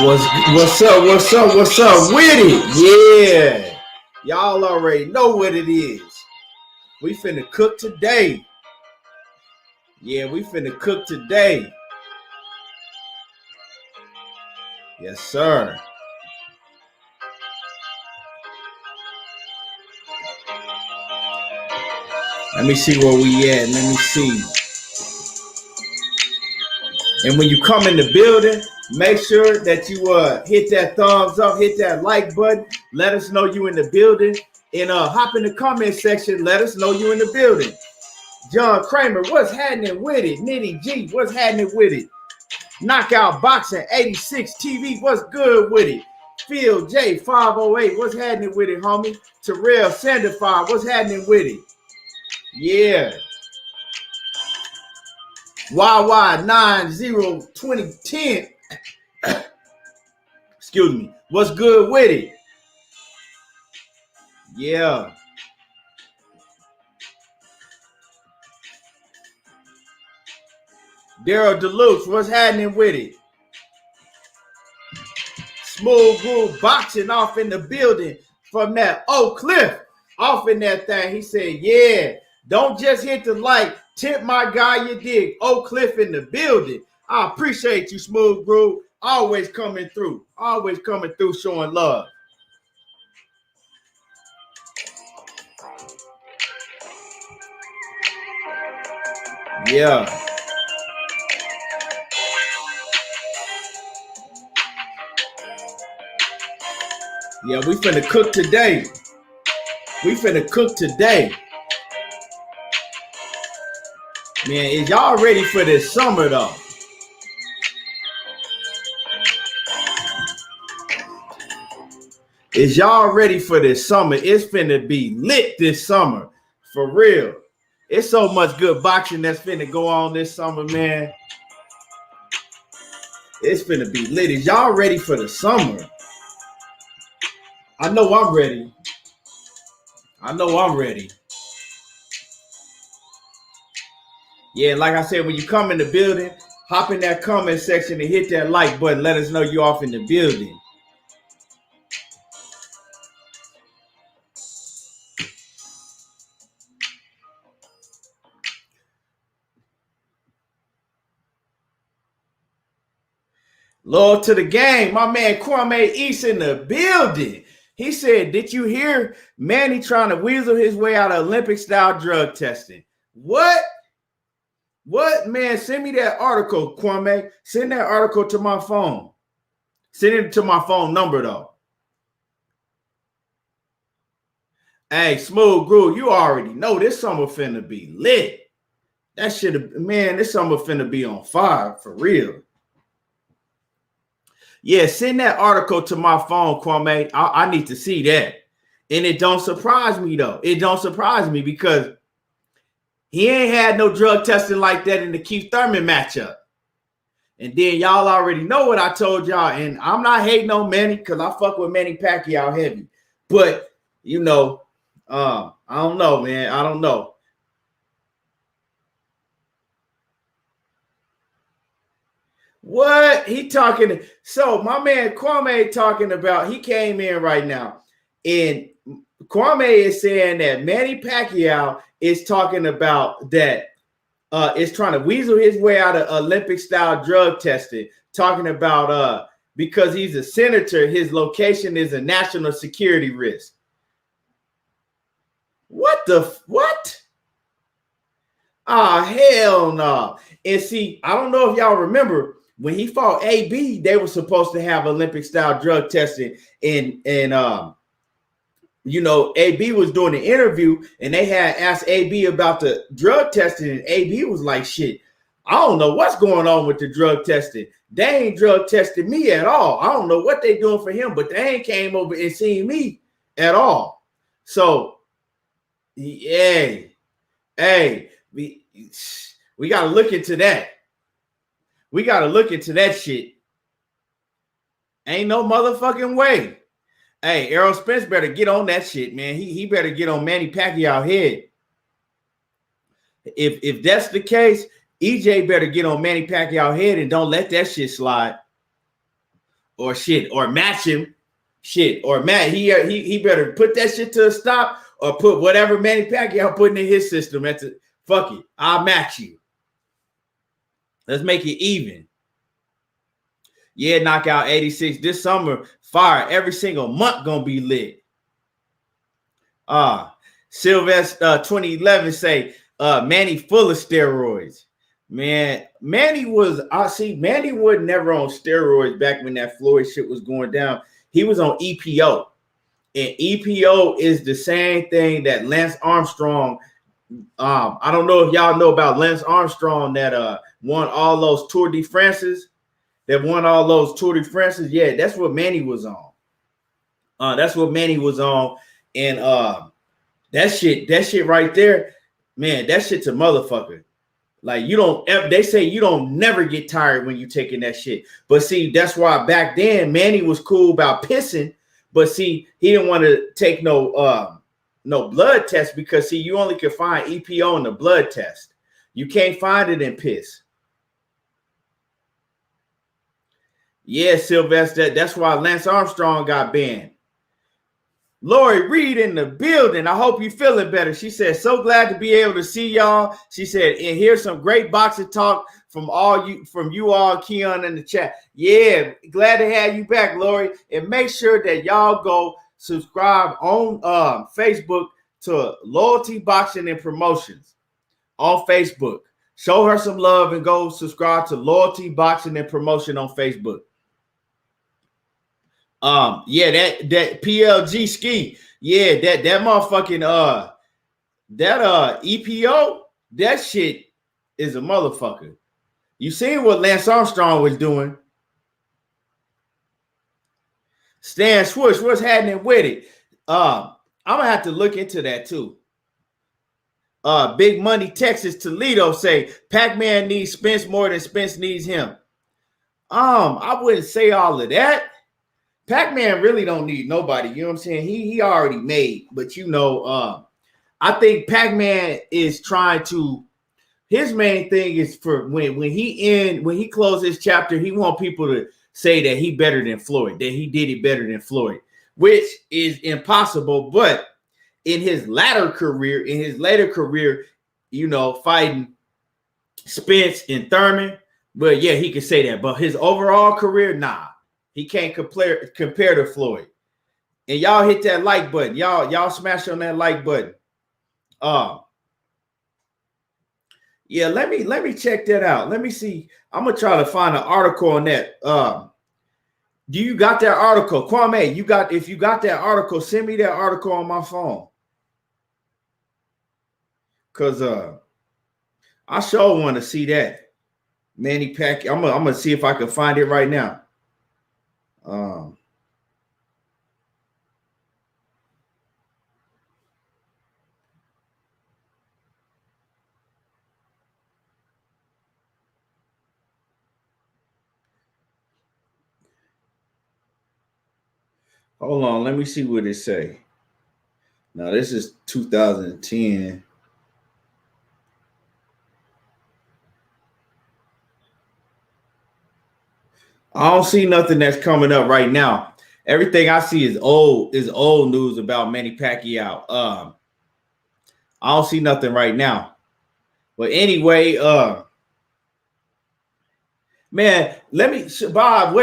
What's up with it? Yeah. Y'all already know what it is. We finna cook today. Yeah, we finna cook today. Yes, sir. Let me see where we at. Let me see. And when you come in the building, make sure that you hit that thumbs up, hit that like button. Let us know you in the building. And hop in the comment section. Let us know you in the building. John Kramer, what's happening with it? Nitty G, what's happening with it? Knockout Boxing 86 TV, what's good with it? Phil J 508, what's happening with it, homie? Terrell Sandified, what's happening with it? Yeah. YY902010. Excuse me. What's good with it? Yeah. Daryl Deluxe, what's happening with it? Smooth Groove Boxing off in the building from that Oak Cliff. Off in that thing. He said, yeah, don't just hit the like. Tip my guy, you dig. Oak Cliff in the building. I appreciate you, Smooth Groove. Always coming through. Always coming through showing love. Yeah. Yeah, we finna cook today. We finna cook today. Man, is y'all ready for this summer though? Is y'all ready for this summer? It's finna be lit this summer. For real. It's so much good boxing that's finna go on this summer, man. It's finna be lit. Is y'all ready for the summer? I know I'm ready. I know I'm ready. Yeah, like I said, when you come in the building, hop in that comment section and hit that like button. Let us know you're off in the building. Lord to the game, my man Kwame East in the building. He said, did you hear Manny trying to weasel his way out of Olympic-style drug testing? What? What, man? Send me that article, Kwame. Send that article to my phone. Send it to my phone number, though. Hey, Smooth Groove, you already know this summer finna be lit. That shit, man, this summer finna be on fire, for real. Yeah, send that article to my phone, Kwame. I need to see that. And it don't surprise me, though. It don't surprise me because he ain't had no drug testing like that in the Keith Thurman matchup. And then y'all already know what I told y'all. And I'm not hating on Manny because I fuck with Manny Pacquiao heavy. But, you know, I don't know, man. I don't know. What he talking? So my man Kwame talking about, he came in right now, and Kwame is saying that Manny Pacquiao is talking about that is trying to weasel his way out of Olympic style drug testing, talking about because he's a senator, his location is a national security risk. What? Ah, hell no. And see, I don't know if y'all remember when he fought AB, they were supposed to have Olympic style drug testing, and you know, AB was doing the interview and they had asked AB about the drug testing, and AB was like, shit, I don't know what's going on with the drug testing. They ain't drug tested me at all. I don't know what they doing for him, but they ain't came over and seen me at all. So, yeah, hey, we got to look into that. We got to look into that shit. Ain't no motherfucking way. Hey, Errol Spence better get on that shit, man. He better get on Manny Pacquiao head. If that's the case, EJ better get on Manny Pacquiao head and don't let that shit slide. or shit, or match him, shit, or Matt. He better put that shit to a stop, or put whatever Manny Pacquiao putting in his system at the fuck it. I'll match you. Let's make it even. Yeah, knockout 86 this summer. Fire every single month gonna be lit. Sylvester 2011 say Manny full of steroids. Man, Manny was Manny was never on steroids back when that Floyd shit was going down. He was on EPO. And EPO is the same thing that Lance Armstrong. I don't know if y'all know about Lance Armstrong that won all those Tour de France's. Yeah, that's what Manny was on. And that shit right there, man, that shit's a motherfucker. Like they say you don't never get tired when you taking that shit. But see, that's why back then Manny was cool about pissing, but see, he didn't want to take no blood test because see, you only can find EPO in the blood test. You can't find it in piss. Yeah, Sylvester, that's why Lance Armstrong got banned. Lori Reed in the building. I hope you feeling better. She said, so glad to be able to see y'all. She said, and here's some great boxing talk from you all, Keon, in the chat. Yeah, glad to have you back, Lori. And make sure that y'all go subscribe on Facebook to Loyalty Boxing and Promotions on Facebook. Show her some love and go subscribe to Loyalty Boxing and Promotion on Facebook. Yeah, that PLG ski. Yeah, that motherfucking EPO, that shit is a motherfucker. You seen what Lance Armstrong was doing. Stan Swoosh, what's happening with it? I'm gonna have to look into that too. Big Money Texas Toledo say Pac-Man needs Spence more than Spence needs him. I wouldn't say all of that. Pac-Man really don't need nobody. You know what I'm saying? He already made, but I think Pac-Man is trying to. His main thing is for when he closes his chapter, he want people to say that he better than Floyd, that he did it better than Floyd, which is impossible. But in his later career, fighting Spence and Thurman, but yeah, he can say that. But his overall career, nah. He can't compare to Floyd. And y'all hit that like button. Y'all smash on that like button. Yeah, let me check that out. Let me see. I'm gonna try to find an article on that. Do you got that article? Kwame, if you got that article, send me that article on my phone. Cause I sure want to see that. Manny Pacquiao. I'm gonna see if I can find it right now. Hold on, let me see what it say. Now this is 2010. I don't see nothing that's coming up right now. Everything I see is old news about Manny Pacquiao. I don't see nothing right now. But anyway, man, Bob,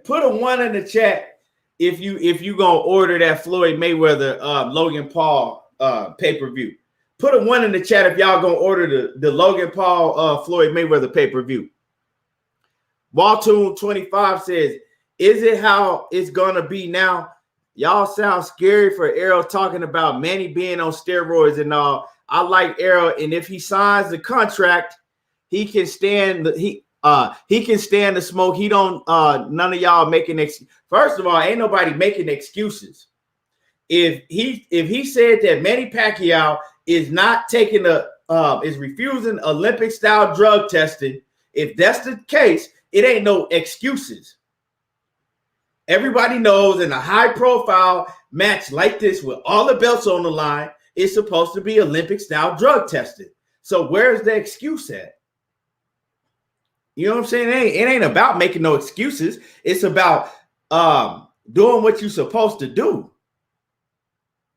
put a 1 in the chat if you gonna order that Floyd Mayweather Logan Paul pay-per-view. Put a 1 in the chat if y'all gonna order the Logan Paul Floyd Mayweather pay-per-view. Waltoon 25 says, is it how it's gonna be now? Y'all sound scary for Errol talking about Manny being on steroids and all. I like Errol, and if he signs the contract, he can stand the smoke. He don't none of y'all making first of all, ain't nobody making excuses. If he said that Manny Pacquiao is not taking is refusing Olympic style drug testing, if that's the case, it ain't no excuses. Everybody knows in a high profile match like this with all the belts on the line, it's supposed to be Olympic style drug tested. So where's the excuse at? You know what I'm saying? It ain't about making no excuses. It's about doing what you're supposed to do.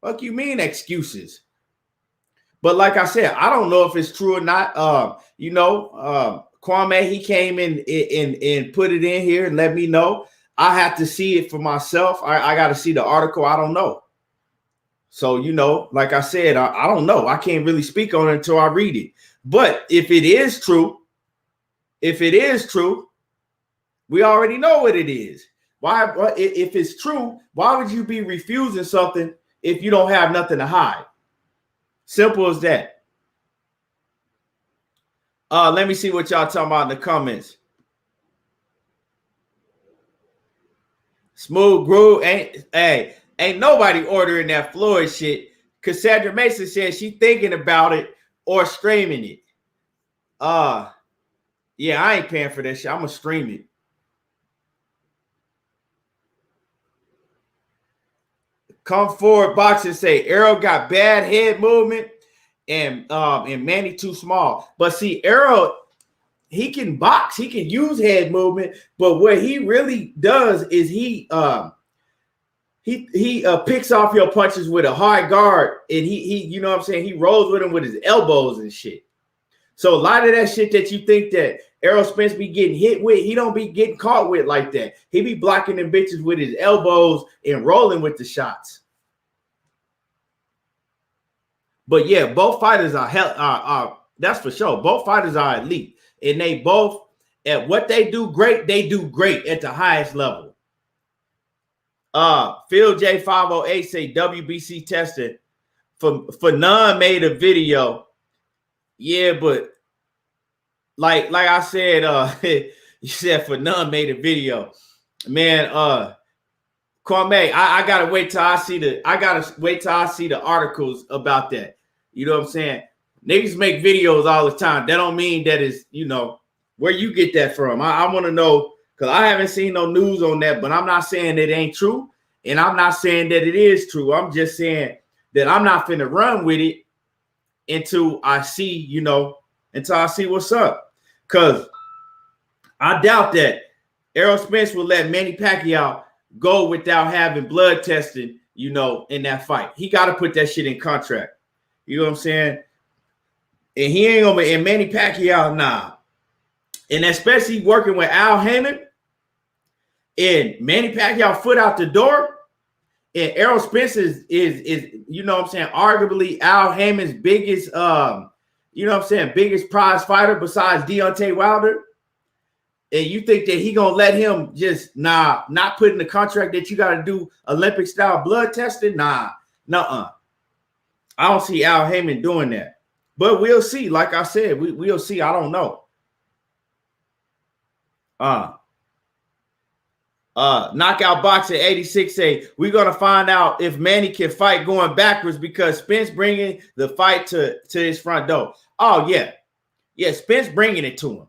Fuck you mean excuses? But like I said, I don't know if it's true or not. Kwame, he came in and put it in here and let me know. I have to see it for myself. I got to see the article. I don't know. So, like I said, I don't know. I can't really speak on it until I read it. But if it is true, we already know what it is. Why, if it's true, why would you be refusing something if you don't have nothing to hide? Simple as that. Let me see what y'all talking about in the comments. Smooth Groove ain't nobody ordering that Floyd shit. Cassandra Mason said she thinking about it or streaming it. Yeah, I ain't paying for that shit. I'm gonna stream it. Come forward, boxing say Errol got bad head movement and Manny too small. But see, Errol, he can box, he can use head movement, but what he really does is he picks off your punches with a hard guard, and he you know what I'm saying, he rolls with him with his elbows and shit. So a lot of that shit that you think that Errol Spence be getting hit with, he don't be getting caught with like that. He be blocking them bitches with his elbows and rolling with the shots. But yeah, both fighters are that's for sure. Both fighters are elite, and they both at what they do great. They do great at the highest level. Phil J508 say WBC tested for none made a video. Yeah, but like I said, you said for none made a video, man. Kwame, I gotta wait till I see the articles about that. You know what I'm saying? Niggas make videos all the time. That don't mean that is, where you get that from. I want to know, because I haven't seen no news on that, but I'm not saying it ain't true, and I'm not saying that it is true. I'm just saying that I'm not finna run with it until I see, what's up. Because I doubt that Errol Spence will let Manny Pacquiao go without having blood tested, in that fight. He got to put that shit in contract. You know what I'm saying? And he ain't gonna, and Manny Pacquiao, nah. And especially working with Al Haymon and Manny Pacquiao foot out the door. And Errol Spence is you know what I'm saying, arguably Al Haymon's biggest biggest prize fighter besides Deontay Wilder. And you think that he gonna let him just not put in the contract that you gotta do Olympic style blood testing? Nah, nuh-uh. I don't see Al Haymon doing that. But we'll see. Like I said, we'll see. I don't know. Knockout Boxer 86 say we're gonna find out if Manny can fight going backwards because Spence bringing the fight to his front door. Oh yeah, Spence bringing it to him.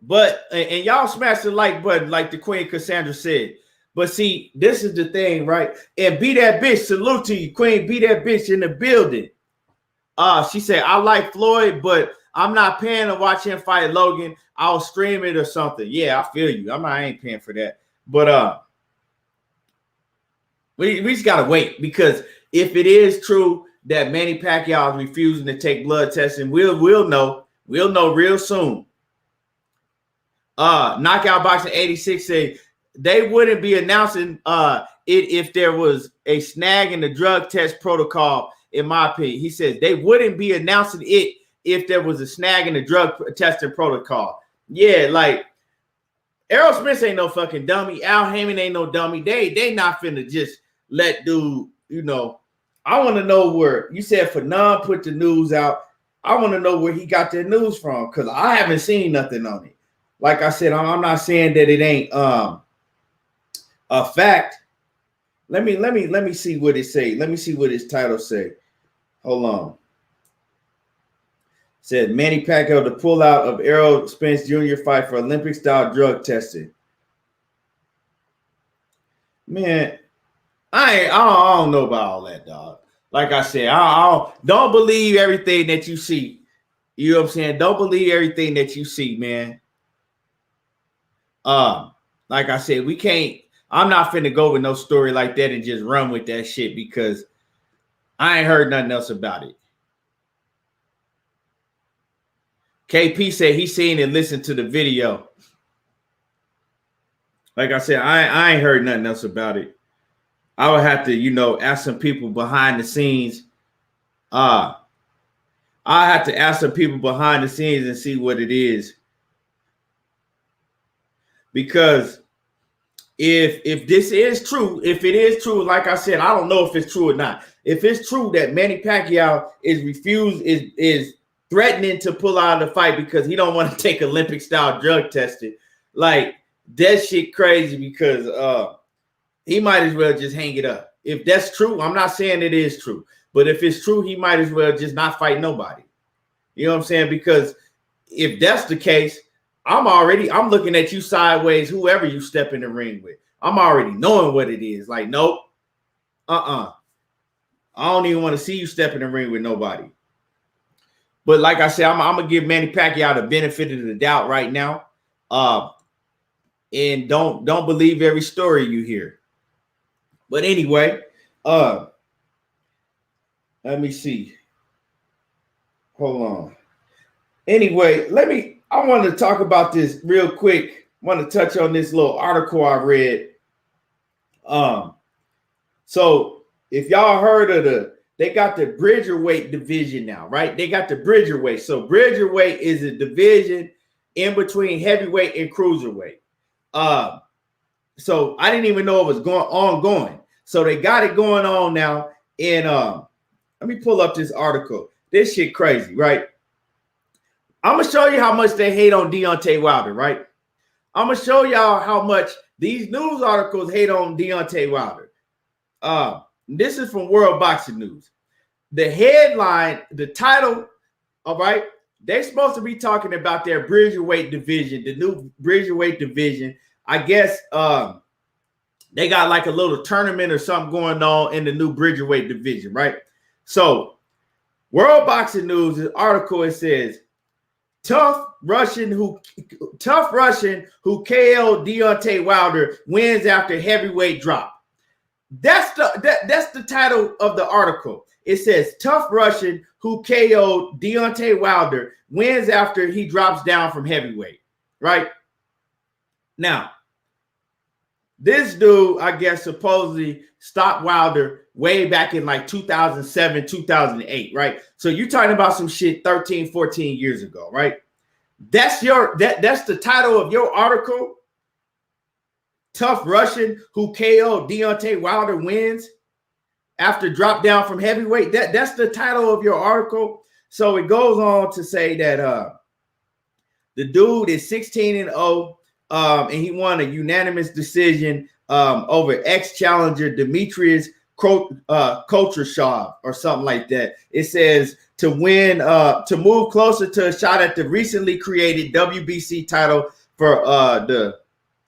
But and y'all smash the like button like the Queen Cassandra said. But see, this is the thing, right? And be that bitch. Salute to you, Queen. Be that bitch in the building. She said, I like Floyd, but I'm not paying to watch him fight Logan. I'll stream it or something. Yeah, I feel you. I ain't paying for that. But we just gotta wait, because if it is true that Manny Pacquiao is refusing to take blood testing, we'll know. We'll know real soon. Knockout Boxing 86 say they wouldn't be announcing it if there was a snag in the drug test protocol, in my opinion. He says they wouldn't be announcing it if there was a snag in the drug testing protocol. Yeah, like Errol Spence ain't no fucking dummy. Al Haymon ain't no dummy. They not finna just let dude, I want to know where you said Fanon put the news out. I want to know where he got that news from, because I haven't seen nothing on it. Like I said, I'm not saying that it ain't a fact. Let me see what it say. Let me see what his title say. Hold on. Said Manny Pacquiao to pull out of Errol Spence Jr. fight for Olympic style drug testing. Man, I don't know about all that, dog. Like I said, I don't believe everything that you see. You know what I'm saying? Don't believe everything that you see, man. like I said, we can't. I'm not finna go with no story like that and just run with that shit because I ain't heard nothing else about it. KP said he seen and listened to the video. Like I said, I ain't heard nothing else about it. I would have to, ask some people behind the scenes. I have to ask some people behind the scenes and see what it is. Because if this is true, if it is true, like I said, I don't know if it's true or not. If it's true that Manny Pacquiao is threatening to pull out of the fight because he don't want to take Olympic style drug testing, like that shit crazy because he might as well just hang it up. If that's true, I'm not saying it is true, but if it's true, he might as well just not fight nobody. You know what I'm saying? Because if that's the case, I'm looking at you sideways, whoever you step in the ring with. I'm already knowing what it is. Like, nope. I don't even want to see you step in the ring with nobody. But like I said, I'm going to give Manny Pacquiao the benefit of the doubt right now. And don't believe every story you hear. But anyway, let me see. Hold on. Anyway, I want to talk about this real quick. I want to touch on this little article I read. So if y'all heard of they got the Bridgerweight division now, right? They got the Bridgerweight. So Bridgerweight is a division in between heavyweight and cruiserweight. So I didn't even know it was ongoing. So they got it going on now. And let me pull up this article. This shit crazy, right? I'm going to show you how much they hate on Deontay Wilder, right? I'm going to show y'all how much these news articles hate on Deontay Wilder. This is from World Boxing News. The headline, the title, all right, they're supposed to be talking about their Bridgerweight division, the new Bridgerweight division. I guess they got like a little tournament or something going on in the new Bridgerweight division, right? So World Boxing News, the article, it says, Tough Russian who KO'd Deontay Wilder wins after heavyweight drop. That's the title of the article. It says Tough Russian who KO'd Deontay Wilder wins after he drops down from heavyweight. Right now, this dude, I guess, supposedly stopped Wilder way back in like 2007, 2008, right? So you're talking about some shit 13, 14 years ago, right? That's the title of your article. Tough Russian who KO'd Deontay Wilder wins after drop down from heavyweight. That's the title of your article. So it goes on to say that the dude is 16-0. And he won a unanimous decision over ex-challenger Demetrius Kotrashov or something like that. It says to win, to move closer to a shot at the recently created WBC title for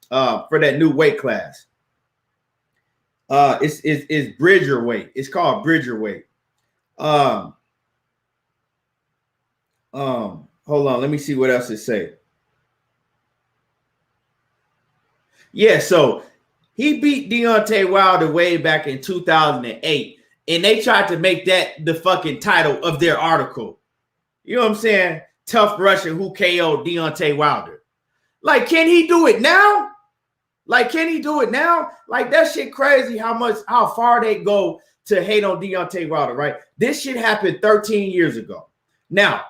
that new weight class. It's Bridgerweight. It's called Bridgerweight. Hold on, let me see what else it say. Yeah, so he beat Deontay Wilder way back in 2008, and they tried to make that the fucking title of their article. You know what I'm saying? Tough Russian who KO'd Deontay Wilder. Like, can he do it now? Like, that shit crazy how far they go to hate on Deontay Wilder, right? This shit happened 13 years ago. Now,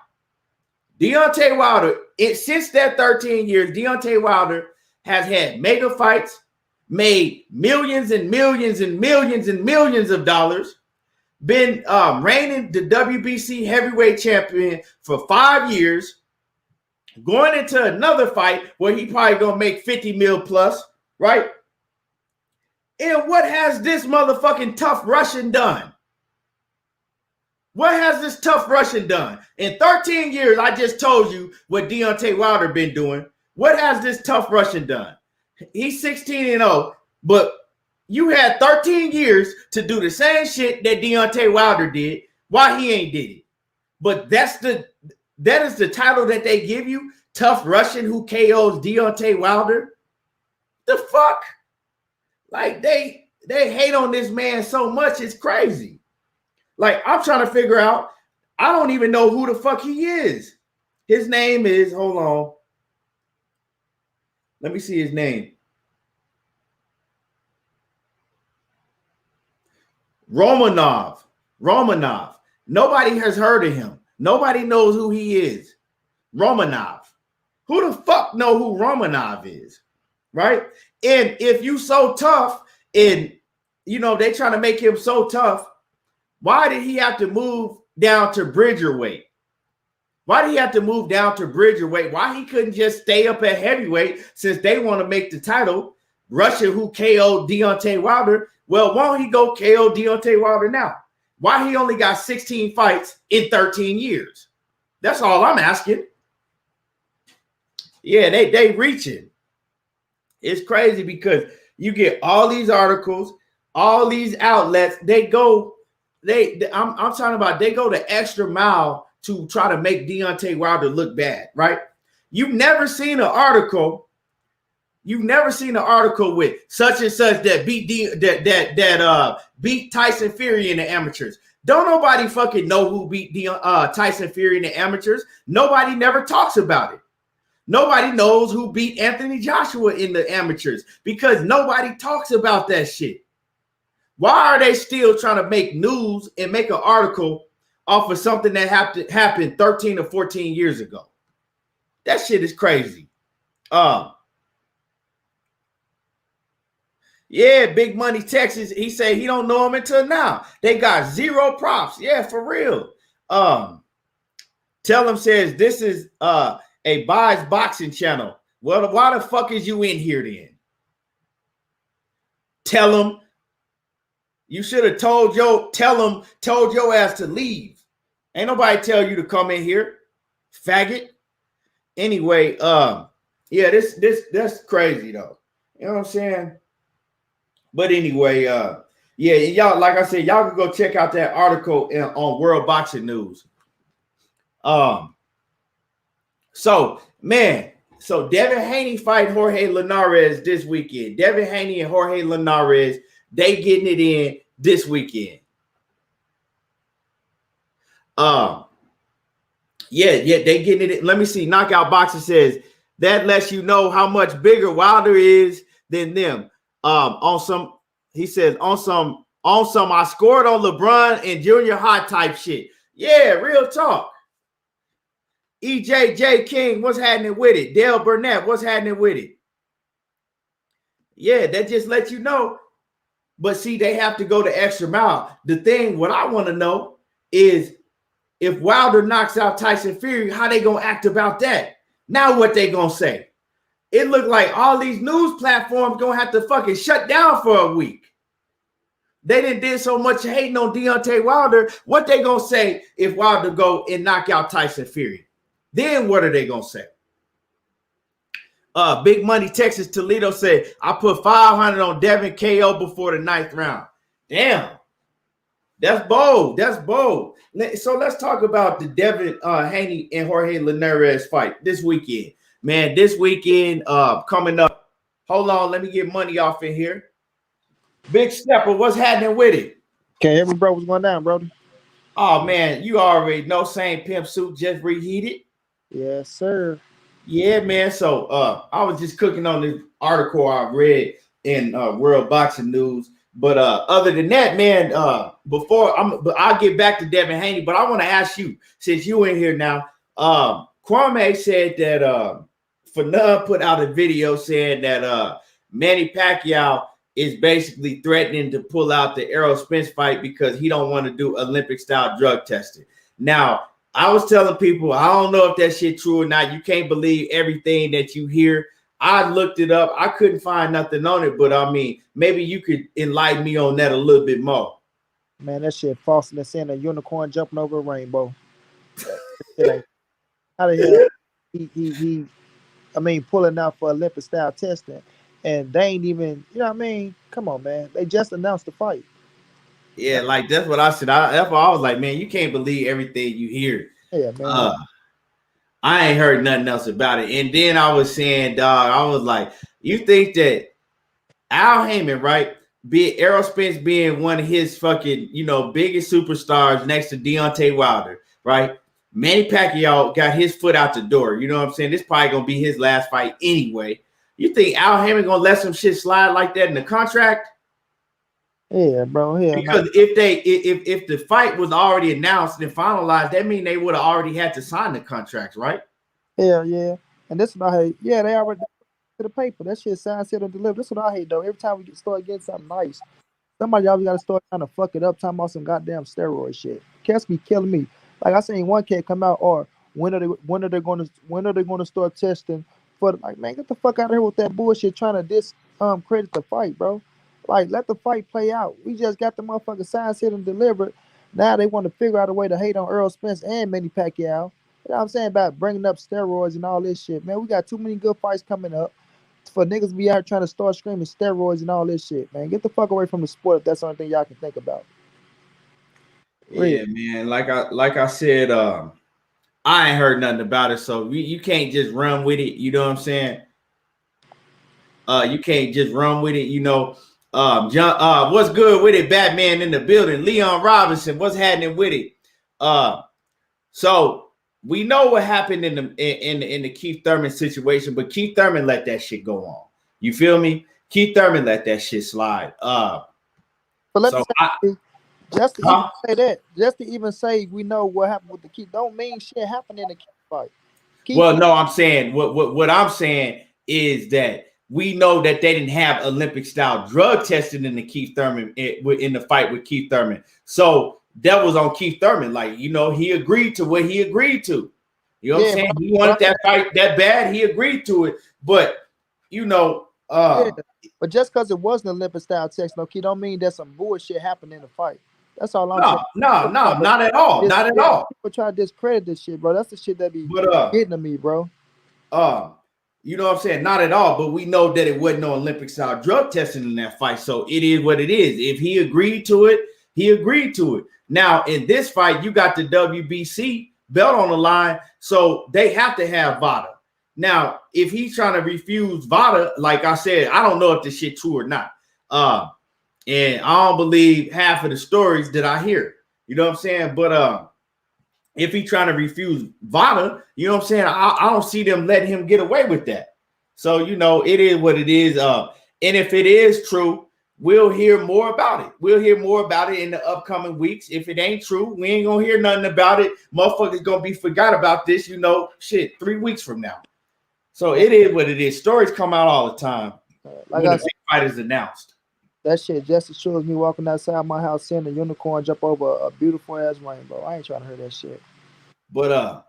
Deontay Wilder, since that 13 years, Deontay Wilder has had mega fights, made millions and millions and millions and millions of dollars, been reigning the WBC heavyweight champion for 5 years, going into another fight where he probably gonna make 50 mil plus, right? And what has this motherfucking Tough Russian done? What has this Tough Russian done? In 13 years, I just told you what Deontay Wilder been doing. What has this Tough Russian done? He's 16-0, but you had 13 years to do the same shit that Deontay Wilder did. Why he ain't did it? But that is the title that they give you, Tough Russian who KOs Deontay Wilder. The fuck? Like they hate on this man so much, it's crazy. Like I'm trying to figure out, I don't even know who the fuck he is. His name is, hold on. Let me see his name. Romanov. Nobody has heard of him. Nobody knows who he is. Romanov. Who the fuck know who Romanov is? Right? And if you so tough and, you know, they trying to make him so tough, why did he have to move down to Bridgerweight? Why did he have to move down to Bridgerweight? Why he couldn't just stay up at heavyweight since they want to make the title? Russia, who KO'd Deontay Wilder. Well, why don't he go KO Deontay Wilder now? Why he only got 16 fights in 13 years? That's all I'm asking. Yeah, they reaching. It's crazy because you get all these articles, all these outlets. I'm talking about they go the extra mile to try to make Deontay Wilder look bad, right? You've never seen an article. You've never seen an article with such and such that beat Tyson Fury in the amateurs. Don't nobody fucking know who beat Tyson Fury in the amateurs. Nobody never talks about it. Nobody knows who beat Anthony Joshua in the amateurs because nobody talks about that shit. Why are they still trying to make news and make an article off of something that happened 13 or 14 years ago? That shit is crazy. Yeah, Big Money Texas. He said he don't know him until now. They got zero props. Yeah, for real. Tell him says this is a Buys boxing channel. Well, why the fuck is you in here then? Tell him. You should have told your ass to leave. Ain't nobody tell you to come in here, faggot. Anyway, yeah, that's crazy though. You know what I'm saying? But anyway, yeah, y'all, like I said, y'all can go check out that article on World Boxing News. So Devin Haney fight Jorge Linares this weekend. Devin Haney and Jorge Linares, they getting it in this weekend. Yeah, they getting it in. Let me see. Knockout Boxing says that lets you know how much bigger Wilder is than them. He says on some I scored on LeBron and Junior Hot type shit. Yeah, real talk. EJJ King, what's happening with it? Dale Burnett, what's happening with it? Yeah, that just lets you know. But see, they have to go the extra mile. The thing, what I want to know is if Wilder knocks out Tyson Fury, how they gonna act about that? Now what they gonna say? It looked like all these news platforms gonna have to fucking shut down for a week. They did so much hating on Deontay Wilder. What they gonna say if Wilder go and knock out Tyson Fury? Then what are they gonna say? Big Money Texas Toledo said, I put 500 on Devin KO before the 9th round. Damn. That's bold. That's bold. So let's talk about the Devin Haney and Jorge Linares fight this weekend. Man, this weekend coming up. Hold on, let me get money off in here. Big Stepper, what's happening with it? Can every bro what's going down, brother? Oh man, you already know. Same pimp suit, just reheated. Yes, sir. Yeah, man. So I was just cooking on this article I read in World Boxing News. But other than that, man, but I'll get back to Devin Haney. But I want to ask you, since you in here now, Kwame said that Fanub put out a video saying that Manny Pacquiao is basically threatening to pull out the Errol Spence fight because he don't want to do Olympic-style drug testing. Now, I was telling people, I don't know if that shit true or not. You can't believe everything that you hear. I looked it up. I couldn't find nothing on it, but I mean, maybe you could enlighten me on that a little bit more. Man, that shit false in the scene, a unicorn jumping over a rainbow. How the hell he pulling out for Olympic style testing, and they ain't even, you know what I mean? Come on, man. They just announced the fight. Yeah, like that's what I said. That's why I was like, man, you can't believe everything you hear. Yeah, man. I ain't heard nothing else about it. And then I was saying, dog, I was like, you think that Al Heyman, right? Errol Spence being one of his fucking, biggest superstars next to Deontay Wilder, right? Manny Pacquiao got his foot out the door. You know what I'm saying? This probably gonna be his last fight anyway. You think Al Heyman gonna let some shit slide like that in the contract? Yeah, bro. Yeah, because if the fight was already announced and finalized, that means they would have already had to sign the contracts, right? Hell yeah. And this is what I hate. Yeah, they already to the paper. That shit signed, sealed, and delivered. This is what I hate though. Every time we start getting something nice, somebody always got to start trying to fuck it up, talking about some goddamn steroid shit. Cats be killing me. Like I seen one cat come out, or when are they gonna start testing for like, man, get the fuck out of here with that bullshit trying to credit the fight, bro. Like, let the fight play out. We just got the motherfucker signed, sealed, and delivered. Now they want to figure out a way to hate on Errol Spence and Manny Pacquiao. You know what I'm saying about bringing up steroids and all this shit, man. We got too many good fights coming up for niggas to be out trying to start screaming steroids and all this shit, man. Get the fuck away from the sport if that's the only thing y'all can think about. Yeah, man. Like I said, I ain't heard nothing about it, so you can't just run with it. You know what I'm saying? You can't just run with it. John, what's good with it? Batman in the building. Leon Robinson, what's happening with it? So we know what happened in the Keith Thurman situation, but Keith Thurman let that shit go on. You feel me? Keith Thurman let that shit slide. But let me say, just to say that, just to even say we know what happened with the Keith, don't mean shit happened in the Keith fight. No, I'm saying what I'm saying is that we know that they didn't have Olympic style drug testing in the Keith Thurman in the fight with Keith Thurman. So that was on Keith Thurman. Like, he agreed to what he agreed to. You know what I'm saying? He wanted that fight that bad. He agreed to it. But, but just because it wasn't Olympic style test, no, don't mean that some bullshit happened in the fight. That's all I'm saying. No, not at all. Not at all. People try to discredit this shit, bro. That's the shit that be getting to me, bro. You know what I'm saying? Not at all, but we know that it wasn't no Olympic style drug testing in that fight. So it is what it is. If he agreed to it, he agreed to it. Now, in this fight, you got the WBC belt on the line, so they have to have VADA. Now, if he's trying to refuse VADA, like I said, I don't know if this shit true or not. And I don't believe half of the stories that I hear. You know what I'm saying? But if he's trying to refuse VADA, you know what I'm saying? I don't see them letting him get away with that. So, it is what it is. And if it is true, we'll hear more about it. We'll hear more about it in the upcoming weeks. If it ain't true, we ain't gonna hear nothing about it. Motherfuckers gonna be forgot about this, 3 weeks from now. So it is what it is. Stories come out all the time when the big fight is announced. That shit just as sure as me walking outside my house seeing a unicorn jump over a beautiful ass rainbow. I ain't trying to hear that shit. But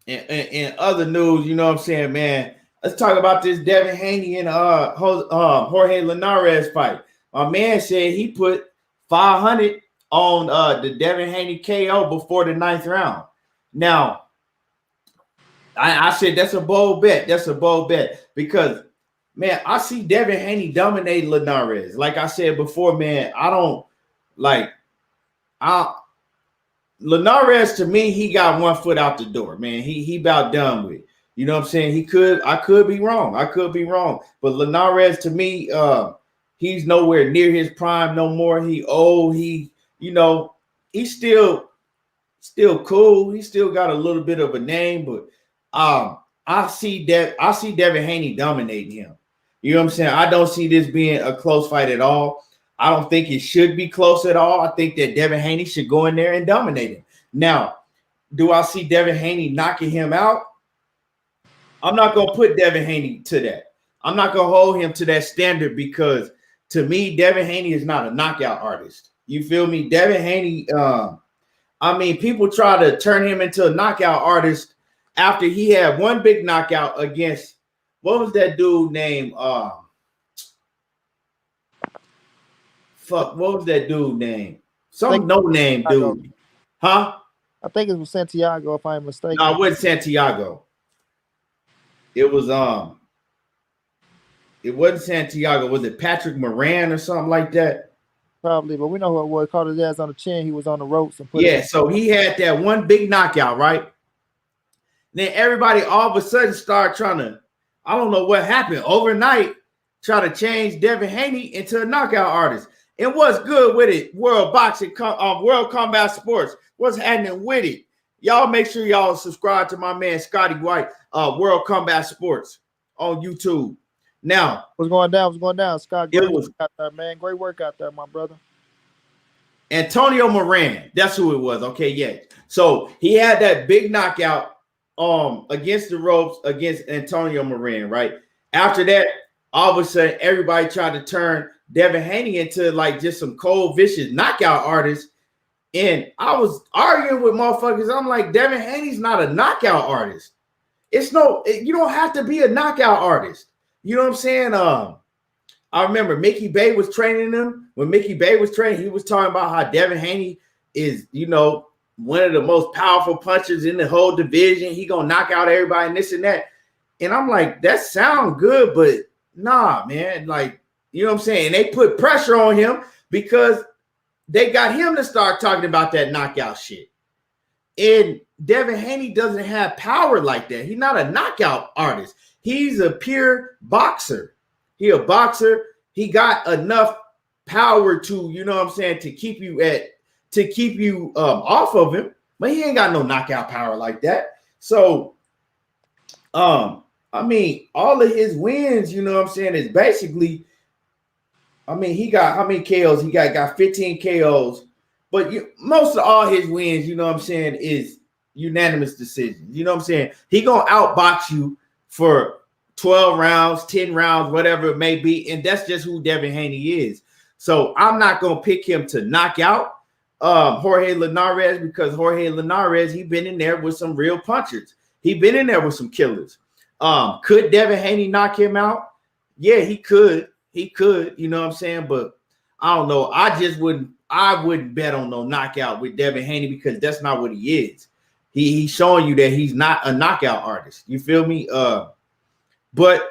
in other news, you know what I'm saying, man. Let's talk about this Devin Haney and Jorge Linares fight. My man said he put 500 on the Devin Haney KO before the 9th round. Now, I said that's a bold bet. That's a bold bet because, man, I see Devin Haney dominate Linares. Like I said before, man, Linares, to me, he got one foot out the door, man. He about done with it. You know what I'm saying? I could be wrong. But Linares, to me, he's nowhere near his prime no more. He's still cool. He still got a little bit of a name, but I see Devin Haney dominating him. You know what I'm saying? I don't see this being a close fight at all. I don't think it should be close at all. I think that Devin Haney should go in there and dominate him. Now, do I see Devin Haney knocking him out? I'm not going to put Devin Haney to that. I'm not going to hold him to that standard because, to me, Devin Haney is not a knockout artist. You feel me? Devin Haney, people try to turn him into a knockout artist after he had one big knockout against, what was that dude named? What was that dude name? Some no-name dude. Huh? I think it was Santiago, if I'm mistaken. No, it wasn't Santiago. It wasn't Santiago. Was it Patrick Moran or something like that? Probably, but we know who it was. Caught his ass on the chin. He was on the ropes. So he had that one big knockout, right? Then everybody all of a sudden started trying to, I don't know what happened overnight, try to change Devin Haney into a knockout artist. And what's good with it? World Combat Sports. What's happening with it? Y'all make sure y'all subscribe to my man Scotty White, World Combat Sports on YouTube. Now, what's going down? What's going down, Scott? Great work out there, man. Great work out there, my brother. Antonio Moran, that's who it was. Okay, yeah. So he had that big knockout against the ropes against Antonio Moran, right? After that, all of a sudden, everybody tried to turn Devin Haney into like just some cold, vicious knockout artist. And I was arguing with motherfuckers. I'm like, Devin Haney's not a knockout artist. You don't have to be a knockout artist. You know what I'm saying? I remember Mickey Bay was training him. When Mickey Bay was training, he was talking about how Devin Haney is, one of the most powerful punchers in the whole division. He gonna knock out everybody and this and that. And I'm like, that sounds good, but nah, man. Like, you know what I'm saying? They put pressure on him because they got him to start talking about that knockout shit. And Devin Haney doesn't have power like that. He's not a knockout artist. He's a pure boxer. He a boxer. He got enough power to, you know what I'm saying, to keep you off of him, but he ain't got no knockout power like that. So, I mean, all of his wins, you know what I'm saying, is basically, I mean, he got how many KOs? He got 15 KOs, but most of all his wins, you know what I'm saying, is unanimous decisions. You know what I'm saying? He gonna outbox you for 12 rounds, 10 rounds, whatever it may be, and that's just who Devin Haney is. So I'm not gonna pick him to knock out Jorge Linares, because Jorge Linares, he been in there with some real punchers. He been in there with some killers. Could Devin Haney knock him out? Yeah, he could. He could, you know what I'm saying? But I don't know. I wouldn't bet on no knockout with Devin Haney because that's not what he is. He's showing you that he's not a knockout artist. You feel me? But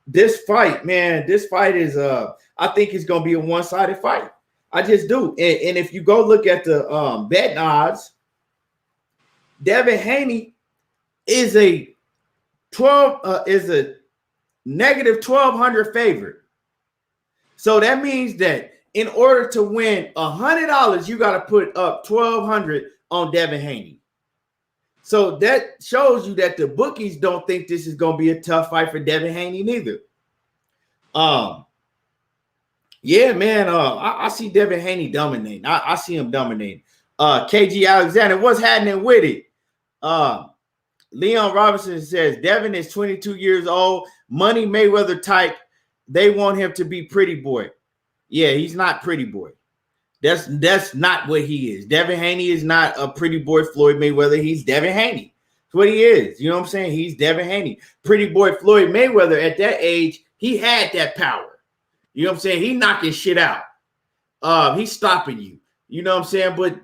this fight, man, is I think it's gonna be a one-sided fight. I just do. And if you go look at the betting odds, Devin Haney is a negative 1,200 favorite. So that means that in order to win $100, you got to put up 1,200 on Devin Haney. So that shows you that the bookies don't think this is going to be a tough fight for Devin Haney neither. Yeah, man. I see Devin Haney dominating. I see him dominating. KG Alexander, what's happening with it? Leon Robinson says Devin is 22 years old, Money Mayweather type. They want him to be pretty boy. Yeah, he's not pretty boy. That's not what he is. Devin Haney is not a pretty boy Floyd Mayweather. He's Devin Haney. That's what he is. You know what I'm saying? He's Devin Haney. Pretty boy Floyd Mayweather at that age, he had that power. You know what I'm saying? He knocking shit out. He's stopping you. You know what I'm saying? But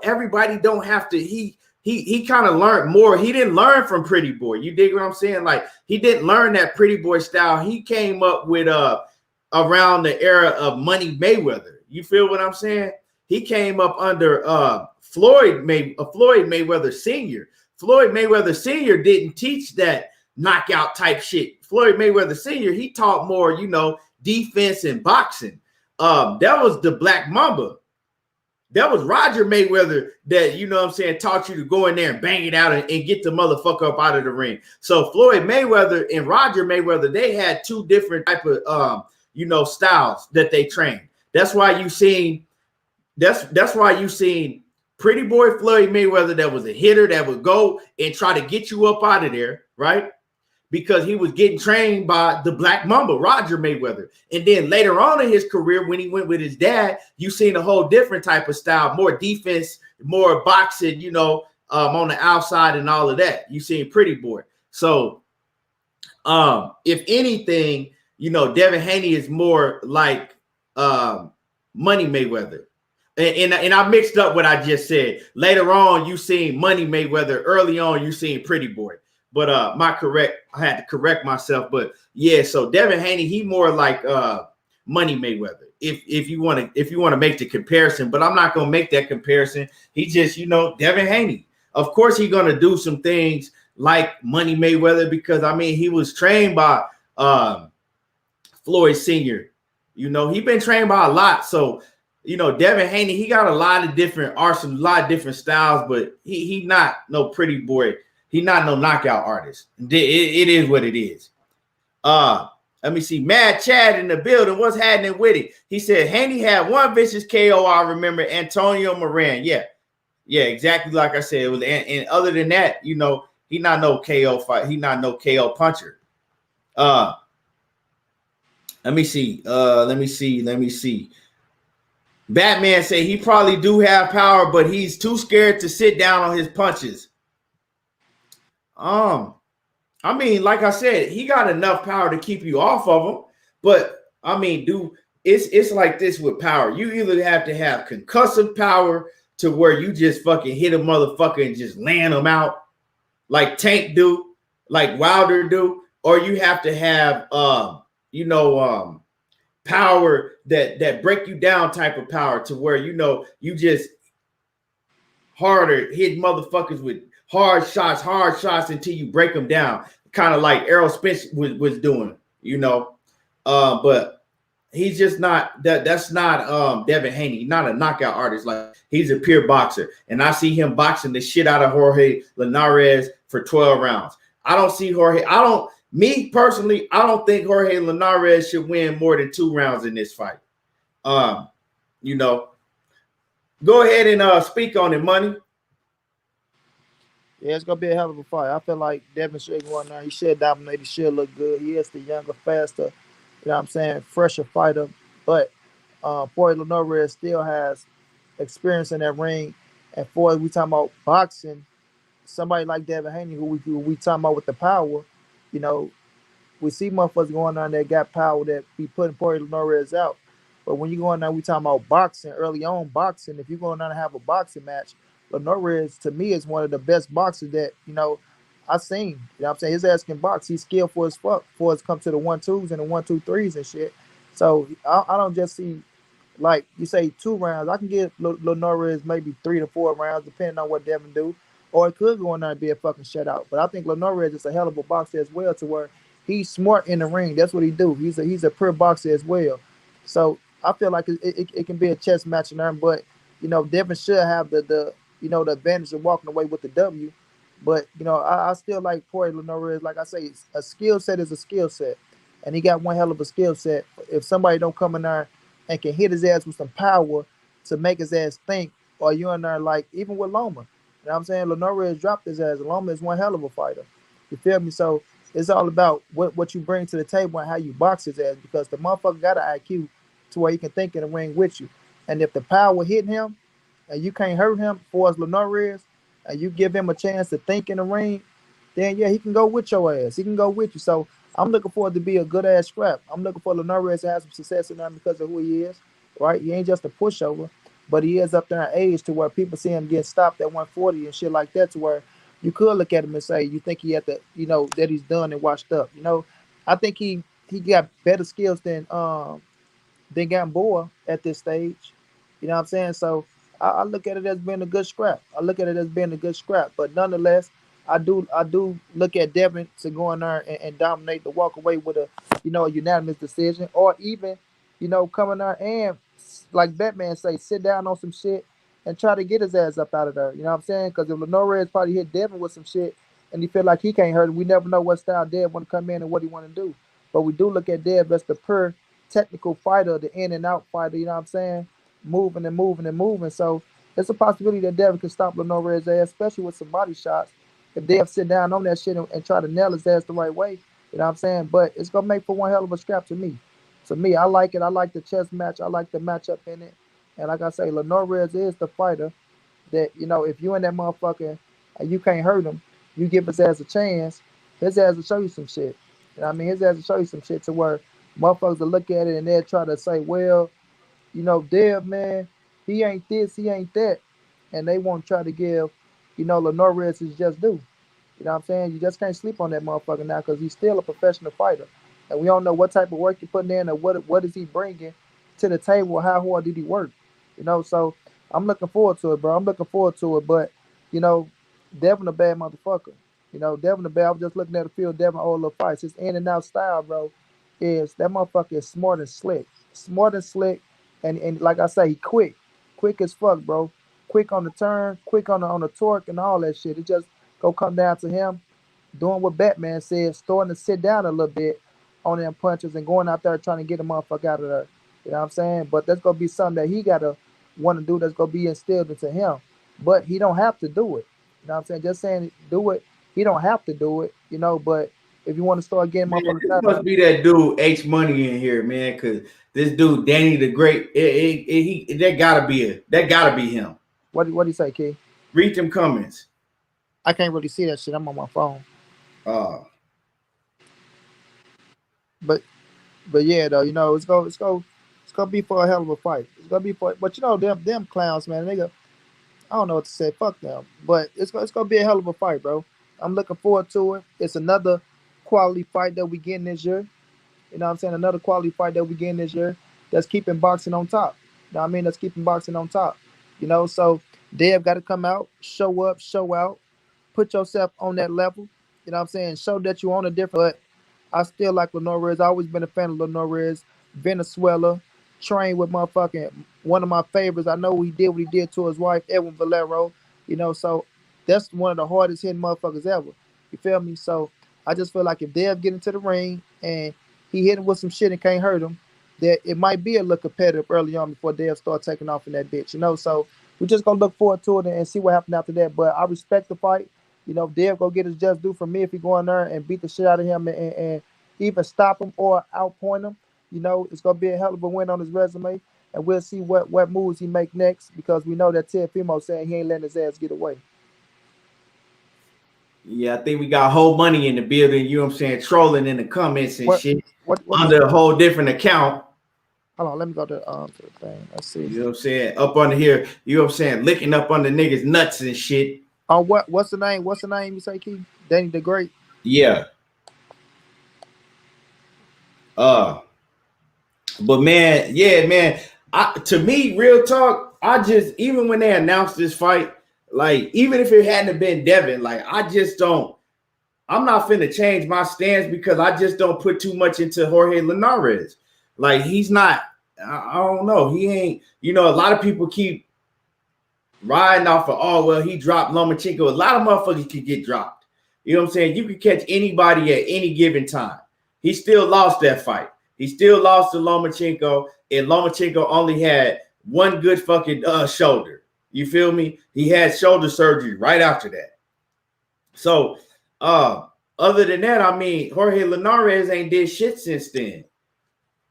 everybody don't have to. He kind of learned more. He didn't learn from Pretty Boy. You dig what I'm saying? Like, he didn't learn that Pretty Boy style. He came up with around the era of Money Mayweather. You feel what I'm saying? He came up under Floyd Mayweather Sr. Floyd Mayweather Sr. didn't teach that knockout type shit. Floyd Mayweather Sr., he taught more, defense and boxing. That was the Black Mamba. That was Roger Mayweather that, you know what I'm saying, taught you to go in there and bang it out and get the motherfucker up out of the ring. So Floyd Mayweather and Roger Mayweather, they had two different type of, styles that they trained. That's why you seen Pretty Boy Floyd Mayweather that was a hitter that would go and try to get you up out of there, right? Because he was getting trained by the Black Mamba, Roger Mayweather. And then later on in his career, when he went with his dad, you seen a whole different type of style, more defense, more boxing, on the outside and all of that. You seen Pretty Boy. So if anything, Devin Haney is more like Money Mayweather. And I mixed up what I just said. Later on, you seen Money Mayweather. Early on, you seen Pretty Boy. But I had to correct myself. But yeah, so Devin Haney, he more like Money Mayweather. If you want to make the comparison, but I'm not gonna make that comparison. He just, Devin Haney. Of course, he's gonna do some things like Money Mayweather because he was trained by Floyd Sr. You know, he been trained by a lot. So, you know, Devin Haney, he got a lot of different arsenal, a lot of different styles, but he not no pretty boy. He not no knockout artist. It is what it is. Let me see. Mad Chad in the building. What's happening with it? He said Haney had one vicious KO. I remember Antonio Moran. Yeah, exactly like I said. It was, and other than that, you know, he not no KO fight. He not no KO puncher. Let me see. Let me see. Batman say he probably do have power, but he's too scared to sit down on his punches. I mean, like I said, he got enough power to keep you off of him. But I mean, it's like this with power. You either have to have concussive power to where you just fucking hit a motherfucker and just land them out like Tank do, like Wilder do, or you have to have power that break you down type of power to where you know you just harder hit motherfuckers with hard shots until you break them down, kind of like Errol Spence was doing, you know. But he's just not that's not Devin Haney, not a knockout artist. Like, he's a pure boxer, and I see him boxing the shit out of Jorge Linares for 12 rounds. I don't see me personally, I don't think Jorge Linares should win more than 2 rounds in this fight. You know, go ahead and speak on it, Money. Yeah, it's gonna be a hell of a fight. I feel like Devin should go on there. He should dominate. He should look good. He is the younger, faster, you know what I'm saying, fresher fighter. But Floyd Linares still has experience in that ring. And for we talking about boxing, somebody like Devin Haney, who we talking about with the power, you know, we see motherfuckers going on that got power that be putting Floyd Linares out. But when you go on there, we talking about boxing, early on boxing. If you go on there and have a boxing match, Linares to me is one of the best boxers that, you know, I've seen. You know what I'm saying? His ass can box. He's skillful as fuck before it's come to the 1-2s and the 1-2-3s and shit. So I don't just see, like you say, 2 rounds. I can give Linares maybe 3 to 4 rounds, depending on what Devin do. Or it could go on there and be a fucking shutout. But I think Linares is a hell of a boxer as well, to where he's smart in the ring. That's what he do. He's a pure boxer as well. So I feel like it can be a chess match in there. But, you know, Devin should have the advantage of walking away with the W. But, you know, I still like Floyd Linares. Like I say, a skill set is a skill set. And he got one hell of a skill set. If somebody don't come in there and can hit his ass with some power to make his ass think, or you in there like, even with Loma. You know what I'm saying? Linares dropped his ass. Loma is one hell of a fighter. You feel me? So it's all about what you bring to the table and how you box his ass, because the motherfucker got an IQ to where he can think in the ring with you. And if the power hit him and you can't hurt him for as Linares, and you give him a chance to think in the ring, then yeah, he can go with your ass. He can go with you. So I'm looking for it to be a good ass scrap. I'm looking for Linares to have some success in that because of who he is, right? He ain't just a pushover, but he is up there in age to where people see him get stopped at 140 and shit like that, to where you could look at him and say, you think he had the, you know, that he's done and washed up. You know, I think he got better skills than Gamboa at this stage. You know what I'm saying? So I look at it as being a good scrap. But nonetheless, I do look at Devin to go in there and dominate, to walk away with a, you know, a unanimous decision, or even, you know, coming there and, like Batman say, sit down on some shit and try to get his ass up out of there. You know what I'm saying? Because if Linares probably hit Devin with some shit and he feel like he can't hurt him, we never know what style Dev want to come in and what he want to do. But we do look at Dev as the pure technical fighter, the in and out fighter. You know what I'm saying? Moving and moving and moving. So it's a possibility that Devin can stop Linares' ass, especially with some body shots. If Dev sit down on that shit and try to nail his ass the right way, you know what I'm saying? But it's gonna make for one hell of a scrap to me. To me, I like it. I like the chess match. I like the matchup in it. And like I say, Linares is the fighter that, you know, if you in that motherfucker and you can't hurt him, you give his ass a chance, his ass will show you some shit. You know what I mean? His ass will show you some shit to where motherfuckers will look at it and they'll try to say, well, you know, Dev, man, he ain't this, he ain't that. And they won't try to give, you know, Linares his just due. You know what I'm saying? You just can't sleep on that motherfucker now, because he's still a professional fighter. And we don't know what type of work you're putting in, or what is he bringing to the table, how hard did he work. You know, so I'm looking forward to it, bro. I'm looking forward to it. But, you know, Devin a bad motherfucker. You know, Devin a bad. I was just looking at the field, Devin old little fights. His in and out style, bro, is that motherfucker is smart and slick, and like I say, he quick as fuck, bro. Quick on the turn, quick on the torque and all that shit. It just go come down to him doing what Batman said, starting to sit down a little bit on them punches and going out there trying to get the motherfucker out of there. You know what I'm saying? But that's gonna be something that he gotta want to do. That's gonna be instilled into him. But he don't have to do it. You know what I'm saying? Just saying do it. He don't have to do it. You know, but if you want to start getting Man, motherfuckers this out, must be that dude H Money in here, man. Because this dude Danny the Great, that gotta be him. what do you say, Key? Read them comments. I can't really see that shit. I'm on my phone. But yeah, though, you know, it's gonna be for a hell of a fight. It's gonna be for, but you know, them clowns, man, nigga. I don't know what to say. Fuck them. But it's gonna be a hell of a fight, bro. I'm looking forward to it. It's another quality fight that we getting this year. You know what I'm saying? Another quality fight that we getting this year that's keeping boxing on top. You know what I mean? That's keeping boxing on top. You know, so Dev got to come out, show up, show out, put yourself on that level. You know what I'm saying? Show that you're on a different. But I still like Linares. I've always been a fan of Linares. Venezuela, trained with motherfucking one of my favorites. I know what he did to his wife, Edwin Valero. You know, so that's one of the hardest hitting motherfuckers ever. You feel me? So I just feel like if Dev get into the ring and he hit him with some shit and can't hurt him, that it might be a little competitive early on before Dev start taking off in that bitch. You know, so we're just gonna look forward to it and see what happens after that. But I respect the fight. You know, Dev go get his just due from me if he go in there and beat the shit out of him and either stop him or outpoint him. You know, it's gonna be a hell of a win on his resume, and we'll see what moves he make next because we know that Teofimo saying he ain't letting his ass get away. Yeah, I think we got whole money in the building. You know what I'm saying? Trolling in the comments and What shit what under a whole different account. hold on, let me go to the thing. Let's see. You know what I'm saying? Up under here, you know what I'm saying? Licking up under niggas' nuts and shit. What's the name? What's the name you say, Keith? Danny the Great. Yeah. But man, yeah, man. To me, real talk, I just even when they announced this fight, like even if it hadn't been Devin, like I'm not finna change my stance because I just don't put too much into Jorge Linares. Like he's not, I don't know. He ain't, you know, a lot of people keep riding off of, oh, well, he dropped Lomachenko. A lot of motherfuckers could get dropped. You know what I'm saying? You can catch anybody at any given time. He still lost that fight. He still lost to Lomachenko, and Lomachenko only had one good fucking shoulder. You feel me? He had shoulder surgery right after that. So, other than that, I mean, Jorge Linares ain't did shit since then.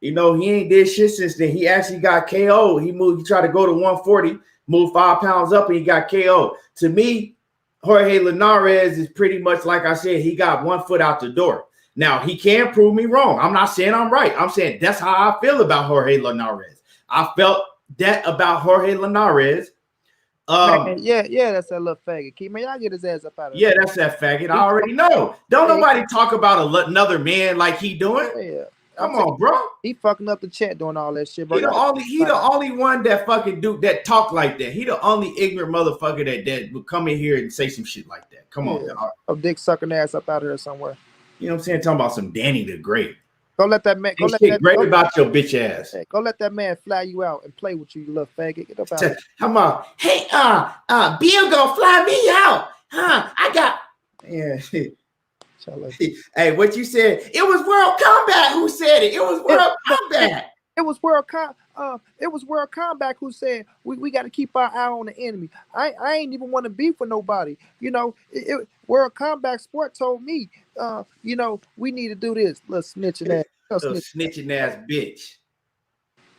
You know, he ain't did shit since then. He actually got KO. He tried to go to 140, moved 5 pounds up, and he got KO. To me, Jorge Linares is pretty much like I said, he got 1 foot out the door. Now, he can prove me wrong. I'm not saying I'm right. I'm saying that's how I feel about Jorge Linares. I felt that about Jorge Linares. Yeah, that's that little faggot. Keith, man, y'all get his ass up out of there. Yeah, that's that faggot. I already know. Don't nobody talk about another man like he doing. Yeah. Come on, bro. He fucking up the chat doing all that shit, bro. He the only one that fucking do that talk like that. He the only ignorant motherfucker that would come in here and say some shit like that. Come on, dog. A dick sucking ass up out of here somewhere. You know what I'm saying? Talking about some Danny the Great. Go let that man. Go let that great about your bitch ass. Hey, go let that man fly you out and play with you, you little faggot. Get up out of here. Come on. Hey, Bill gonna fly me out. I got. Yeah. Hey, what you said? It was World Combat who said it. It was World Combat. It was World Combat who said we got to keep our eye on the enemy. I ain't even want to beef with nobody. You know, World Combat Sport told me, you know, we need to do this. Little snitching ass. Snitching ass bitch.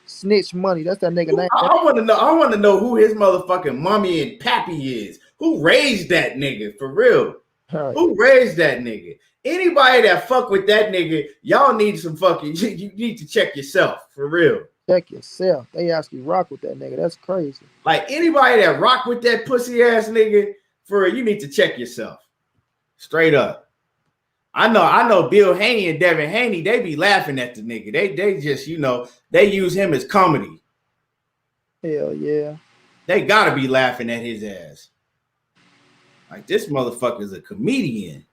Snitch money. That's that nigga name. I want to know who his motherfucking mommy and pappy is. Who raised that nigga for real? Right. Who raised that nigga? Anybody that fuck with that nigga, y'all need some fucking. You need to check yourself for real. Check yourself. They actually rock with that nigga. That's crazy. Like anybody that rock with that pussy ass nigga, for real, you need to check yourself. Straight up. I know. Bill Haney and Devin Haney, they be laughing at the nigga. They just, you know, they use him as comedy. Hell yeah. They gotta be laughing at his ass. Like this motherfucker's a comedian.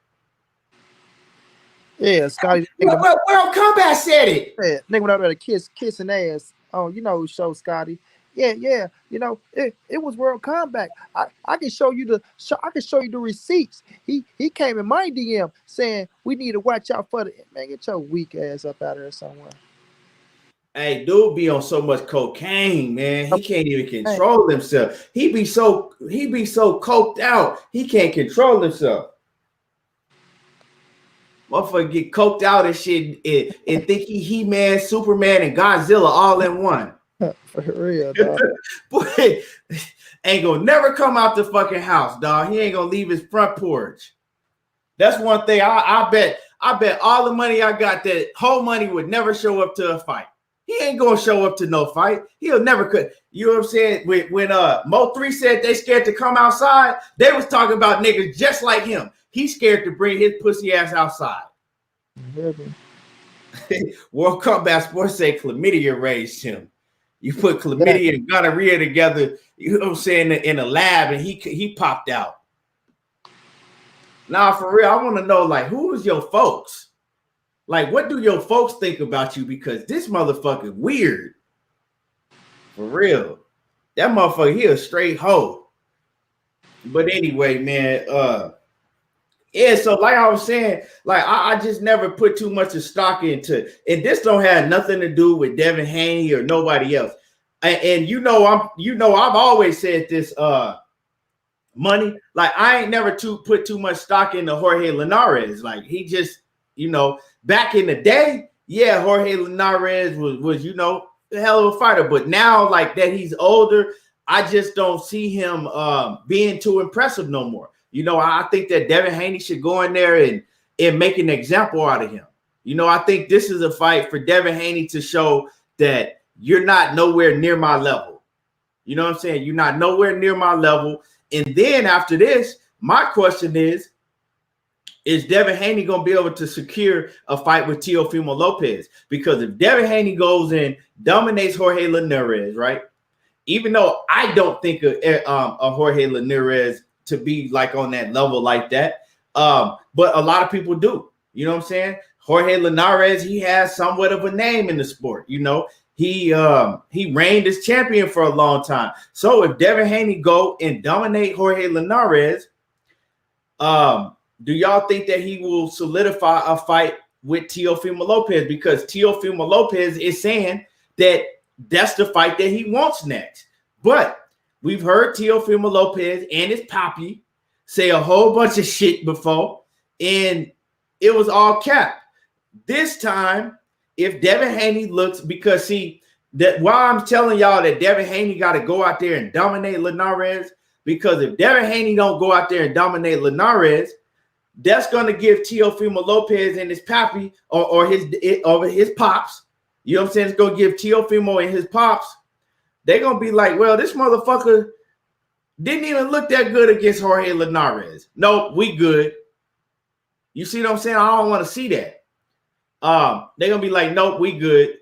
Yeah, Scotty. Well, World Combat said it. Yeah, nigga went out there to kissing ass. Oh, you know, show Scotty. Yeah. You know, it was World Combat. I can show you I can show you the receipts. He came in my DM saying we need to watch out for the man. Get your weak ass up out of there somewhere. Hey, dude be on so much cocaine, man. He can't even Hey, control himself. He be so coked out. He can't control himself. Motherfucker get coked out and shit and think He-Man, Superman, and Godzilla all in one. for real, dog. Boy, ain't gonna never come out the fucking house, dog. He ain't gonna leave his front porch. That's one thing. I bet all the money I got, that whole money would never show up to a fight. He ain't gonna show up to no fight. He'll never could. You know what I'm saying? When Mo3 said they scared to come outside, they was talking about niggas just like him. He's scared to bring his pussy ass outside. World Combat Sports say chlamydia raised him. You put chlamydia and gonorrhea together, you know what I'm saying, in a lab, and he popped out. Now, for real, I want to know, like, who is your folks? Like, what do your folks think about you? Because this motherfucker weird. For real. That motherfucker, he a straight hoe. But anyway, man, yeah, so like I was saying, like I just never put too much of stock into, and this don't have nothing to do with Devin Haney or nobody else. And I've always said this, money, like I ain't never put too much stock into Jorge Linares. Like he just, back in the day, yeah, Jorge Linares was a hell of a fighter, but now like that he's older, I just don't see him being too impressive no more. I think that Devin Haney should go in there and make an example out of him. I think this is a fight for Devin Haney to show that you're not nowhere near my level. You know what I'm saying? You're not nowhere near my level. And then after this, my question is Devin Haney going to be able to secure a fight with Teofimo Lopez? Because if Devin Haney goes in, dominates Jorge Linares, right? Even though I don't think a Jorge Linares to be like on that level like that. But a lot of people do. You know what I'm saying? Jorge Linares, he has somewhat of a name in the sport. He reigned as champion for a long time. So if Devin Haney go and dominate Jorge Linares, do y'all think that he will solidify a fight with Teofimo Lopez? Because Teofimo Lopez is saying that that's the fight that he wants next. But we've heard Teofimo Lopez and his poppy say a whole bunch of shit before, and it was all cap. This time, if Devin Haney looks, because that why I'm telling y'all that Devin Haney got to go out there and dominate Linares, because if Devin Haney don't go out there and dominate Linares, that's going to give Teofimo Lopez and his pappy or his pops, you know what I'm saying? It's going to give Teofimo and his pops, they're going to be like, well, this motherfucker didn't even look that good against Jorge Linares. Nope, we good. You see what I'm saying? I don't want to see that. They're going to be like, nope, we good.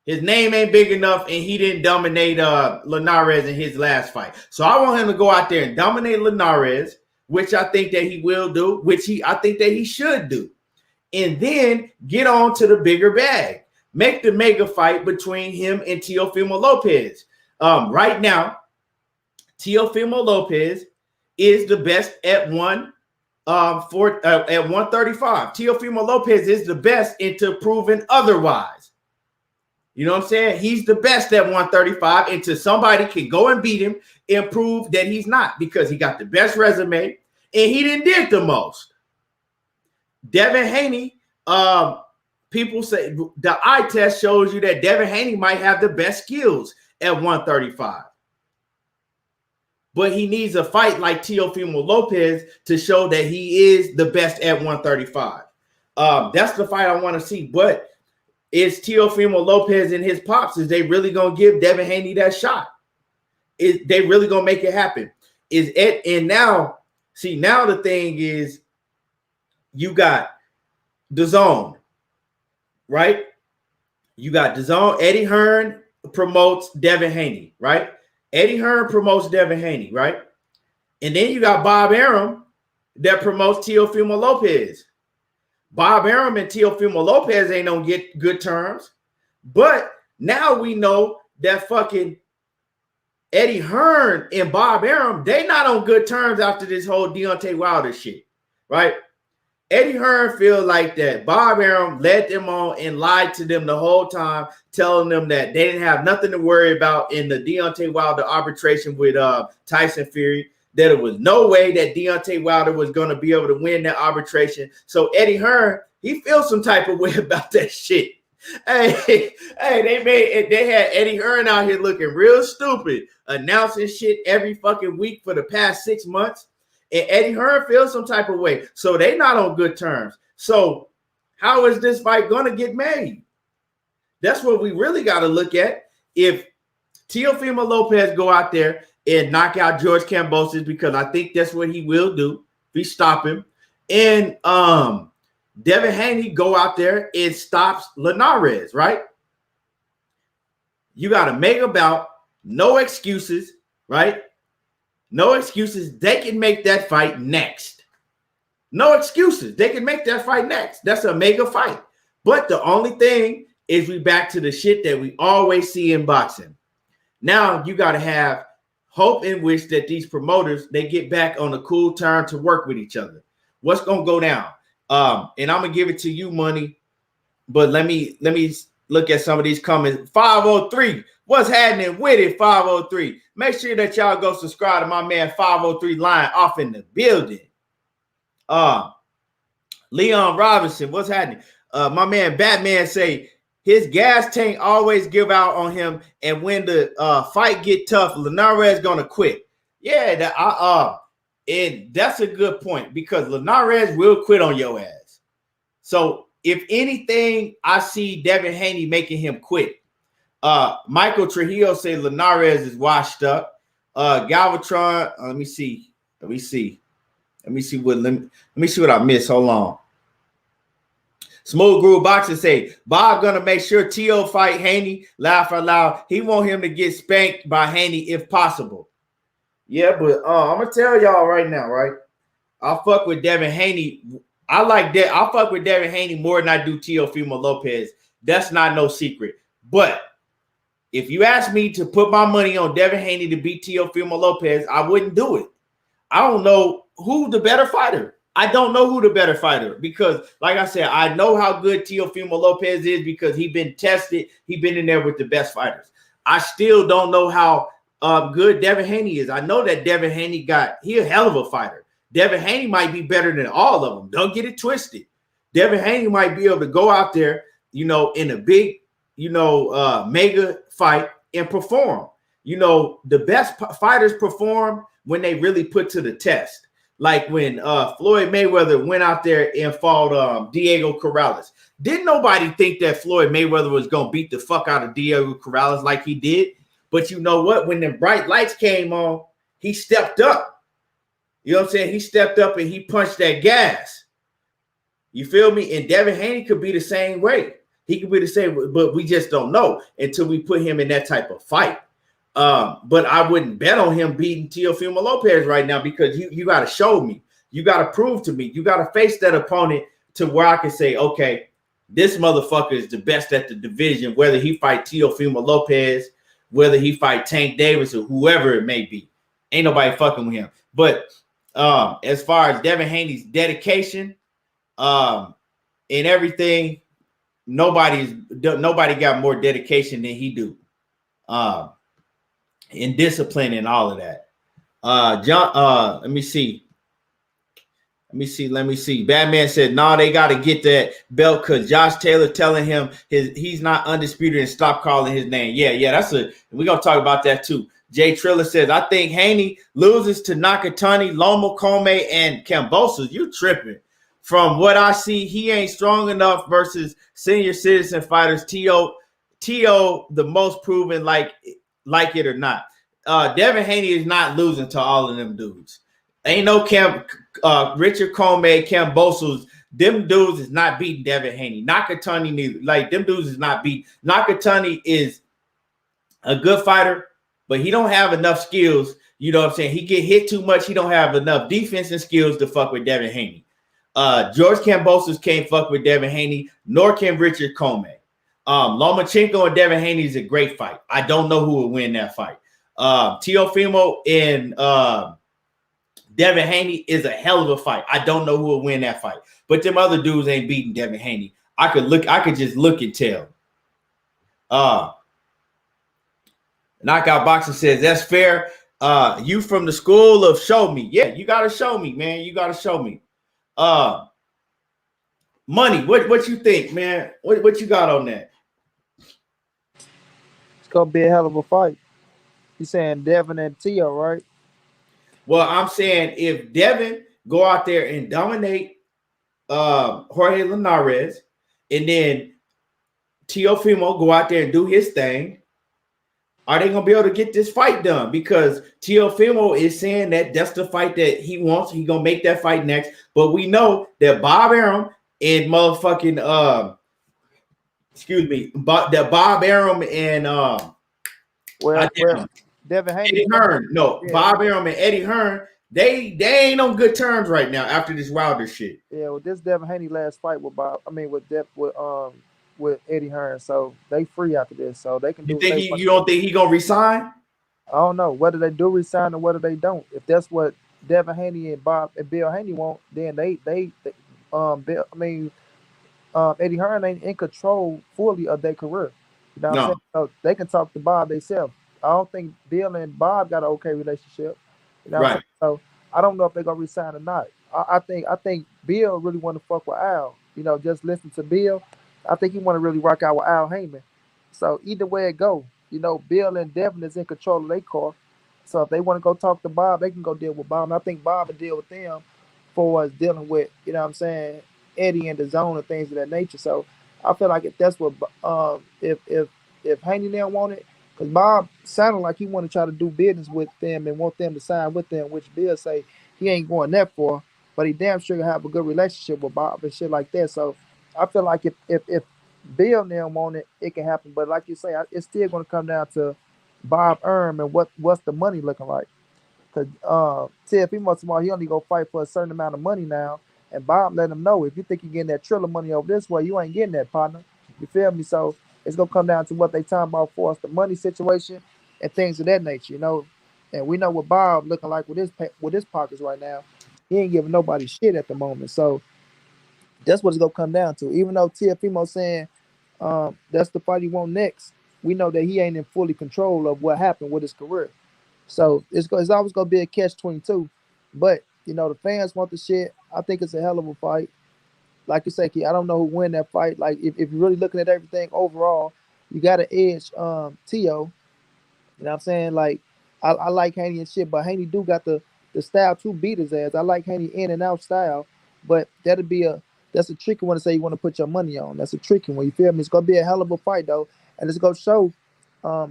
His name ain't big enough, and he didn't dominate Linares in his last fight. So I want him to go out there and dominate Linares, which I think that he will do, which I think that he should do. And then get on to the bigger bag. Make the mega fight between him and Teofimo Lopez. Right now, Teofimo Lopez is the best at 135. Teofimo Lopez is the best into proving otherwise. You know what I'm saying? He's the best at 135 until somebody can go and beat him and prove that he's not, because he got the best resume and he did the most. Devin Haney, people say the eye test shows you that Devin Haney might have the best skills at 135. But he needs a fight like Teofimo Lopez to show that he is the best at 135. That's the fight I want to see. But is Teofimo Lopez and his pops, is they really going to give Devin Haney that shot? Is they really going to make it happen? Now the thing is, you got DAZN, right? You got DAZN. Eddie Hearn promotes Devin Haney, right? Eddie Hearn promotes Devin Haney, right? And then you got Bob Arum that promotes Teofimo Lopez. Bob Arum and Teofimo Lopez ain't on get good terms. But now we know that fucking Eddie Hearn and Bob Arum, they not on good terms after this whole Deontay Wilder shit, right? Eddie Hearn feel like that Bob Arum led them on and lied to them the whole time, telling them that they didn't have nothing to worry about in the Deontay Wilder arbitration with Tyson Fury, that it was no way that Deontay Wilder was going to be able to win that arbitration. So Eddie Hearn, he feels some type of way about that shit. Hey, they had Eddie Hearn out here looking real stupid, announcing shit every fucking week for the past 6 months. And Eddie Hearn feels some type of way. So they not on good terms. So how is this fight going to get made? That's what we really got to look at. If Teofimo Lopez go out there and knock out George Kambosos, because I think that's what he will do if he stop him. And Devin Haney go out there and stops Linares, right? You got to make about no excuses, right? No excuses. They can make that fight next. No excuses. They can make that fight next. That's a mega fight. But the only thing is we back to the shit that we always see in boxing. Now you got to have hope and wish that these promoters, they get back on a cool turn to work with each other. What's going to go down? And I'm going to give it to you, Money. But let me look at some of these comments. 503. What's happening with it, 503? Make sure that y'all go subscribe to my man 503 Lion off in the building. Leon Robinson, what's happening? My man Batman say his gas tank always give out on him, and when the fight get tough, Linares gonna quit. Yeah, and that's a good point, because Linares will quit on your ass. So if anything, I see Devin Haney making him quit. Michael Trujillo say Linares is washed up. Galvatron, let me see what I missed. Hold on. Smooth Groove Boxer say Bob gonna make sure Teo fight Haney. Laugh out loud. He want him to get spanked by Haney if possible. Yeah, but I'm gonna tell y'all right now, right? I'll fuck with Devin Haney. I like that. I'll fuck with Devin Haney more than I do Teofimo Lopez. That's not no secret. But if you ask me to put my money on Devin Haney to beat Teofimo Lopez, I wouldn't do it. I don't know who the better fighter. I don't know who the better fighter, because, like I said, I know how good Teofimo Lopez is because he's been tested. He's been in there with the best fighters. I still don't know how good Devin Haney is. I know that Devin Haney he a hell of a fighter. Devin Haney might be better than all of them. Don't get it twisted. Devin Haney might be able to go out there, in a big, mega fight and perform. The best fighters perform when they really put to the test. Like when Floyd Mayweather went out there and fought Diego Corrales. Didn't nobody think that Floyd Mayweather was going to beat the fuck out of Diego Corrales like he did? But you know what? When the bright lights came on, he stepped up. You know what I'm saying? He stepped up and he punched that gas. You feel me? And Devin Haney could be the same way. He could be the same, but we just don't know until we put him in that type of fight. But I wouldn't bet on him beating Teofimo Lopez right now, because you got to show me. You got to prove to me. You got to face that opponent to where I can say, okay, this motherfucker is the best at the division, whether he fight Teofimo Lopez, whether he fight Tank Davis, or whoever it may be. Ain't nobody fucking with him. But as far as Devin Haney's dedication and everything, nobody got more dedication than he do. In discipline and all of that. John, let me see. Batman said, no, they got to get that belt because Josh Taylor telling him he's not undisputed and stop calling his name. Yeah, we're going to talk about that too. Jay Triller says, I think Haney loses to Nakatani, Loma, Comey, and Kambosos. You tripping. From what I see, he ain't strong enough versus senior citizen fighters. T.O. the most proven, like it or not. Devin Haney is not losing to all of them dudes. Ain't no Richard Comey, Kambosos. Them dudes is not beating Devin Haney. Nakatani neither. Like, them dudes is not beat. Nakatani is a good fighter, but he don't have enough skills. You know what I'm saying? He get hit too much. He don't have enough defense and skills to fuck with Devin Haney. George Kambosos can't fuck with Devin Haney, nor can Richard Coleman. Lomachenko and Devin Haney is a great fight. I don't know who will win that fight. Teofimo and Devin Haney is a hell of a fight. I don't know who will win that fight, but them other dudes ain't beating Devin Haney. I could just look and tell. Knockout Boxing says that's fair. You from the school of show me. Yeah, you gotta show me, man. You gotta show me. Money, what you think, man? What you got on that? It's gonna be a hell of a fight. You saying Devin and Tio, right? Well, I'm saying if Devin go out there and dominate Jorge Linares, and then Teofimo go out there and do his thing, are they going to be able to get this fight done? Because Teofimo is saying that that's the fight that he wants. He's going to make that fight next. But we know that Bob Arum and motherfucking, that Bob Arum and, Devin Haney. Eddie Hearn. No, yeah. Bob Arum and Eddie Hearn, they ain't on good terms right now after this Wilder shit. Yeah, well, this Devin Haney last fight with with Eddie Hearn, so they free after this, so they can do. You don't think he gonna resign? I don't know whether they do resign or whether they don't. If that's what Devin Haney and Bill Haney want, then Eddie Hearn ain't in control fully of their career. You know what I'm saying? So they can talk to Bob themselves. I don't think Bill and Bob got an okay relationship. You know right. So I don't know if they're gonna resign or not. I think Bill really want to fuck with Al. You know, just listen to Bill. I think he want to really rock out with Al Heyman. So either way it go, you know, Bill and Devin is in control of their car. So if they want to go talk to Bob, they can go deal with Bob. And I think Bob will deal with them for us dealing with, you know what I'm saying, Eddie and the zone and things of that nature. So I feel like if that's what if Haney now want it, because Bob sounded like he want to try to do business with them and want them to sign with them, which Bill say he ain't going that far, but he damn sure have a good relationship with Bob and shit like that. So I feel like if Bill now want it, it can happen. But like you say, it's still going to come down to Bob Arum and what's the money looking like. Because Teofimo tomorrow, he only go fight for a certain amount of money now. And Bob let him know, if you think you're getting that Triller money over this way, you ain't getting that, partner. You feel me? So it's going to come down to what they talking about for us, the money situation and things of that nature, you know. And we know what Bob looking like with his pockets right now. He ain't giving nobody shit at the moment. So that's what it's going to come down to. Even though Teofimo saying that's the fight he want next, we know that he ain't in fully control of what happened with his career. So it's always going to be a catch-22. But, you know, the fans want the shit. I think it's a hell of a fight. Like you say, Key, I don't know who win that fight. Like, if you're really looking at everything overall, you got to edge Tio. You know what I'm saying? Like, I like Haney and shit, but Haney do got the style to beat his ass. I like Haney in and out style, but that's a tricky one to say you want to put your money on. That's a tricky one. You feel me? It's going to be a hell of a fight, though. And it's going to show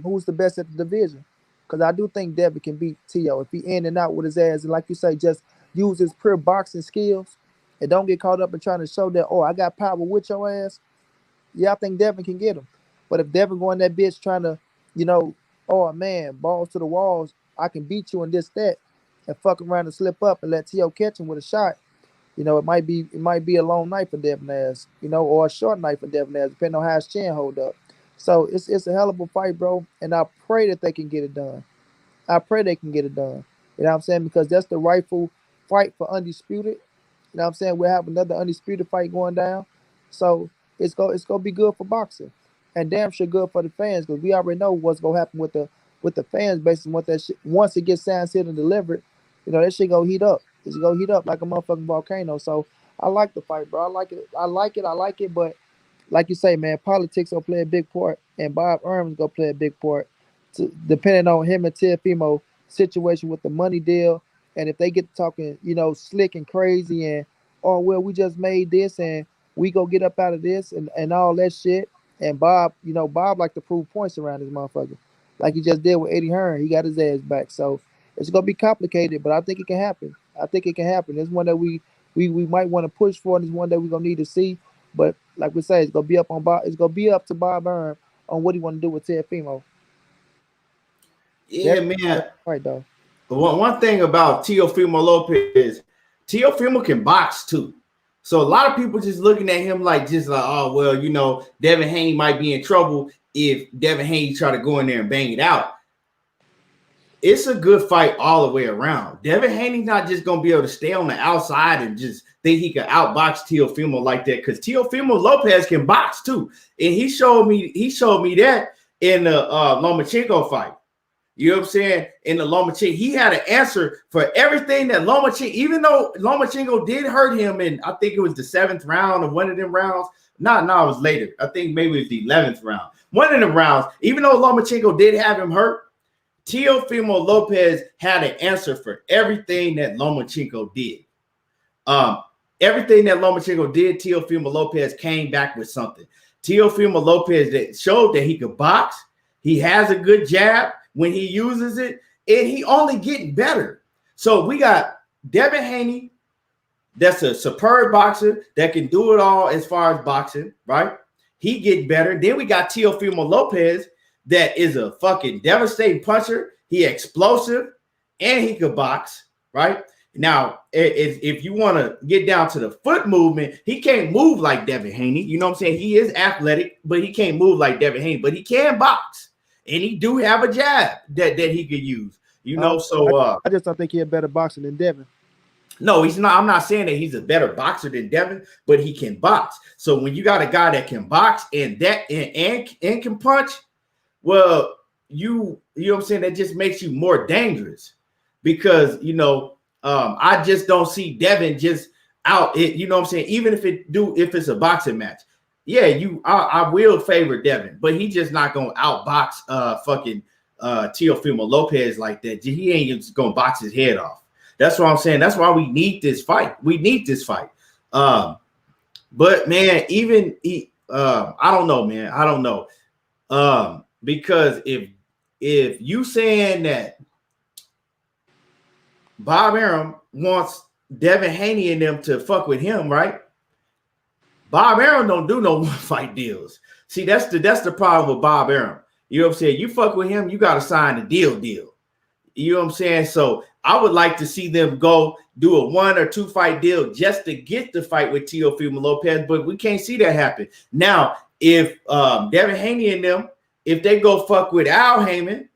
who's the best at the division. Because I do think Devin can beat Tio if he in and out with his ass. And like you say, just use his pure boxing skills and don't get caught up in trying to show that, oh, I got power with your ass. Yeah, I think Devin can get him. But if Devin going that bitch trying to, you know, oh, man, balls to the walls, I can beat you in this, that, and fuck around and slip up and let Tio catch him with a shot, you know, it might be a long night for Devin ass, you know, or a short night for Devin ass, depending on how his chin hold up. So it's a hell of a fight, bro, and I pray that they can get it done. I pray they can get it done. You know what I'm saying? Because that's the rightful fight for undisputed. You know what I'm saying? We'll have another undisputed fight going down. So it's gonna be good for boxing. And damn sure good for the fans, because we already know what's gonna happen with the fans based on what that shit, once it gets signed, sealed, and delivered, you know, that shit gonna heat up. It's gonna heat up like a motherfucking volcano. So I like the fight, bro. I like it, but like you say, man, politics will play a big part, and Bob Arum's gonna play a big part, depending on him and Teofimo situation with the money deal, and if they get talking, you know, slick and crazy, and oh well, we just made this, and we go get up out of this, and all that shit. And Bob, you know, Bob like to prove points around this motherfucker, like he just did with Eddie Hearn. He got his ass back, so it's gonna be complicated, but I think it can happen. I think it can happen. It's one that we might want to push for, and it's one that we're gonna need to see. But like we say, it's gonna be up on Bob. It's gonna be up to Bob Arum on what he want to do with Teofimo. Yeah, man. Right, though. One thing about Teofimo Lopez, Teofimo can box too. So a lot of people just looking at him like, oh, well, Devin Haney might be in trouble if Devin Haney try to go in there and bang it out. It's a good fight all the way around. Devin Haney's not just going to be able to stay on the outside and just think he can outbox Teofimo like that, because Teofimo Lopez can box too. And he showed me that in the Lomachenko fight. You know what I'm saying? In the Lomachenko, he had an answer for everything that Lomachenko, even though Lomachenko did hurt him, and I think it was the 7th round of one of them rounds. No, it was later. I think maybe it was the 11th round. One of them rounds, even though Lomachenko did have him hurt, Teofimo Lopez had an answer for everything that Lomachenko did. Everything that Lomachenko did, Teofimo Lopez came back with something. Teofimo Lopez that showed that he could box. He has a good jab when he uses it, and he only getting better. So we got Devin Haney, that's a superb boxer that can do it all as far as boxing, right? He getting better. Then we got Teofimo Lopez that is a fucking devastating puncher. He explosive, and he could box, right? Now, if you want to get down to the foot movement, he can't move like Devin Haney. You know what I'm saying? He is athletic, but he can't move like Devin Haney. But he can box, and he do have a jab that he could use. I just don't think he's a better boxer than Devin. No, he's not. I'm not saying that he's a better boxer than Devin, but he can box. So when you got a guy that can box and can punch, well, you know what I'm saying, that just makes you more dangerous, because I just don't see Devin just out. You know what I'm saying? Even if it's a boxing match, yeah, I will favor Devin, but he just not gonna outbox Teofimo Lopez like that. He ain't just gonna box his head off. That's what I'm saying. That's why we need this fight. But man, I don't know, man. I don't know. Because if you saying that Bob Arum wants Devin Haney and them to fuck with him, right? Bob Arum don't do no one-fight deals. See, that's the problem with Bob Arum. You know what I'm saying? You fuck with him, you got to sign the deal. You know what I'm saying? So I would like to see them go do a 1 or 2 fight deal just to get the fight with Teofimo Lopez, but we can't see that happen. Now, if Devin Haney and them, if they go fuck with Al Haymon,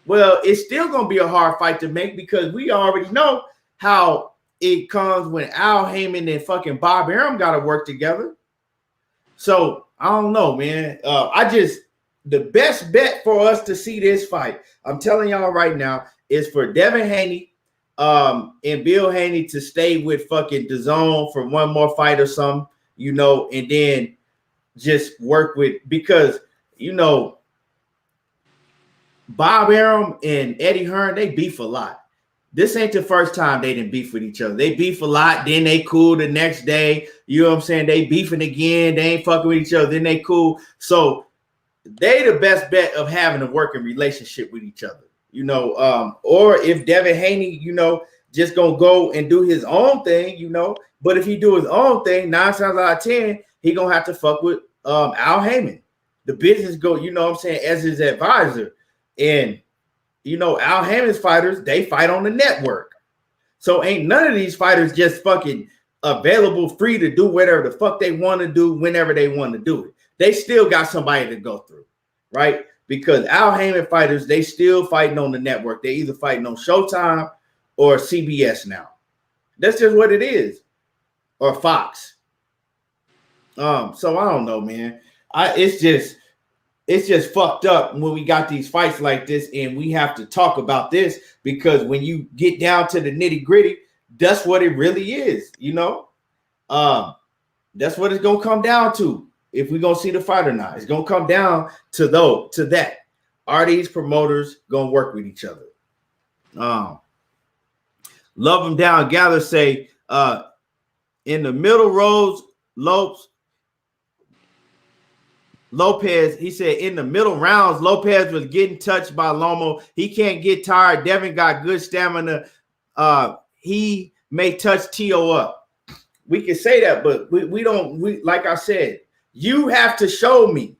well, it's still going to be a hard fight to make, because we already know how it comes when Al Haymon and fucking Bob Arum got to work together. So I don't know, man. The best bet for us to see this fight, I'm telling y'all right now, is for Devin Haney and Bill Haney to stay with fucking DAZN for one more fight or something, and then just work with, because Bob Arum and Eddie Hearn, they beef a lot. This ain't the first time they didn't beef with each other. They beef a lot, then they cool the next day. You know what I'm saying? They beefing again. They ain't fucking with each other, then they cool. So they the best bet of having a working relationship with each other. Or if Devin Haney, just gonna go and do his own thing, But if he do his own thing, 9 times out of 10, he gonna have to fuck with Al Haymon. The business go, you know what I'm saying, as his advisor. And Al Haymon's fighters, they fight on the network. So ain't none of these fighters just fucking available, free to do whatever the fuck they want to do whenever they want to do it. They still got somebody to go through, right? Because Al Haymon fighters, they still fighting on the network. They either fighting on Showtime or CBS now. That's just what it is. Or Fox. So I don't know, man. It's just fucked up when we got these fights like this, and we have to talk about this, because when you get down to the nitty-gritty, that's what it really is, That's what it's gonna come down to. If we're gonna see the fight or not, it's gonna come down to that. Are these promoters gonna work with each other? Love them down. Gather say in the middle rows, Lopez, he said in the middle rounds, Lopez was getting touched by Lomo. He can't get tired. Devin got good stamina. He may touch Tio up. We can say that, but we don't. Like I said, you have to show me.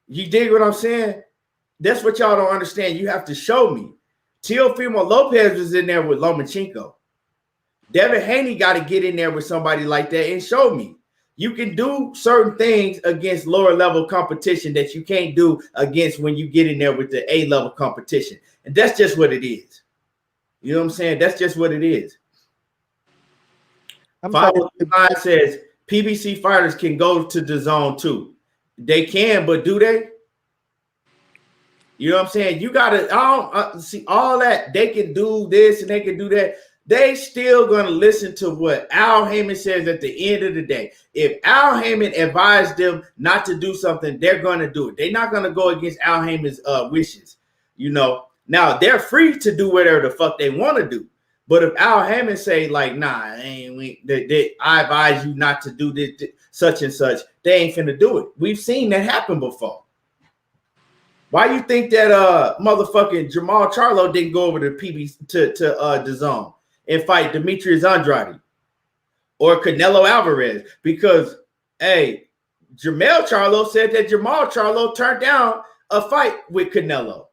You dig what I'm saying? That's what y'all don't understand. You have to show me. Teofimo Lopez was in there with Lomachenko. Devin Haney got to get in there with somebody like that and show me. You can do certain things against lower level competition that you can't do against when you get in there with the A level competition. And that's just what it is. You know what I'm saying? That's just what it is. 509 says PBC fighters can go to the zone too. They can, but do they? You know what I'm saying? You gotta see all that. They can do this and they can do that. They still gonna listen to what Al Heyman says at the end of the day. If Al Heyman advised them not to do something, they're gonna do it. They're not gonna go against Al Heyman's wishes. You know, now they're free to do whatever the fuck they want to do. But if Al Heyman say like, nah, I advise you not to do this, such and such, they ain't finna do it. We've seen that happen before. Why you think that motherfucking Jamal Charlo didn't go over to the zone and fight Demetrius Andrade or Canelo Alvarez? Because hey, Jamal Charlo said that Jamal Charlo turned down a fight with Canelo.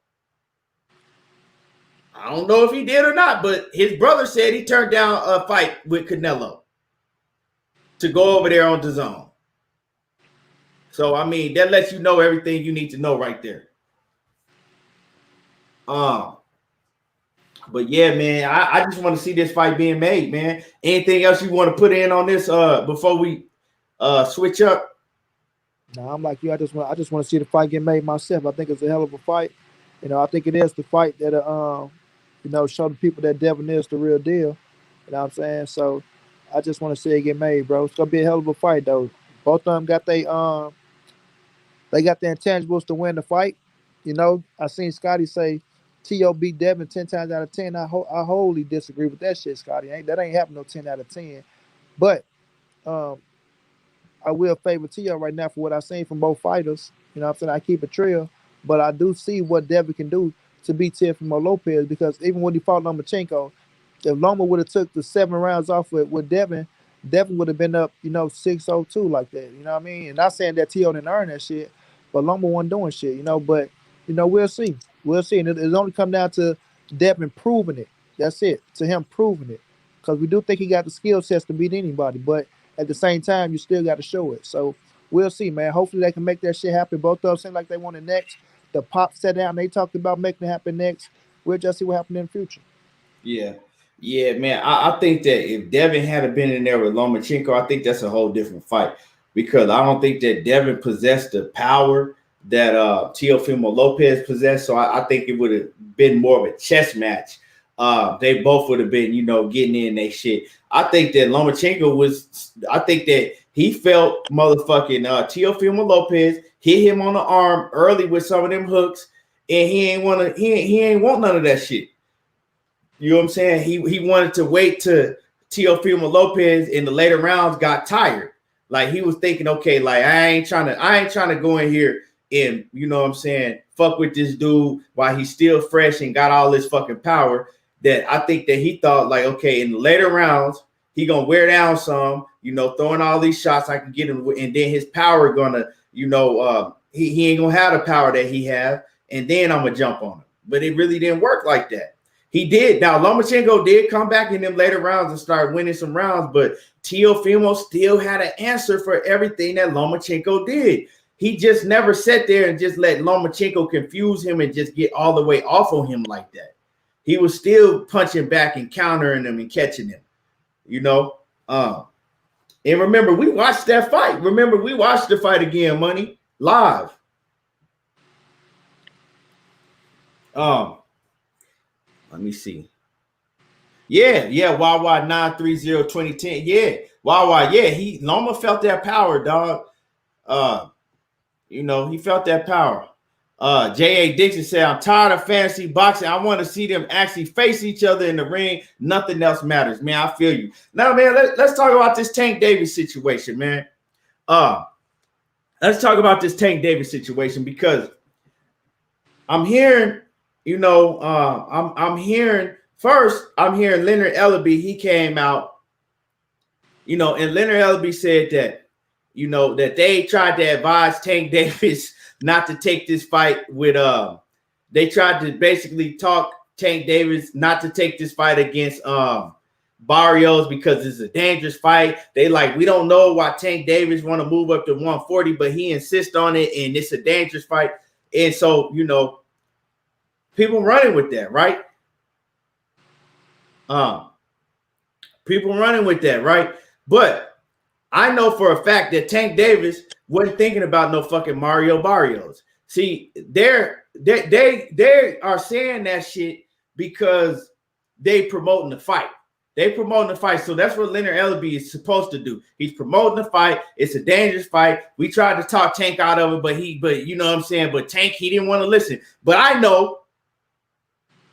I don't know if he did or not, but his brother said he turned down a fight with Canelo to go over there on the zone. So I mean, that lets you know everything you need to know right there. But yeah, man, I just want to see this fight being made, man. Anything else you want to put in on this before we switch up? No, I'm like you. I just want to see the fight get made myself. I think it's a hell of a fight. You know, I think it is the fight that you know, show the people that Devin is the real deal. You know what I'm saying? So I just want to see it get made, bro. It's gonna be a hell of a fight though. Both of them got they got the intangibles to win the fight. You know, I seen Scotty say T.O. beat Devin 10 times out of 10. I wholly disagree with that shit, Scotty. That ain't happening no 10 out of 10. But I will favor T.O. right now for what I've seen from both fighters. You know what I'm saying? I keep it trail. But I do see what Devin can do to beat Teofimo Lopez, because even when he fought Lomachenko, if Loma would have took the 7 rounds off with Devin would have been up, you know, 6-0-2 like that. You know what I mean? And not saying that T.O. didn't earn that shit, but Loma wasn't doing shit, you know. But, you know, we'll see. We'll see. And it's only come down to Devin proving it. That's it. To him proving it. Because we do think he got the skill sets to beat anybody. But at the same time, you still got to show it. So we'll see, man. Hopefully they can make that shit happen. Both of them seem like they want it next. The Pop sat down. They talked about making it happen next. We'll just see what happens in the future. Yeah. Yeah, man. I think that if Devin had been in there with Lomachenko, I think that's a whole different fight, because I don't think that Devin possessed the power that Teofimo Lopez possessed. So I think it would have been more of a chess match. They both would have been, you know, getting in their shit. I think that I think that he felt motherfucking Teofimo Lopez hit him on the arm early with some of them hooks, and he ain't want none of that shit. You know what I'm saying? He wanted to wait till Teofimo Lopez in the later rounds got tired. Like he was thinking, okay, like I ain't trying to go in here and, you know what I'm saying, fuck with this dude while he's still fresh and got all this fucking power. That I think that he thought like, okay, in the later rounds, he gonna wear down some, you know, throwing all these shots I can get him, and then his power gonna, you know, he ain't gonna have the power that he have, and then I'm gonna jump on him. But it really didn't work like that. He did. Now Lomachenko did come back in them later rounds and start winning some rounds, but Teofimo still had an answer for everything that Lomachenko did. He just never sat there and just let Lomachenko confuse him and just get all the way off on him like that. He was still punching back and countering him and catching him, you know. And remember, we watched that fight. Remember, we watched the fight again, Money, live. Let me see. Yeah, Wawa 930-2010. Yeah, Wawa, yeah, Loma felt that power, dog. You know, he felt that power. J.A. Dixon said, I'm tired of fantasy boxing. I want to see them actually face each other in the ring. Nothing else matters, man. I feel you. Now, man, let's talk about this Tank Davis situation, man. Let's talk about this Tank Davis situation, because I'm hearing, you know, I'm hearing Leonard Ellaby. He came out, you know, and Leonard Ellaby said that, you know, that they tried to advise Tank Davis not to take this fight with they tried to basically talk Tank Davis not to take this fight against Barrios because it's a dangerous fight. They like, we don't know why Tank Davis want to move up to 140, but he insists on it, and it's a dangerous fight. And so, you know, people running with that, right? People running with that, right? But I know for a fact that Tank Davis wasn't thinking about no fucking Mario Barrios. See, they are saying that shit because they promoting the fight. They promoting the fight. So that's what Leonard Ellerbe is supposed to do. He's promoting the fight. It's a dangerous fight. We tried to talk Tank out of it, but you know what I'm saying? But Tank, he didn't want to listen. But I know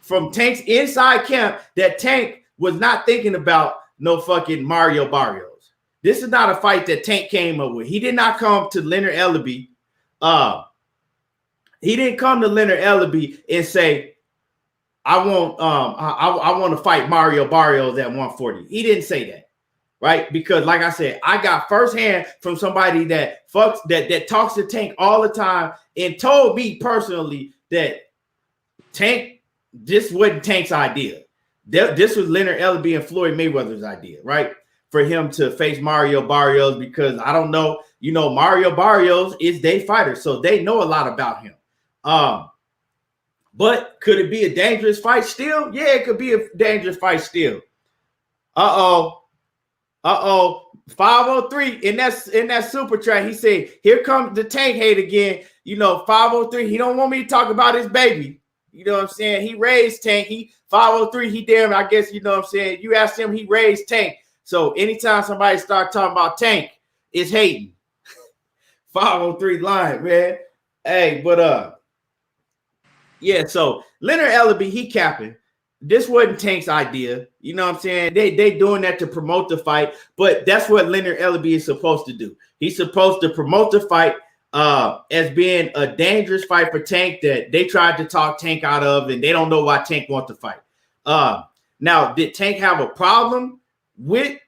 from Tank's inside camp that Tank was not thinking about no fucking Mario Barrios. This is not a fight that Tank came up with. He did not come to Leonard Ellerbe. He didn't come to Leonard Ellerbe and say, I want to fight Mario Barrios at 140. He didn't say that, right? Because like I said, I got firsthand from somebody that talks to Tank all the time and told me personally that Tank, this wasn't Tank's idea. This was Leonard Ellerbe and Floyd Mayweather's idea, right? For him to face Mario Barrios, because I don't know, you know, Mario Barrios is their fighter, so they know a lot about him. But could it be a dangerous fight still? Yeah, it could be a dangerous fight still. 503 in that super track. He said, "Here comes the Tank hate again." You know, 503. He don't want me to talk about his baby. You know what I'm saying? He raised Tank. He 503. He damn. I guess you know what I'm saying. You asked him. He raised Tank. So anytime somebody start talking about Tank, it's hating. 503 line, man. Hey, but yeah, so Leonard Ellerbe, he capping. This wasn't Tank's idea. You know what I'm saying? They doing that to promote the fight, but that's what Leonard Ellerbe is supposed to do. He's supposed to promote the fight as being a dangerous fight for Tank that they tried to talk Tank out of, and they don't know why Tank wants to fight. Now, did Tank have a problem with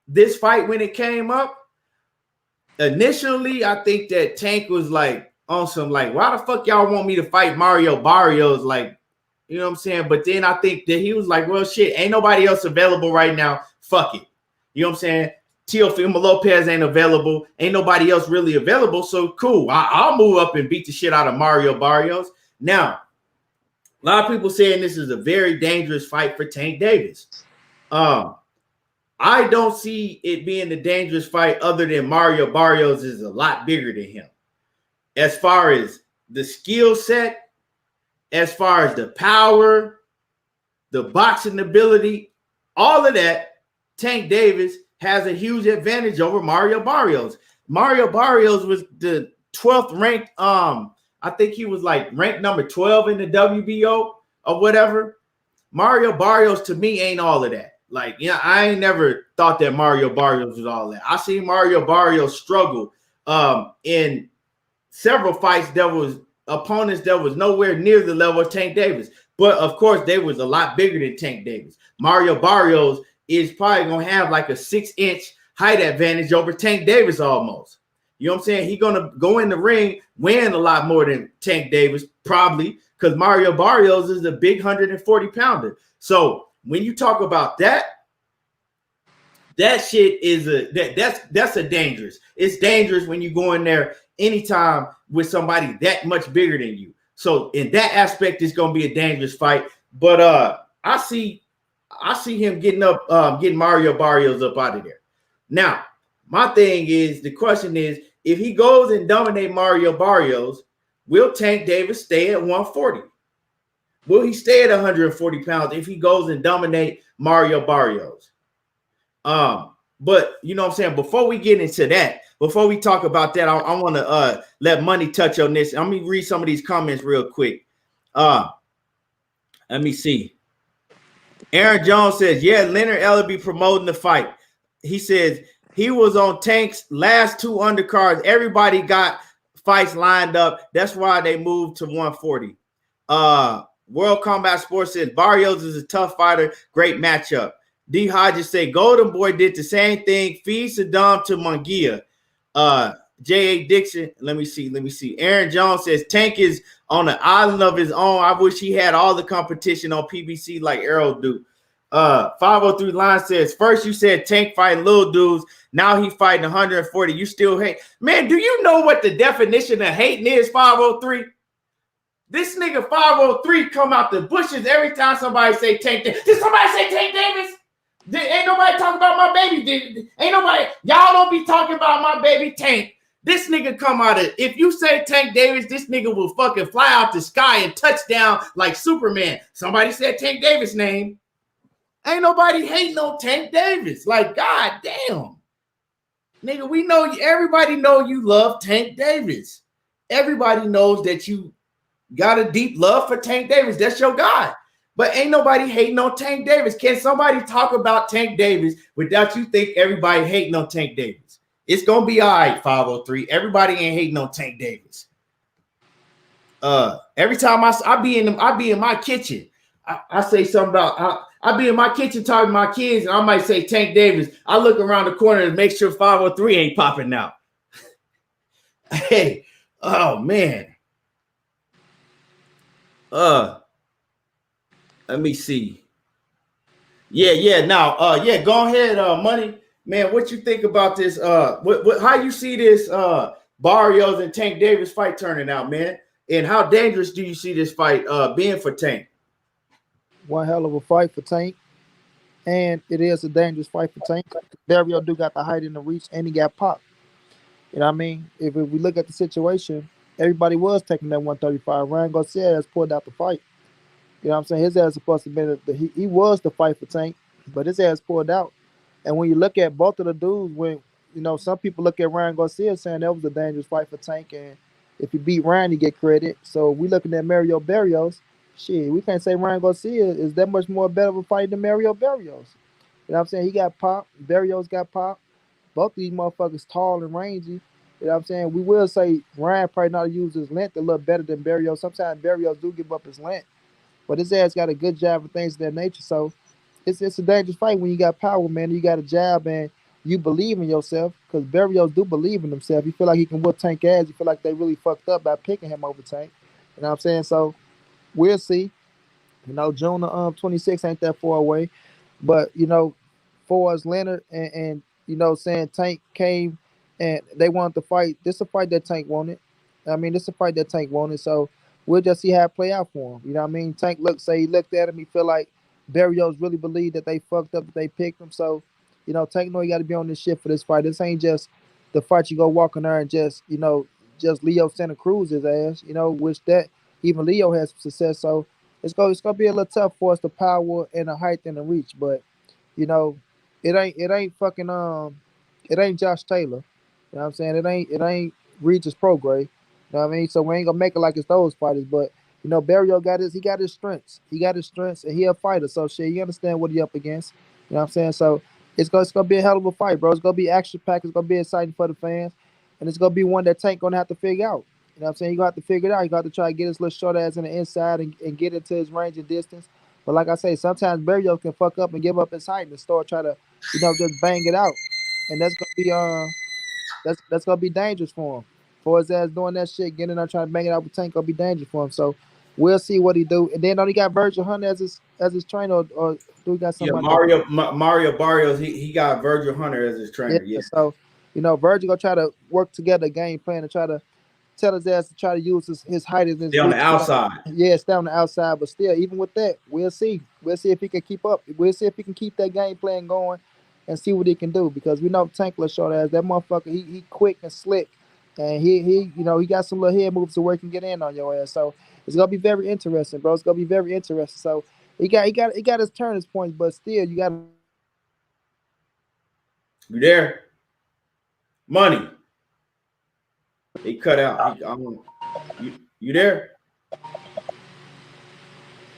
this fight when it came up? Initially, I think that Tank was like, on some like, why the fuck y'all want me to fight Mario Barrios? Like, you know what I'm saying? But then I think that he was like, well, shit, ain't nobody else available right now. Fuck it. You know what I'm saying? Teofimo Lopez ain't available. Ain't nobody else really available. So cool. I'll move up and beat the shit out of Mario Barrios. Now, a lot of people saying this is a very dangerous fight for Tank Davis. I don't see it being a dangerous fight other than Mario Barrios is a lot bigger than him. As far as the skill set, as far as the power, the boxing ability, all of that, Tank Davis has a huge advantage over Mario Barrios. Mario Barrios was the 12th ranked. I think he was like ranked number 12 in the WBO or whatever. Mario Barrios to me ain't all of that. Like, yeah, I ain't never thought that Mario Barrios was all that. I seen Mario Barrios struggle in several fights. There was opponents that was nowhere near the level of Tank Davis. But of course, they was a lot bigger than Tank Davis. Mario Barrios is probably gonna have like a 6-inch height advantage over Tank Davis almost. You know what I'm saying? He's gonna go in the ring weighing a lot more than Tank Davis, probably, because Mario Barrios is a big 140-pounder. So when you talk about that shit is that's a dangerous. It's dangerous when you go in there anytime with somebody that much bigger than you. So in that aspect, it's gonna be a dangerous fight. But I see him getting Mario Barrios up out of there. Now, my thing is, the question is, if he goes and dominate Mario Barrios, will Tank Davis stay at 140? Will he stay at 140 pounds if he goes and dominate Mario Barrios? But you know what I'm saying? Before we get into that, before we talk about that, I want to let Money touch on this. Let me read some of these comments real quick. Let me see. Aaron Jones says, yeah, Leonard Ellerbe promoting the fight. He says he was on Tank's last 2 undercards. Everybody got fights lined up. That's why they moved to 140. World Combat Sports says Barrios is a tough fighter. Great matchup. D. Hodges say Golden Boy did the same thing. Feed Saddam to Munguia. J.A. Dixon, let me see. Aaron Jones says Tank is on an island of his own. I wish he had all the competition on PBC like Errol do. 503 line says, first you said Tank fighting little dudes. Now he fighting 140. You still hate. Man, do you know what the definition of hating is, 503? This nigga 503 come out the bushes every time somebody say Tank Davis. Did somebody say Tank Davis? Ain't nobody talking about my baby. Ain't nobody. Y'all don't be talking about my baby Tank. This nigga come out of, if you say Tank Davis, this nigga will fucking fly out the sky and touch down like Superman. Somebody said Tank Davis name. Ain't nobody hating on Tank Davis. Like, god damn. Nigga, we know you, everybody know you love Tank Davis. Everybody knows that you got a deep love for Tank Davis. That's your guy. But ain't nobody hating on Tank Davis. Can somebody talk about Tank Davis without you think everybody hating on Tank Davis? It's gonna be all right, 503. Everybody ain't hating on Tank Davis. Every time I be in my kitchen, I say something about I be in my kitchen talking to my kids, and I might say Tank Davis. I look around the corner and make sure 503 ain't popping out. Hey, oh man. Let me see. Yeah. Now, go ahead, Money. Man, what you think about this? How you see this Barrios and Tank Davis fight turning out, man? And how dangerous do you see this fight being for Tank? One hell of a fight for Tank, and it is a dangerous fight for Tank. Barrio do got the height and the reach, and he got popped. You know what I mean? If we look at the situation, everybody was taking that 135. Ryan Garcia has pulled out the fight. You know what I'm saying? His ass is supposed to be he was the fight for Tank, but his ass pulled out. And when you look at both of the dudes, when some people look at Ryan Garcia saying that was a dangerous fight for Tank, and if you beat Ryan, you get credit. So we looking at Mario Barrios. Shit, we can't say Ryan Garcia is that much more better of a fight than Mario Barrios. You know what I'm saying? He got popped. Barrios got popped. Both of these motherfuckers tall and rangy. You know what I'm saying? We will say Ryan probably not use his length a little better than Barrios. Sometimes Barrios do give up his length, but his ass got a good jab and things of that nature. So it's a dangerous fight when you got power, man. You got a jab and you believe in yourself, because Barrios do believe in himself. He feel like he can whoop Tank ass. He feel like they really fucked up by picking him over Tank. You know what I'm saying? So we'll see. June 26th ain't that far away. But, for us, Leonard and saying Tank came and they wanted to fight. This is a fight that Tank wanted. I mean, this is a fight that Tank wanted. So we'll just see how it play out for him. You know what I mean? Tank he looked at him. He feel like Barrios really believed that they fucked up, that they picked him. So, Tank know you got to be on this shit for this fight. This ain't just the fight you go walk in there and just Leo Santa Cruz his ass, which that even Leo has success. So it's gonna be a little tough for us, the power and the height and the reach. But, it ain't fucking it ain't Josh Taylor. You know what I'm saying? It ain't Regis Prograis. You know what I mean? So we ain't gonna make it like it's those fighters, but Barrio got his strengths. He got his strengths, and he a fighter. So shit, you understand what he up against. You know what I'm saying? So it's gonna be a hell of a fight, bro. It's gonna be action packed. It's gonna be exciting for the fans, and it's gonna be one that Tank gonna have to figure out. You know what I'm saying? You gonna have to figure it out. You got to try to get his little short ass in the inside and get into his range and distance. But like I say, sometimes Barrio can fuck up and give up his height and start try to, just bang it out, and that's gonna be that's gonna be dangerous for him. For his ass doing that shit, getting in there trying to bang it out with Tank gonna be dangerous for him. So we'll see what he do. And then he got Virgil Hunter as his trainer, or do we got somebody? Yeah, Mario Barrios, he got Virgil Hunter as his trainer. Yeah. So Virgil gonna try to work together a game plan and try to tell his ass to try to use his height as his stay on the outside. Yeah, stay on the outside. But still, even with that, we'll see. We'll see if he can keep up. We'll see if he can keep that game plan going and see what he can do. Because we know Tankless short ass, that motherfucker, he quick and slick. And he got some little head moves to where he can get in on your ass. So it's gonna be very interesting, bro. It's gonna be very interesting. So he got his turning points, but still you got You there? Money. He cut out. You there?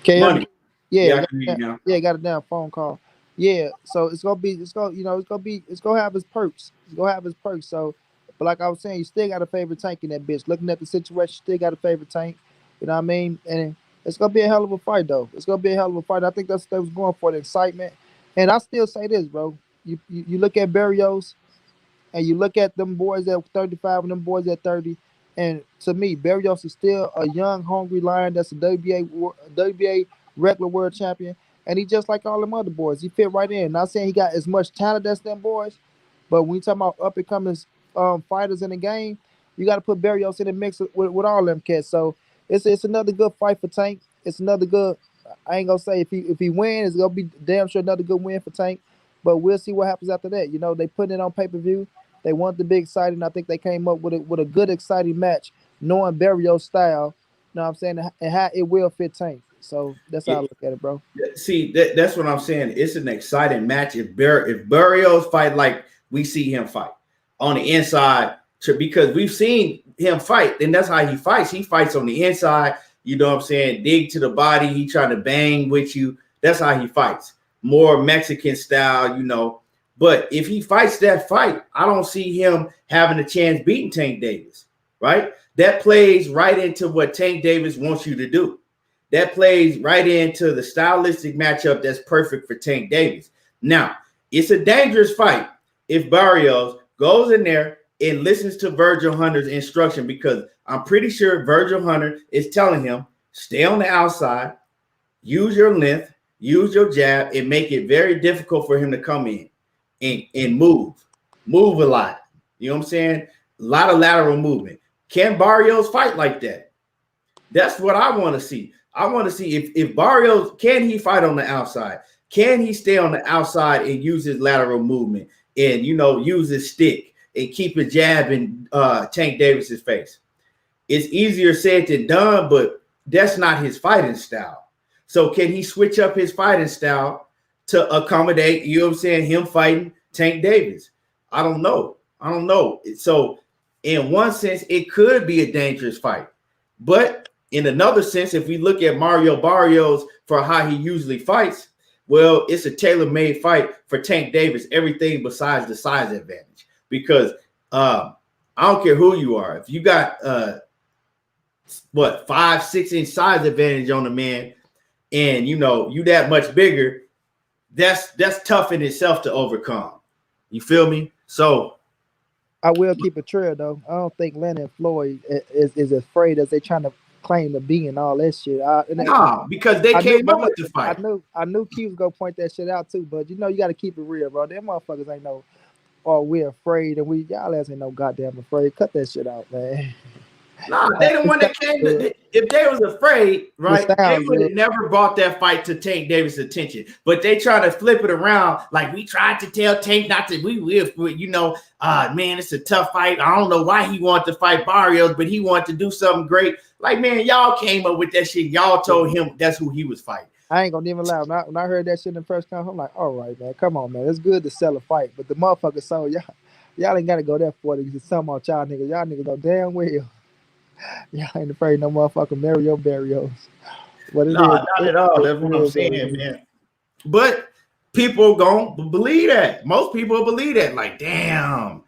Money. Yeah, I can hear you now. Yeah, got a damn phone call. Yeah, so it's gonna have his perks. It's gonna have his perks. So, but like I was saying, you still got a favorite Tank in that bitch. Looking at the situation, still got a favorite Tank. You know what I mean? And it's gonna be a hell of a fight, though. It's gonna be a hell of a fight. I think that's what they was going for, the excitement. And I still say this, bro. You look at Barrios, and you look at them boys at 35 and them boys at 30. And to me, Barrios is still a young, hungry lion that's a WBA regular world champion. and he just like all them other boys. He fit right in. Not saying he got as much talent as them boys, but when you talk about up and coming fighters in the game, you got to put Barrios in the mix with all them cats. So it's another good fight for Tank. It's another good. I ain't gonna say if he wins, it's gonna be damn sure another good win for Tank. But we'll see what happens after that. You know, they put it on pay-per-view. They want the big exciting. I think they came up with a good exciting match, knowing Barrios' style. You know what I'm saying? And how it will fit Tank. So that's how I look at it, bro. See, that's what I'm saying. It's an exciting match if Barrios fight like we see him fight on the inside, because we've seen him fight, and that's how he fights. He fights on the inside. You know what I'm saying? Dig to the body. He trying to bang with you. That's how he fights. More Mexican style, you know. But if he fights that fight, I don't see him having a chance beating Tank Davis, right? That plays right into what Tank Davis wants you to do. That plays right into the stylistic matchup that's perfect for Tank Davis. Now, it's a dangerous fight if Barrios goes in there and listens to Virgil Hunter's instruction, because I'm pretty sure Virgil Hunter is telling him, stay on the outside, use your length, use your jab, and make it very difficult for him to come in and move a lot. You know what I'm saying? A lot of lateral movement. Can Barrios fight like that? That's what I want to see. I want to see if Barrios, can he fight on the outside? Can he stay on the outside and use his lateral movement and, you know, use his stick and keep a jab in Tank Davis's face? It's easier said than done, but that's not his fighting style. So can he switch up his fighting style to accommodate, you know what I'm saying, him fighting Tank Davis? I don't know. So in one sense, it could be a dangerous fight. But in another sense, if we look at Mario Barrios for how he usually fights, well, it's a tailor-made fight for Tank Davis, everything besides the size advantage. Because I don't care who you are. If you got 5-6 inch size advantage on the man, and you know you that much bigger, that's tough in itself to overcome. You feel me? So I will keep it trail though. I don't think Lennon and Floyd is afraid as they trying to claim to be and all that shit. Because they came up with the fight. I knew Q was gonna point that shit out too, but you know you got to keep it real, bro. Them motherfuckers ain't no, oh, we're afraid, and y'all ass ain't no goddamn afraid. Cut that shit out, man. Nah, they the one that came. If they was afraid, right, they would have never brought that fight to Tank Davis' attention. But they try to flip it around, like we tried to tell Tank not to. You know, man, it's a tough fight. I don't know why he wanted to fight Barrios, but he wanted to do something great. Like, man, y'all came up with that shit. Y'all told him that's who he was fighting. I ain't gonna even lie. When I heard that shit in the first time, I'm like, all right, man, come on, man. It's good to sell a fight, but the motherfucker sold y'all ain't gotta go that far to get something on y'all niggas. Y'all niggas know damn well. Y'all ain't afraid no motherfucking Mario Barrios. Not at all. That's what I'm saying, man. But people gonna believe that. Most people believe that. Like, damn,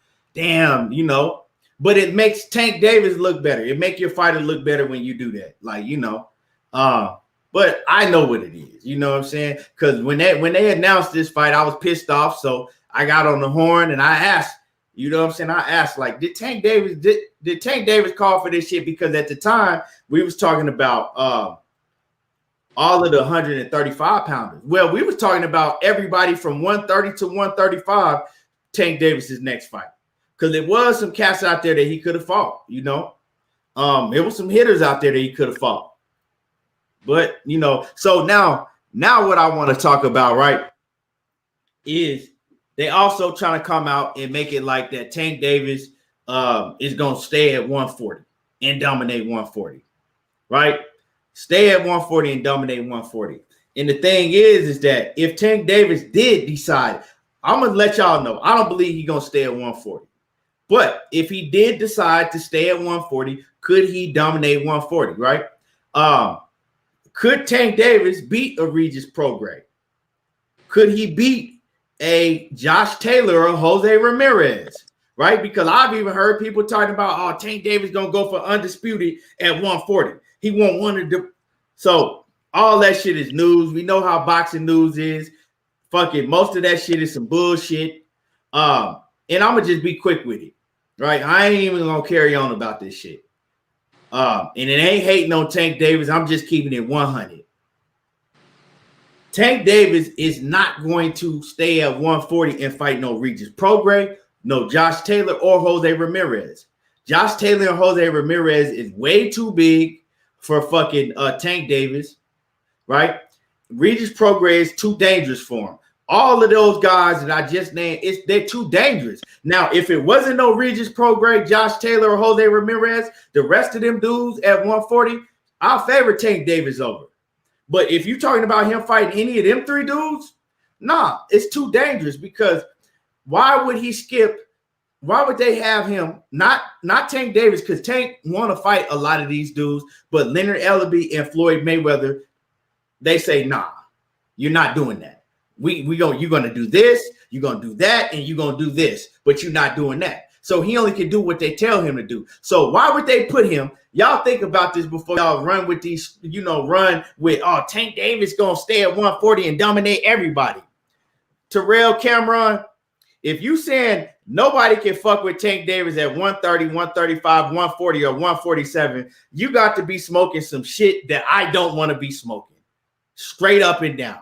you know. But it makes Tank Davis look better. It make your fighter look better when you do that. Like, you know. But I know what it is. You know what I'm saying? Because when they announced this fight, I was pissed off. So I got on the horn and I asked. You know what I'm saying? I asked, like, did Tank Davis call for this shit? Because at the time we was talking about all of the 135 pounders. Well, we was talking about everybody from 130 to 135, Tank Davis's next fight. Because it was some cats out there that he could have fought, you know. There was some hitters out there that he could have fought. But, you know, so now what I want to talk about, right, is they also trying to come out and make it like that Tank Davis is going to stay at 140 and dominate 140, right? Stay at 140 and dominate 140. And the thing is that if Tank Davis did decide, I'm going to let y'all know, I don't believe he's going to stay at 140. But if he did decide to stay at 140, could he dominate 140, right? Could Tank Davis beat a Regis Prograis? Could he beat a Josh Taylor or Jose Ramirez, right? Because I've even heard people talking about, oh, Tank Davis going to go for undisputed at 140. He won't want to. So all that shit is news. We know how boxing news is. Fuck it. Most of that shit is some bullshit. And I'm going to just be quick with it, right? I ain't even going to carry on about this shit. And it ain't hating on Tank Davis. I'm just keeping it 100. Tank Davis is not going to stay at 140 and fight no Regis Prograis, no Josh Taylor, or Jose Ramirez. Josh Taylor and Jose Ramirez is way too big for fucking Tank Davis, right? Regis Prograis is too dangerous for him. All of those guys that I just named, they're too dangerous. Now, if it wasn't no Regis Prograis, Josh Taylor, or Jose Ramirez, the rest of them dudes at 140, I'll favor Tank Davis over. But if you're talking about him fighting any of them three dudes, nah, it's too dangerous because why would he skip? Why would they have him, not Tank Davis, because Tank want to fight a lot of these dudes, but Leonard Ellaby and Floyd Mayweather, they say, nah, you're not doing that. You're gonna do this, you're gonna do that, and you're gonna do this, but you're not doing that. So he only can do what they tell him to do. So why would they put him? Y'all think about this before y'all run with these, run with Tank Davis gonna stay at 140 and dominate everybody. Terrell Cameron, if you saying nobody can fuck with Tank Davis at 130, 135, 140, or 147, you got to be smoking some shit that I don't want to be smoking. Straight up and down.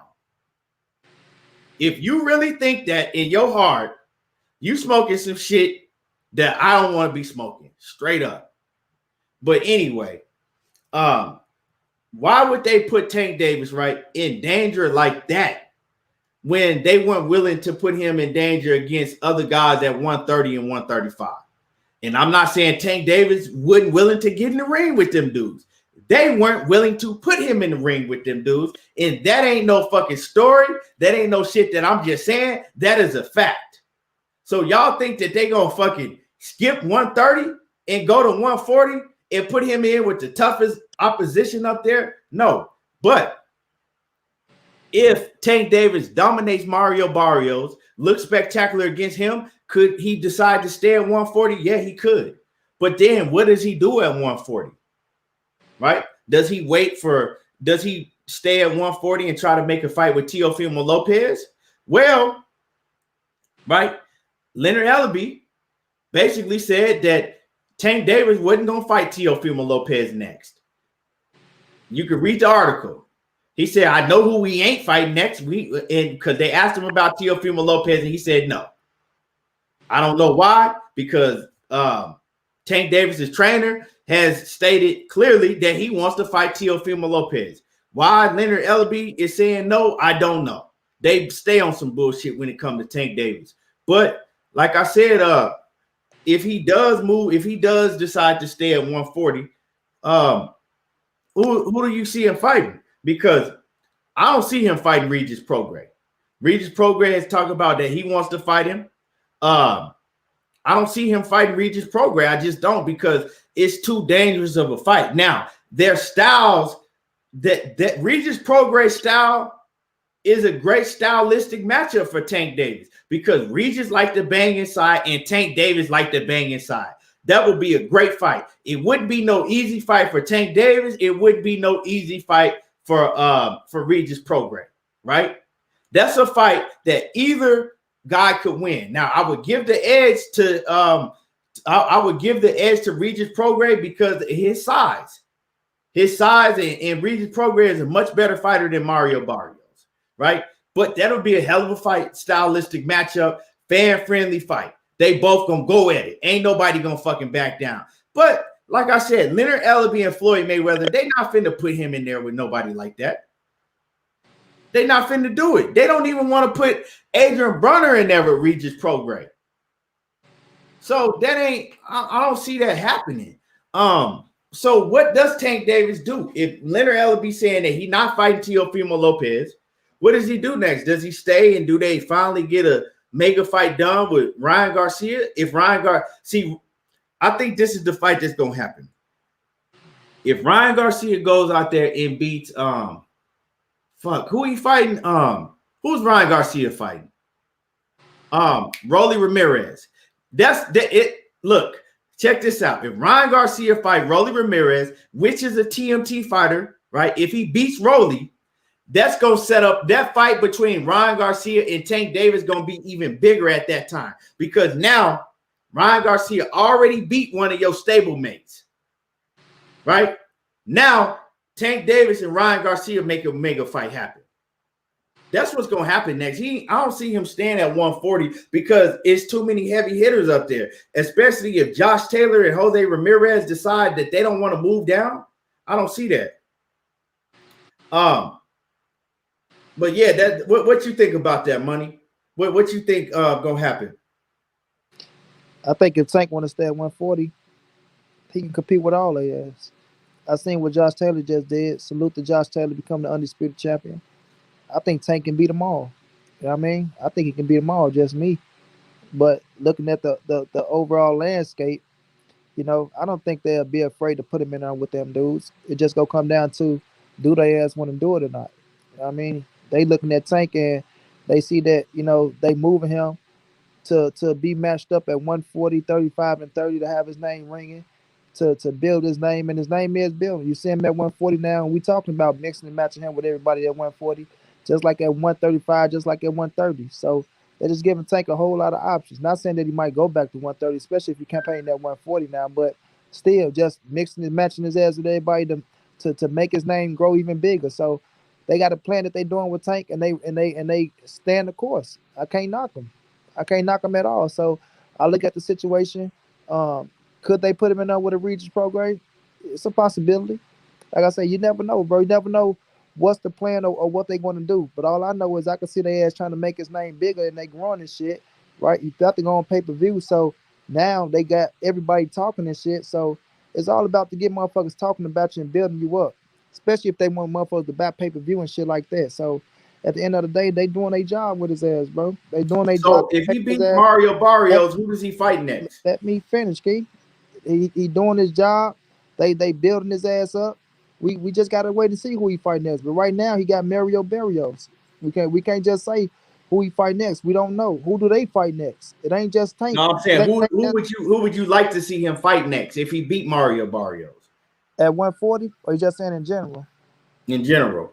If you really think that in your heart, you smoking some shit that I don't want to be smoking. Straight up. But anyway, why would they put Tank Davis, right, in danger like that when they weren't willing to put him in danger against other guys at 130 and 135? And I'm not saying Tank Davis wasn't willing to get in the ring with them dudes. They weren't willing to put him in the ring with them dudes. And that ain't no fucking story. That ain't no shit that I'm just saying. That is a fact. So y'all think that they gonna fucking skip 130 and go to 140 and put him in with the toughest opposition up there? No. But if Tank Davis dominates Mario Barrios, looks spectacular against him, could he decide to stay at 140? Yeah, he could. But then what does he do at 140? Right? Does he stay at 140 and try to make a fight with Teofimo Lopez? Well, right, Leonard Ellaby basically said that Tank Davis wasn't going to fight Teofimo Lopez next. You can read the article. He said, I know who we ain't fighting next week. And because they asked him about Teofimo Lopez, and he said no. I don't know why, because Tank Davis's trainer has stated clearly that he wants to fight Teofimo Lopez. Why Leonard Ellaby is saying no, I don't know. They stay on some bullshit when it comes to Tank Davis. But like I said, if he does decide to stay at 140, who do you see him fighting? Because I don't see him fighting Regis Prograis. Regis Prograis has talked about that he wants to fight him. I don't see him fighting Regis Prograis. I just don't, because it's too dangerous of a fight. Now, their styles, that Regis Prograis style is a great stylistic matchup for Tank Davis, because Regis like to bang inside and Tank Davis like to bang inside. That would be a great fight. It wouldn't be no easy fight for Tank Davis. It wouldn't be no easy fight for Regis Prograis, right? That's a fight that either guy could win. Now, I would give the edge to Regis Prograis because of his size. His size and Regis Prograis is a much better fighter than Mario Barrios, right? But that'll be a hell of a fight, stylistic matchup, fan-friendly fight. They both gonna go at it. Ain't nobody gonna fucking back down. But like I said, Leonard Ellaby and Floyd Mayweather, they not finna put him in there with nobody like that. They not finna do it. They don't even want to put Adrian Brunner in there with Regis Prograis. So that ain't, I don't see that happening. So what does Tank Davis do? If Leonard Ellaby saying that he not fighting Teofimo Lopez, what does he do next? Does he stay and do they finally get a mega fight done with Ryan Garcia? If I think this is the fight that's gonna happen. If Ryan Garcia goes out there and beats who he fighting? Who's Ryan Garcia fighting? Rolly Ramirez. That's it. Look, check this out. If Ryan Garcia fight Rolly Ramirez, which is a TMT fighter, right? If he beats Rolly, that's gonna set up that fight between Ryan Garcia and Tank Davis gonna be even bigger at that time, because now Ryan Garcia already beat one of your stablemates, right? Now Tank Davis and Ryan Garcia make a mega fight happen. That's what's gonna happen next. I don't see him staying at 140 because it's too many heavy hitters up there. Especially if Josh Taylor and Jose Ramirez decide that they don't want to move down. I don't see that. But yeah, that what you think about that, Money? What you think gonna happen? I think if Tank want to stay at 140, he can compete with all their ass. I seen what Josh Taylor just did. Salute to Josh Taylor become the undisputed champion. I think Tank can beat them all. You know what I mean? I think he can beat them all, just me. But looking at the overall landscape, I don't think they'll be afraid to put him in there with them dudes. It just gonna come down to do they ass want to do it or not. You know what I mean? They looking at Tank and they see that, they moving him to be matched up at 140, 35, and 30 to have his name ringing, to build his name, and his name is building. You see him at 140 now, and we talking about mixing and matching him with everybody at 140, just like at 135, just like at 130. So they're just giving Tank a whole lot of options. Not saying that he might go back to 130, especially if you campaign at 140 now, but still just mixing and matching his ass with everybody to make his name grow even bigger. So they got a plan that they doing with Tank, and they stand the course. I can't knock them. I can't knock them at all. So I look at the situation. Could they put him in there with a Regis program? It's a possibility. Like I say, you never know, bro. You never know what's the plan or what they're going to do. But all I know is I can see their ass trying to make his name bigger and they growing and shit, right? You got to go on pay-per-view. So now they got everybody talking and shit. So it's all about to get motherfuckers talking about you and building you up, especially if they want motherfuckers to buy pay-per-view and shit like that. So at the end of the day, they doing their job with his ass, bro. They doing their job. So if he His beats ass. Mario Barrios, who does he fight next? Let me finish, Key. He doing his job. They building his ass up. We just gotta wait and see who he fight next. But right now he got Mario Barrios. We can't just say who he fight next. We don't know. Who do they fight next? It ain't just Tank. No, I'm saying who would you like to see him fight next if he beat Mario Barrios At 140, or you just saying in general? in general?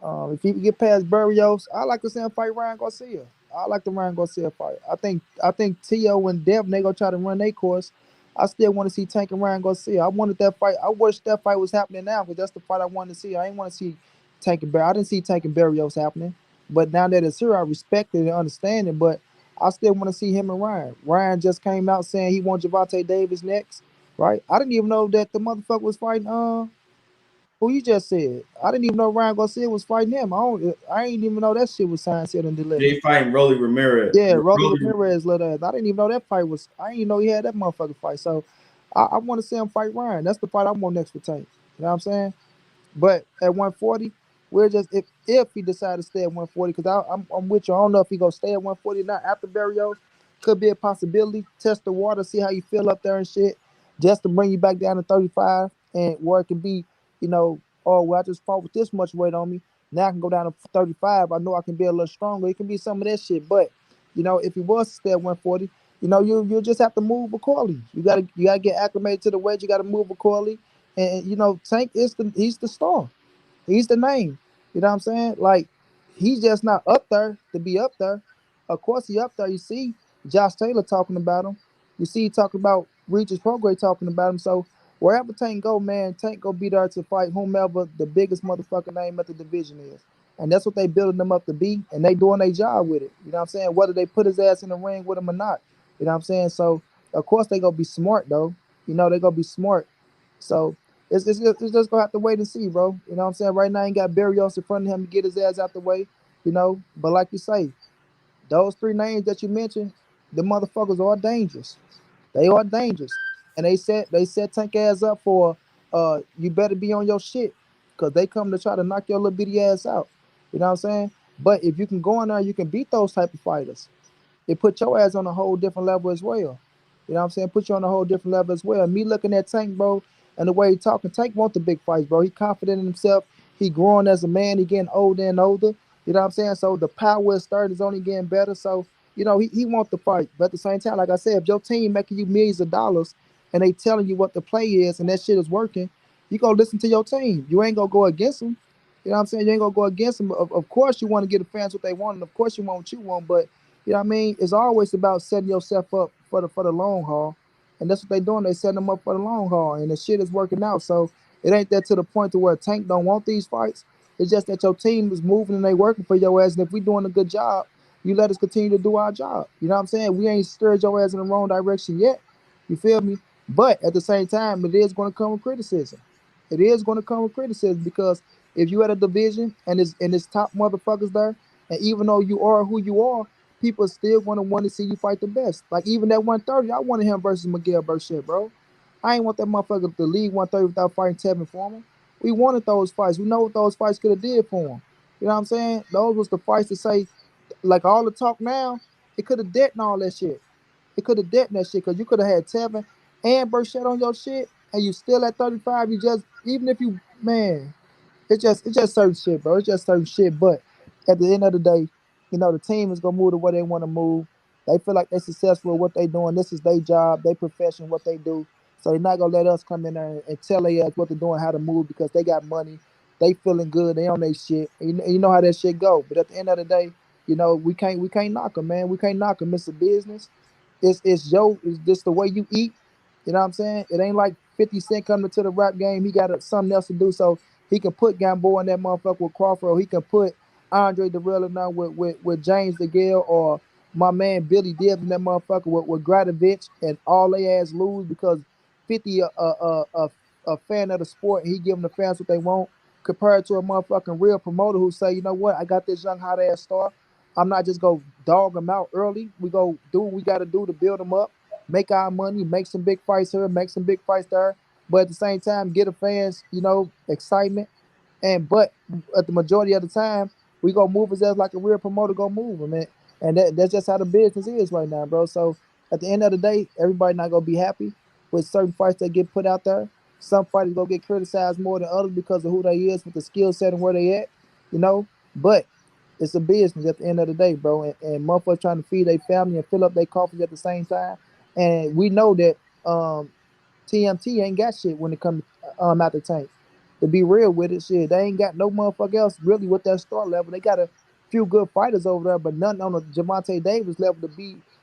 If he get past Barrios, I like to see him fight Ryan Garcia. I like the Ryan Garcia fight. I think Tio and Devin, they gonna try to run their course. I still want to see Tank and Ryan Garcia. I wanted that fight. I wish that fight was happening now because that's the fight I wanted to see. I ain't want to see Tank and Barrios. I didn't see Tank and Barrios happening. But now that it's here, I respect it and understand it. But I still want to see him and Ryan. Ryan just came out saying he wants Gervonta Davis next, right? I didn't even know that the motherfucker was fighting who you just said. I didn't even know Ryan Garcia was fighting him. I ain't even know that shit was signed, sealed, and delivered. They fighting Rolly Ramirez. Yeah, Rolly Ramirez let us. I didn't even know that fight was. I didn't even know he had that motherfucking fight. So I want to see him fight Ryan. That's the fight I want next for Tank. You know what I'm saying? But at 140, we're just if he decided to stay at 140, because I'm with you. I don't know if he gonna stay at 140 or not after Barrios. Could be a possibility. Test the water, see how you feel up there and shit, just to bring you back down to 35, and where it can be, oh well, I just fought with this much weight on me. Now I can go down to 35. I know I can be a little stronger. It can be some of that shit. But if he was to stay at 140, you just have to move accordingly. You gotta get acclimated to the weight. You gotta move accordingly. And Tank he's the star. He's the name. You know what I'm saying? Like, he's just not up there to be up there. Of course he up there. You see Josh Taylor talking about him. You see he talking about Regis Prograis talking about him. So wherever Tank go, man, Tank go be there to fight whomever the biggest motherfucking name at the division is. And that's what they building them up to be. And they doing their job with it. You know what I'm saying? Whether they put his ass in the ring with him or not. You know what I'm saying? So of course they gonna be smart though. They gonna be smart. So it's just gonna have to wait and see, bro. You know what I'm saying? Right now, he got Barrios in front of him to get his ass out the way. But like you say, those three names that you mentioned, the motherfuckers are dangerous. They are dangerous, and they set Tank ass up for you better be on your shit, cause they come to try to knock your little bitty ass out. You know what I'm saying? But if you can go in there, you can beat those type of fighters. It put your ass on a whole different level as well. You know what I'm saying? Put you on a whole different level as well. Me looking at Tank, bro, and the way he talking, Tank want the big fights, bro. He confident in himself. He growing as a man. He getting older and older. You know what I'm saying? So the power is starting is only getting better. So, he want the fight. But at the same time, like I said, if your team making you millions of dollars and they telling you what the play is and that shit is working, you go listen to your team. You ain't gonna go against them. You know what I'm saying? You ain't gonna go against them. Of course you want to give the fans what they want, and of course you want what you want, but you know what I mean? It's always about setting yourself up for the long haul. And that's what they doing. They setting them up for the long haul. And the shit is working out. So it ain't that to the point to where Tank don't want these fights. It's just that your team is moving and they working for your ass. And if we doing a good job, you let us continue to do our job. You know what I'm saying? We ain't stirred your ass in the wrong direction yet. You feel me? But at the same time, it is going to come with criticism. It is going to come with criticism because if you at a division and it's top motherfuckers there, and even though you are who you are, people still going to want to see you fight the best. Like even that 130, I wanted him versus Miguel Burchett, bro. I ain't want that motherfucker to leave 130 without fighting Tevin Foreman. We wanted those fights. We know what those fights could have did for him. You know what I'm saying? Those was the fights to say, like all the talk now, it could have deadened all that shit. It could have deadened that shit because you could have had Tevin and Burchett on your shit, and you still at 35. You just even if you man, it's just certain shit, bro. It's just certain shit. But at the end of the day, the team is gonna move the way they want to move. They feel like they're successful at what they doing. This is their job, their profession, what they do. So they're not gonna let us come in there and tell their ass what they're doing, how to move because they got money. They feeling good. They on their shit. And you know how that shit go. But at the end of the day, we can't knock them, man. We can't knock them. It's a business. It's just the way you eat. You know what I'm saying? It ain't like 50 Cent coming to the rap game. He got something else to do. So he can put Gamboa in that motherfucker with Crawford, or he can put Andre Derrilla now with James DeGale, or my man Billy Dibbs in that motherfucker with Gradovich, and all they ass lose because 50 a fan of the sport and he giving the fans what they want, compared to a motherfucking real promoter who say, you know what, I got this young hot ass star. I'm not just go dog them out early. We go do what we got to do to build them up, make our money, make some big fights here, make some big fights there, but at the same time, get the fans, excitement. But at the majority of the time, we gonna move his ass like a real promoter gonna move him, man. And that's just how the business is right now, bro. So at the end of the day, everybody not gonna be happy with certain fights that get put out there. Some fighters gonna get criticized more than others because of who they is with the skill set and where they at, you know. But it's a business at the end of the day, bro. And motherfuckers trying to feed their family and fill up their coffers at the same time. And we know that TMT ain't got shit when it comes out the tank. To be real with it, shit, they ain't got no motherfucker else really with that star level. They got a few good fighters over there, but nothing on the Gervonta Davis level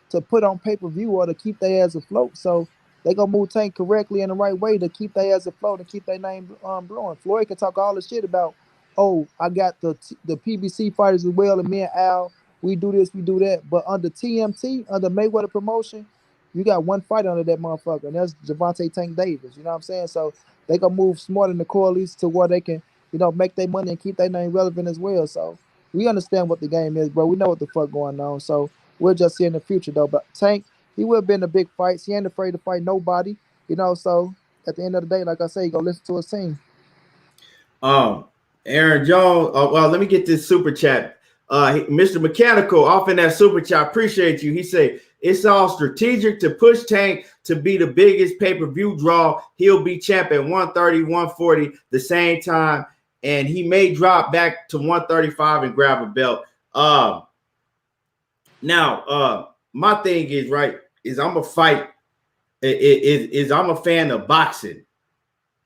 to put on pay-per-view or to keep their ass afloat. So they gonna move tank correctly in the right way to keep their ass afloat and keep their name blowing. Floyd can talk all the shit about, oh, I got the PBC fighters as well, and me and Al, we do this, we do that. But under TMT, under Mayweather promotion, you got one fight under that motherfucker, and that's Gervonta Tank Davis. You know what I'm saying? So they gonna move smart in the Corleys to where they can, make their money and keep their name relevant as well. So we understand what the game is, bro. We know what the fuck going on. So we'll just see in the future though. But Tank, he will be in the big fights. He ain't afraid to fight nobody, So at the end of the day, like I say, you go listen to his team. Aaron Jones. Well, let me get this super chat. Mr. Mechanical off in that super chat. Appreciate you. He said it's all strategic to push Tank to be the biggest pay-per-view draw. He'll be champ at 130, 140 the same time, and he may drop back to 135 and grab a belt. Now, my thing is I'm a fight. I'm a fan of boxing,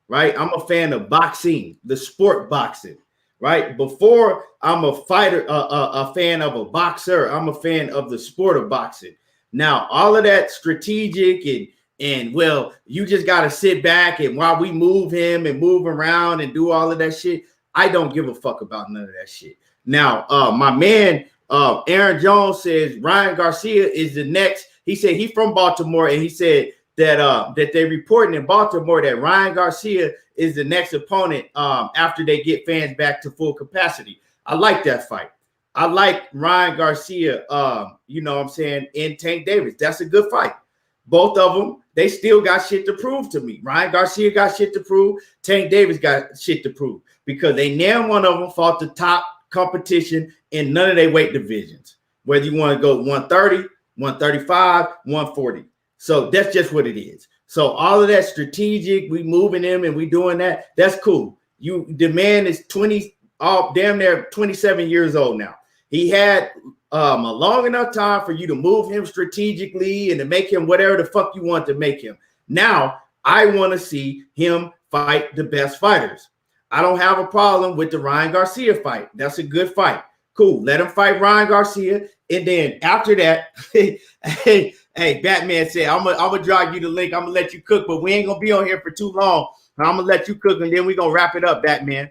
right? I'm a fan of boxing, the sport boxing, right? Before I'm a fighter, a fan of a boxer, I'm a fan of the sport of boxing. Now, all of that strategic and well, you just got to sit back and while we move him and move around and do all of that shit, I don't give a fuck about none of that shit. Now, my man, Aaron Jones says Ryan Garcia is the next. He said he's from Baltimore, and he said that they're reporting in Baltimore that Ryan Garcia is the next opponent after they get fans back to full capacity. I like that fight. I like Ryan Garcia, you know what I'm saying, and Tank Davis. That's a good fight. Both of them, they still got shit to prove to me. Ryan Garcia got shit to prove. Tank Davis got shit to prove because they named one of them fought the top competition in none of their weight divisions, whether you want to go 130, 135, 140. So that's just what it is. So all of that strategic, we moving him and we doing that. That's cool. The man is 20, damn near 27 years old now. He had a long enough time for you to move him strategically and to make him whatever the fuck you want to make him. Now I want to see him fight the best fighters. I don't have a problem with the Ryan Garcia fight. That's a good fight. Cool. Let him fight Ryan Garcia. And then after that, hey, Batman said, I'm gonna drop you the link. I'm gonna let you cook, but we ain't gonna be on here for too long. I'm gonna let you cook, and then we're gonna wrap it up, Batman.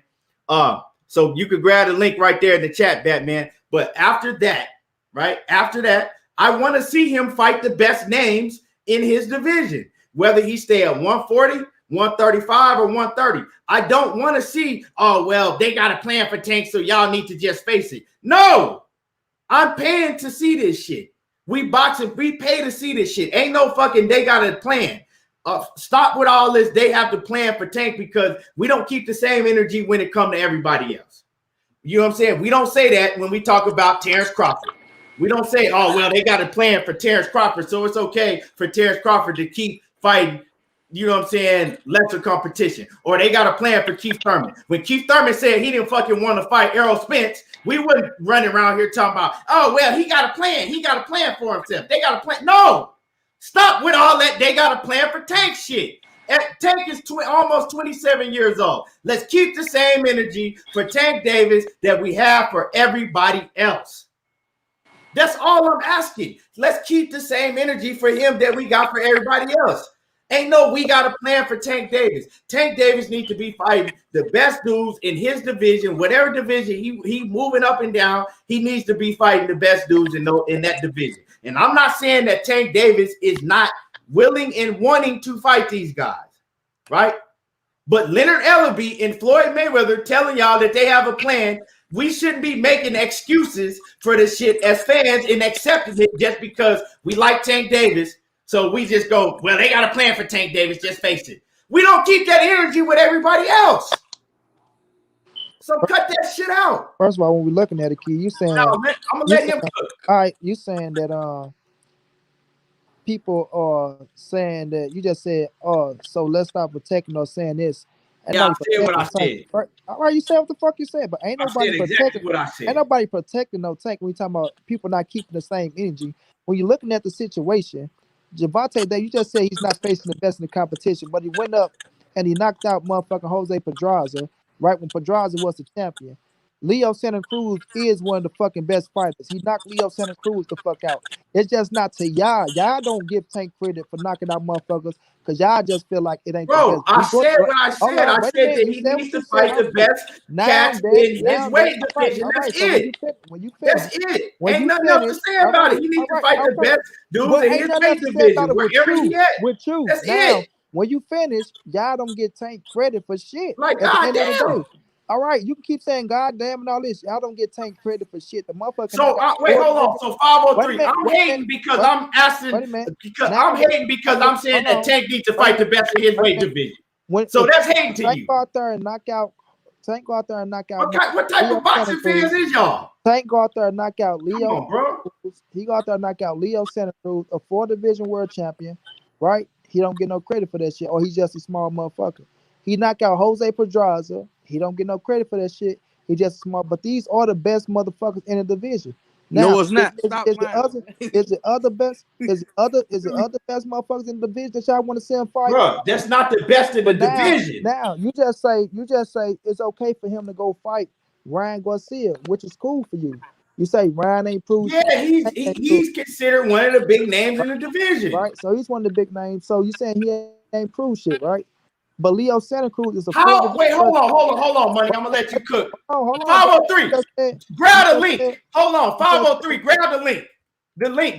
So you could grab the link right there in the chat, Batman. But after that, right? After that, I want to see him fight the best names in his division, whether he stay at 140, 135, or 130. I don't want to see, oh, well, they got a plan for Tank, so y'all need to just face it. No, I'm paying to see this shit. We boxing, we pay to see this shit. Ain't no fucking they got a plan. Stop with all this. They have to plan for Tank because we don't keep the same energy when it comes to everybody else. You know what I'm saying? We don't say that when we talk about Terrence Crawford. We don't say, oh, well, they got a plan for Terrence Crawford, so it's okay for Terrence Crawford to keep fighting, you know what I'm saying, lesser competition. Or they got a plan for Keith Thurman. When Keith Thurman said he didn't fucking want to fight Errol Spence, we wouldn't running around here talking about, oh, well, he got a plan. He got a plan for himself. They got a plan. No. Stop with all that. They got a plan for Tank shit. Tank is almost 27 years old. Let's keep the same energy for Tank Davis that we have for everybody else. That's all I'm asking. Let's keep the same energy for him that we got for everybody else. Ain't no we got a plan for Tank Davis. Tank Davis needs to be fighting the best dudes in his division, whatever division he moving up and down. He needs to be fighting the best dudes in that division. And I'm not saying that Tank Davis is not willing and wanting to fight these guys, right? But Leonard Ellerbe and Floyd Mayweather telling y'all that they have a plan. We shouldn't be making excuses for this shit as fans and accepting it just because we like Tank Davis. So we just go, well, they got a plan for Tank Davis. Just face it. We don't keep that energy with everybody else. So cut that shit out. First of all, when we're looking at it, Key, you saying I'm gonna let him cook. All right, you saying that people are saying that you just said, oh, so let's stop protecting or saying this. And yeah, I said what I said. All right, you said what the fuck you said, but ain't nobody protecting what I said. Ain't nobody protecting no Tank when we talking about people not keeping the same energy. When you're looking at the situation, Gervonta Davis, you just said he's not facing the best in the competition, but he went up and he knocked out motherfucking Jose Pedraza, right when Pedraza was the champion. Leo Santa Cruz is one of the fucking best fighters. He knocked Leo Santa Cruz the fuck out. It's just not to y'all. Y'all don't give Tank credit for knocking out motherfuckers because y'all just feel like it ain't the best. I said what I said. I said that he needs to fight the best cats in his weight division. That's it. That's it. Ain't nothing else to say about it. He needs to fight the best dudes in his weight division, wherever he at. With you. That's it. When you finish, y'all don't get Tank credit for shit. Like, goddamn. All right, you can keep saying goddamn and all this. Y'all don't get Tank credit for shit. The motherfucker. So wait, hold on. So 503. I'm hating because I'm asking. Because I'm hating because I'm saying that Tank needs to fight the best in his weight division. So that's hating to you. Tank go out there and knock out. Tank go out there and knock out. What type of boxing fans is y'all? Tank go out there and knock out Leo. Come on, bro. He go out there and knock out Leo Santa Cruz, a 4-division world champion, right? He don't get no credit for that shit, or he's just a small motherfucker. He knocked out Jose Pedraza. He don't get no credit for that shit. He just small. But these are the best motherfuckers in the division. Now, no, it's not. Is it other best best motherfuckers in the division that y'all want to see him fight? Bro, that's not the best in the division. Now you just say it's okay for him to go fight Ryan Garcia, which is cool for you. You say Ryan ain't proved. Yeah, he's considered one of the big names in the division. Right. So he's one of the big names. So you saying he ain't proved shit, right? But Leo Santa Cruz is a wait, hold on, money. I'm gonna let you cook. 503. Grab the link. Hold on, 503. Grab the link.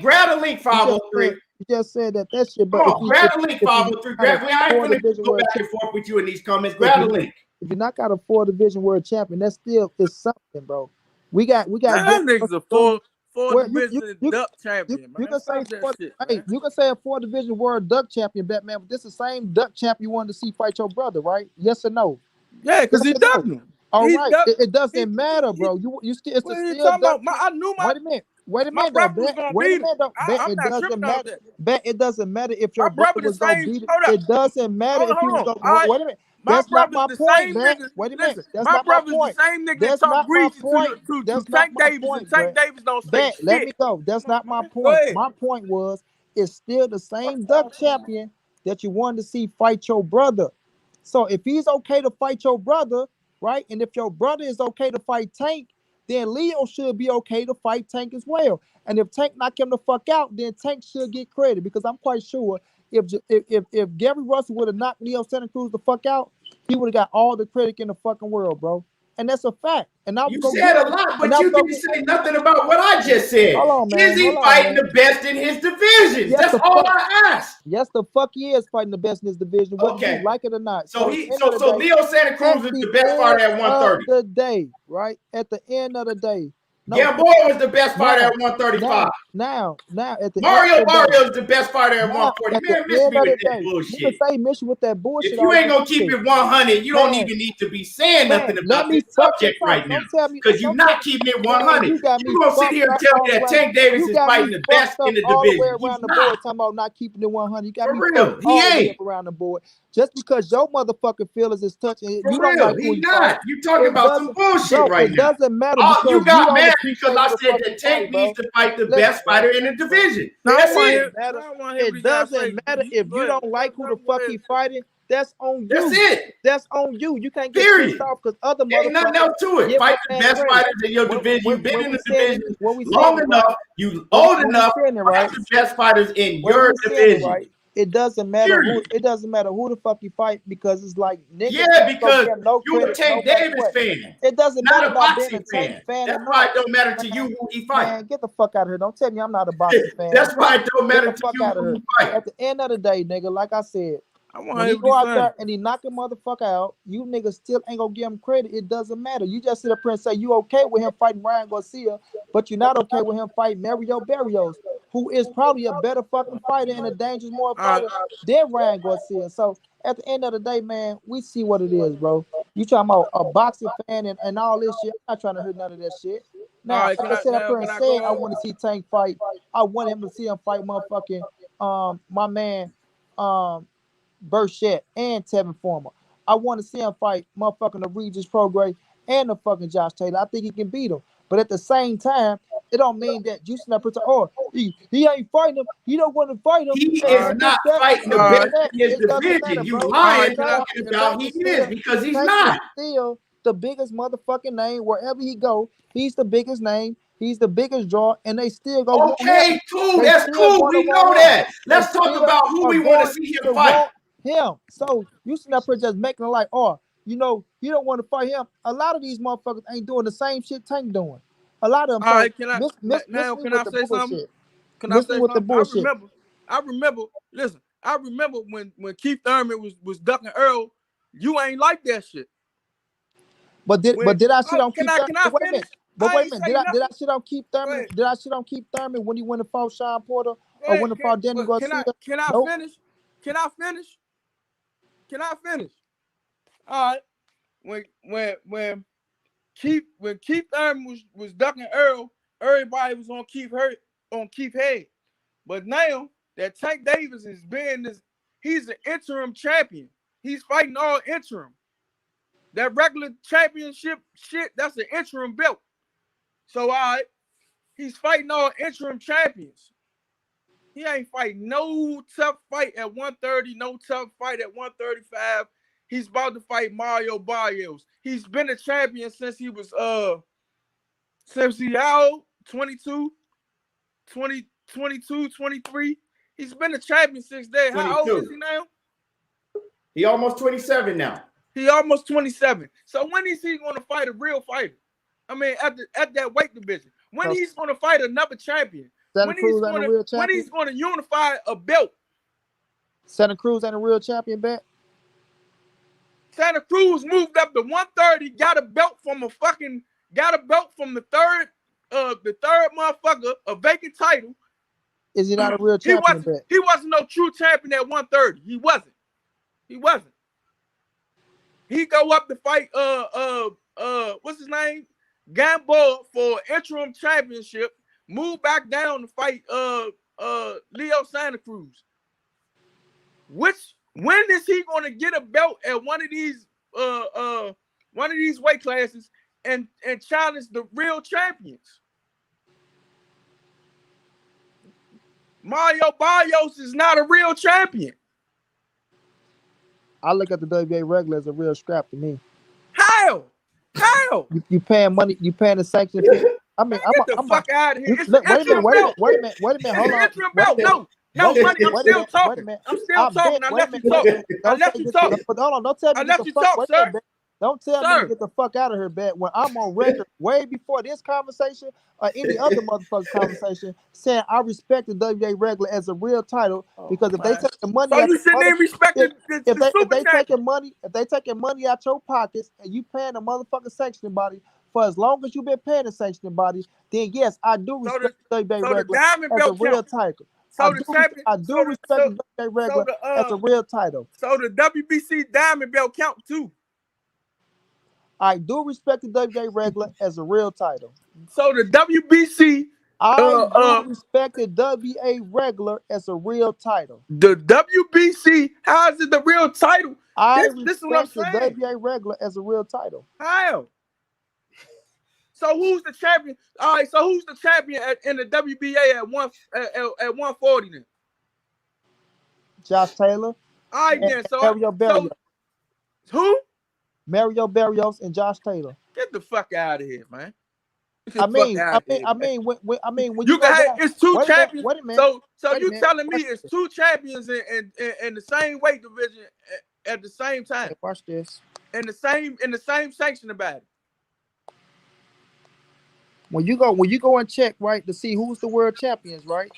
Grab the link, 503. You just said that shit. But grab the link, 503. I ain't gonna go back and forth with you in these comments. Grab the link. If you knock out a 4-division world champion, that still is something, bro. We got that nigga's a four-division duck champion. You can say a 4-division world duck champion, Batman, but this is the same duck champ you wanted to see fight your brother, right? Yes or no? Yeah, because he ducked him. All right, it doesn't matter, bro. You still it's still duck. I knew Wait a minute, it doesn't matter. It doesn't matter if your brother was gonna beat it. It doesn't matter if he was gonna. Wait a minute. That's not my point, man. Wait a minute. That's not my point. The same nigga that talk greasy to Tank Davis, and Tank Davis don't say shit. Let me go. That's not my point. My point was, it's still the same duck champion that you wanted to see fight your brother. So if he's okay to fight your brother, right, and if your brother is okay to fight Tank, then Leo should be okay to fight Tank as well. And if Tank knock him the fuck out, then Tank should get credit, because I'm quite sure if Gary Russell would have knocked Leo Santa Cruz the fuck out, he would have got all the credit in the fucking world, bro. And that's a fact. And I You go said get a lot, but you didn't say nothing about what I just said. Hold on, man. Is he fighting the best in his divisions? Yes, That's all I asked. Yes, the fuck he is fighting the best in his division, whether you like it or not. So Leo Santa Cruz is the best fighter at 130. The day, right? At the end of the day. Gamboa was the best fighter at 135. Now, at the Mario Barrio is the best fighter at 140. Man, miss me with that bullshit. You can say miss you with that bullshit. If you ain't gonna keep it 100, you don't even need to be saying nothing about this subject right now. Because you're not keeping it 100. You gonna sit here and tell me that Tank Davis is fighting the best in the division. All the way around the board, talking about not keeping it 100. You got me real. He ain't around the board. Just because your motherfucking feelings is touching it, you don't like who not. You talking about some bullshit right now. It doesn't matter. You got mad because I said that Tank needs to fight the best fighter in the division. That's it. It doesn't matter if you don't like who the fuck he fighting. That's on you. That's it. That's on you. You can't get pissed off because other motherfuckers. Ain't nothing else to it. Fight the best fighters in your division. You've been in the division long enough. You old enough. Fight the best fighters in your division. It doesn't matter. It doesn't matter who the fuck you fight because it's like niggas. Yeah, because you're a Tank Davis fan. It doesn't matter about being a Tank fan. That's why it don't matter to you who he fights. Man, get the fuck out of here! Don't tell me I'm not a boxing fan. That's why it don't matter to you who he fights. At the end of the day, nigga, like I said, when he go out there and he knock a motherfucker out, you niggas still ain't gonna give him credit. It doesn't matter. You just sit up here and say you okay with him fighting Ryan Garcia, but you're not okay with him fighting Mario Barrios, who is probably a better fucking fighter and a dangerous more fighter than Ryan Garcia. So at the end of the day, man, we see what it is, bro. You talking about a boxing fan and all this shit. I'm not trying to hear none of that shit. Now, like I said up here and said I want to see Tank fight. I want him to see him fight motherfucking my man Burchett and Tevin Former. I want to see him fight motherfucking the Regis Prograis and the fucking Josh Taylor. I think he can beat him. But at the same time, it don't mean that you snap it. Oh, he ain't fighting him. He don't want to fight him. He is not fighting the best in his division. You lying talking about he is because he's not. Still the biggest motherfucking name wherever he go. He's the biggest name. He's the biggest draw, and they still go. Okay, cool. That's cool. We know that. Let's talk about who we want to see him fight. So you sit up here just making it like, oh, you know, you don't want to fight him. A lot of these motherfuckers ain't doing the same shit Tank doing. A lot of them. All right, can I say something? Can I say with the bullshit? I remember. Listen, I remember when Keith Thurman was ducking Earl. You ain't like that shit. But did I shit on Keith Thurman? Can I finish? But wait a minute, did I shit on Keith Thurman? Did I shit on Keith Thurman when he went to fought Sean Porter or when he fought Danny Garcia? Can I finish? Can I finish? All right. When Keith Thurman was ducking Earl, everybody was on Keith head. But now that Tank Davis is being this, he's an interim champion. He's fighting all interim. That regular championship shit, that's an interim belt. So, all right, he's fighting all interim champions. He ain't fighting no tough fight at 130, no tough fight at 135. He's about to fight Mario Barrios. He's been a champion since he was, since he out 22, 23. He's been a champion since then. How old is he now? He almost 27 now. He almost 27. So when is he going to fight a real fighter? I mean, at that weight division. When he's going to fight another champion? When he's going to unify a belt? Santa Cruz ain't a real champion, bet. Santa Cruz moved up to 130, got a belt from the third motherfucker, a vacant title. Is he not a real champion, bet? He wasn't no true champion at 130. He wasn't. He go up to fight what's his name? Gamboa for interim championship. Move back down to fight Leo Santa Cruz. When is he gonna get a belt at one of these weight classes and challenge the real champions? Mario Barrios is not a real champion. I look at the WBA regular as a real scrap to me. How? You paying money? You paying the sanction fee? I mean, get the fuck out of here. Wait a minute. Hold on. No money. I'm still talking. I let you talk. But hold on, don't tell me. I let you talk, sir. Don't tell me to get the fuck out of here, bet. When I'm on record way before this conversation or any other motherfucking conversation, saying I respect the WBA regular as a real title because if they take the money, so you shouldn't even respect if they taking money out your pockets and you paying the motherfucking sanctioning body for as long as you've been paying the sanctioning body, then yes, I do respect the WBA regular as a real title. So the champion, I do respect the WBA regular as a real title. So the WBC diamond belt count too. I do respect the WBA regular as a real title. So the WBC, I do respect the WBA regular as a real title. The WBC, how is it the real title? This is what I'm saying. The WBA regular as a real title. How? So who's the champion? All right. So who's the champion in the WBA at 140 then? Josh Taylor. All right then. So Mario Barrios. Who? Mario Barrios and Josh Taylor. Get the fuck out of here, man. I mean, when you got it's two champions. Wait a minute. So you telling me it's two champions in the same weight division at the same time? Watch this. In the same sanction about it. When you go and check, right, to see who's the world champions, right?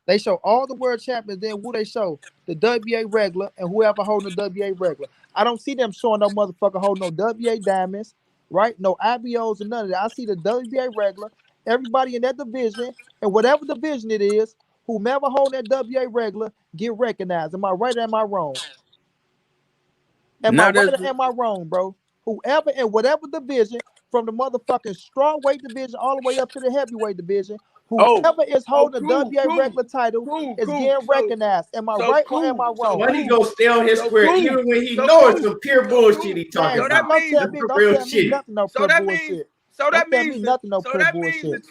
They show all the world champions. Then who they show? The WBA regular and whoever holding the WBA regular. I don't see them showing no motherfucker holding no WBA diamonds, right? No IBOs and none of that. I see the WBA regular. Everybody in that division and whatever division it is, whomever hold that WBA regular get recognized. Am I right or am I wrong? Am I right or am I wrong, bro? Whoever in whatever division, from the motherfucking strong weight division all the way up to the heavyweight division, whoever is holding the WBA regular title is getting recognized. Am I right or am I wrong? When he go stay on his square, even when he knows it's some pure bullshit he talking about. Don't tell me nothing no pure bullshit.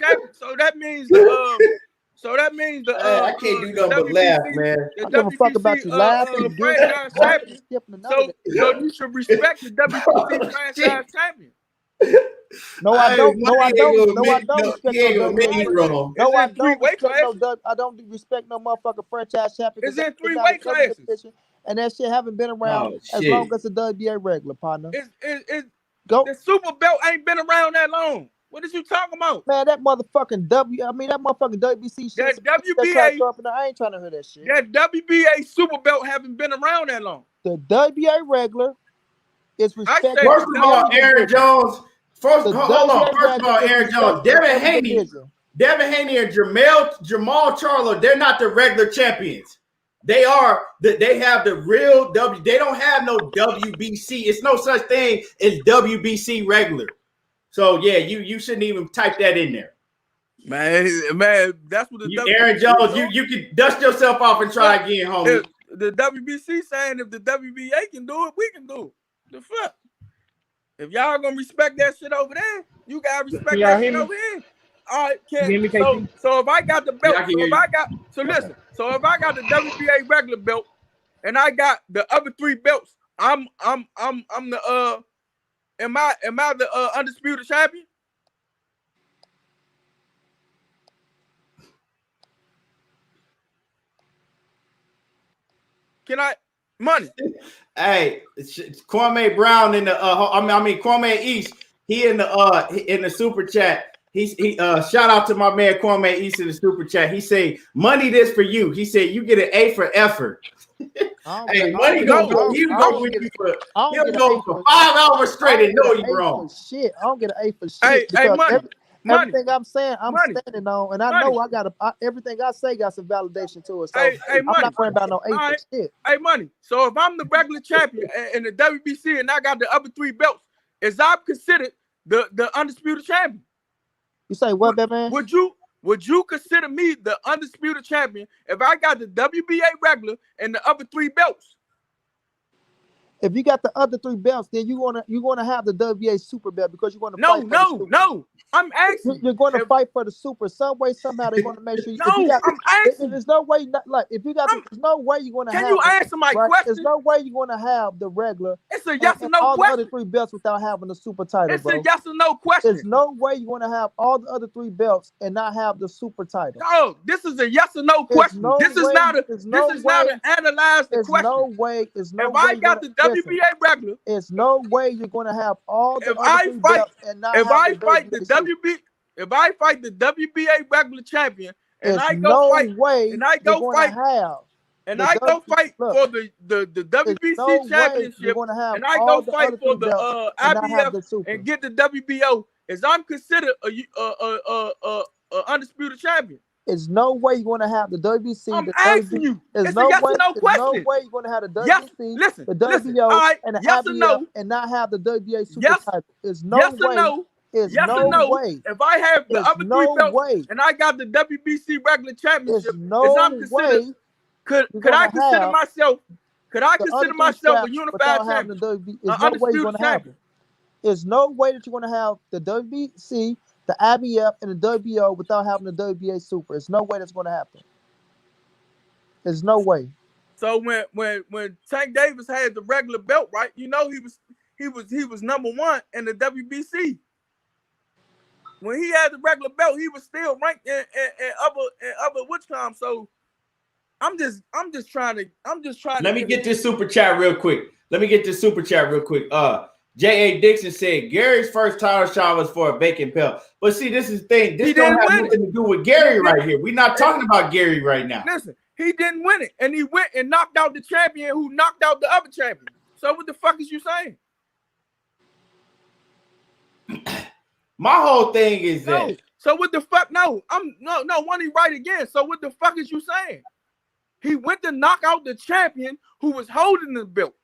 So that means I can't do nothing but laugh, man. I don't give a fuck about you laughing. So you should respect the WBC franchise champion. No, I don't. No, I don't. No, I don't respect I don't respect no motherfucking franchise champion. It's in 3 weight classes, and that shit haven't been around as long as the WBA regular, partner. The super belt ain't been around that long. What is you talking about? Man, that motherfucking WBC shit. That WBA, I ain't trying to hear that shit. That WBA super belt haven't been around that long. The WBA regular is respected. First of all, Aaron Jones. First of all, Aaron Jones, Devin Haney and Jamal Charlo, they're not the regular champions. They have the real They don't have no WBC. It's no such thing as WBC regular. So yeah, you shouldn't even type that in there. Man, that's what Aaron Jones, you can dust yourself off and try again, homie. The WBC saying if the WBA can do it, we can do it. The fuck? If y'all gonna respect that shit over there, you gotta respect that shit over here. All right, so if I got the belt, so if I got the WBA regular belt and I got the other 3 belts, I'm the am I the undisputed champion? Can I money? Hey, Kwame Brown in the Kwame East. He in the super chat. He shout out to my man Kwame East in the super chat. He say money this for you. He said you get an A for effort. Hey, money go for 5 hours straight and know you wrong. Shit, I don't get an A for shit. Hey, money. Everything I'm saying, I'm standing on, and I know everything I say got some validation to it. So I'm not worrying about no A for shit. Hey, money. So if I'm the regular champion in the WBC and I got the other 3 belts, is I considered the undisputed champion? You say what, Batman? Would you consider me the undisputed champion if I got the WBA regular and the other 3 belts? If you got the other 3 belts, then you're gonna have the WBA super belt because you're gonna No. I'm asking. You're going to fight for the super some way, somehow. They're going to make sure. I'm asking. There's no way. If you got, there's no way you're going to. Can you answer my question? There's no way you're going to have the regular. It's a yes or no all question. The other 3 belts without having the super title. It's a yes or no question. There's no way you're going to have all the other 3 belts and not have the super title. No, this is a yes or no question. This is not an analyze the question. No way. There's no if I got the WBA regular. It's no way you're going to have all the If other I three fight, belts and not if have I the fight the WBA super. if I fight the WBA regular champion, and It's I go no fight, way and I you're go going fight, to have and the I go fight look, for the there's WBC no way you're championship, going to have and I all go the fight other for three the belts and not have IBF the super. and get the WBO, as I'm considered a undisputed champion. There's no way you're going to have the WBC. I'm the asking you. There's It's no a yes way. or no There's no question. way you're going to have the Yes, WBC, listen, the listen. WBO, All right, and the yes or IBF, no? and not have the WBA super Yes, title. There's no yes or way. no? There's Yes no or no? way. If I have the There's other no three belts way. and I got the WBC regular championship, There's as no I'm considered, way could you're I gonna consider have myself? Could I the consider other three myself a straps unified without having champion, the WB. an There's no way you're undisputed going to have champion? it. There's no way that you're going to have the WBC, the IBF, and the WBO without having the WBA super. There's no way that's going to happen. There's no way. So when Tank Davis had the regular belt, right? You know he was number one in the WBC. When he had the regular belt, he was still ranked in upper Wichcom. So I'm just trying to Let me get this super chat real quick. J.A. Dixon said Gary's first title shot was for a vacant belt. But see, this is the thing. This don't have nothing to do with Gary right here. We're not talking about Gary right now. Listen, he didn't win it, and he went and knocked out the champion who knocked out the other champion. So what the fuck is you saying? My whole thing is that. No. So what the fuck? No, one he right again. So what the fuck is you saying? He went to knock out the champion who was holding the belt.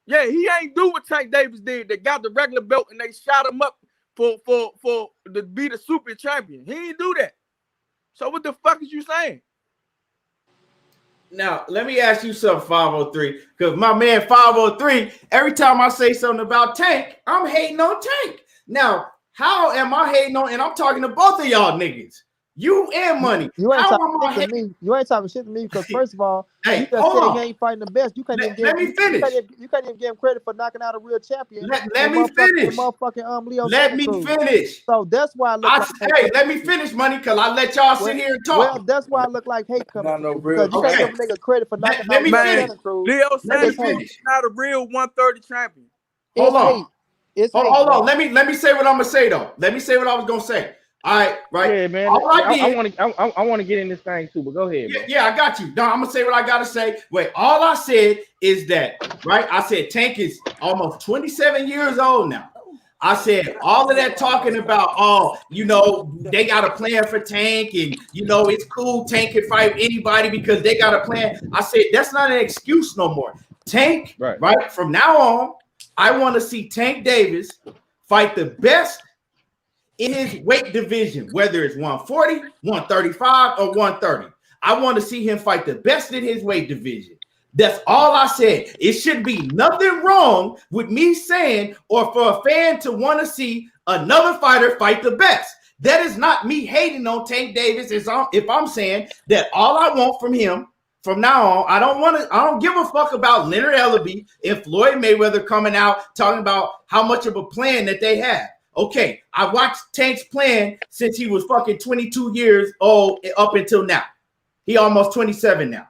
Yeah, he ain't do what Tank Davis did. They got the regular belt and they shot him up for to be the super champion. He didn't do that. So what the fuck is you saying? Now, let me ask you something, 503, because my man 503, every time I say something about Tank, I'm hating on Tank. Now, how am I hating on, and I'm talking to both of y'all niggas, you and Money. You ain't how talking am I shit to me. You ain't talking shit to me because first of all, Hey, you just hold said on. he ain't fighting the best. You can't even Let me finish. You can't even give him credit for knocking out a real champion. Let me finish. Leo Let me Cruz. finish. So that's why I look like Hey, let me finish, Money, because I let y'all sit here and talk. Well, that's why I look like hate coming. Not no real. Because you can't give a nigga credit for knocking Let out me Leo finish. Santa Cruz. Leo Santa finish. Cruz is not a real 130 champion. Hold on. It's Hold hate, on. Let me say what I'm gonna say though. Let me say what I was gonna say. All right, right. Yeah, man. All I want to get in this thing too, but go ahead, bro. Yeah, I got you. No, I'm gonna say what I gotta say. Wait, all I said is that, right? I said Tank is almost 27 years old now. I said all of that talking about, they got a plan for Tank, and it's cool. Tank can fight anybody because they got a plan. I said that's not an excuse no more. Tank, right? From now on, I want to see Tank Davis fight the best in his weight division, whether it's 140, 135, or 130. I want to see him fight the best in his weight division. That's all I said. It should be nothing wrong with me saying, or for a fan to want to see another fighter fight the best. That is not me hating on Tank Davis. If I'm saying that all I want from him from now on, I don't give a fuck about Leonard Ellaby and Floyd Mayweather coming out talking about how much of a plan that they have. Okay, I watched Tank's plan since he was fucking 22 years old up until now. He almost 27 now,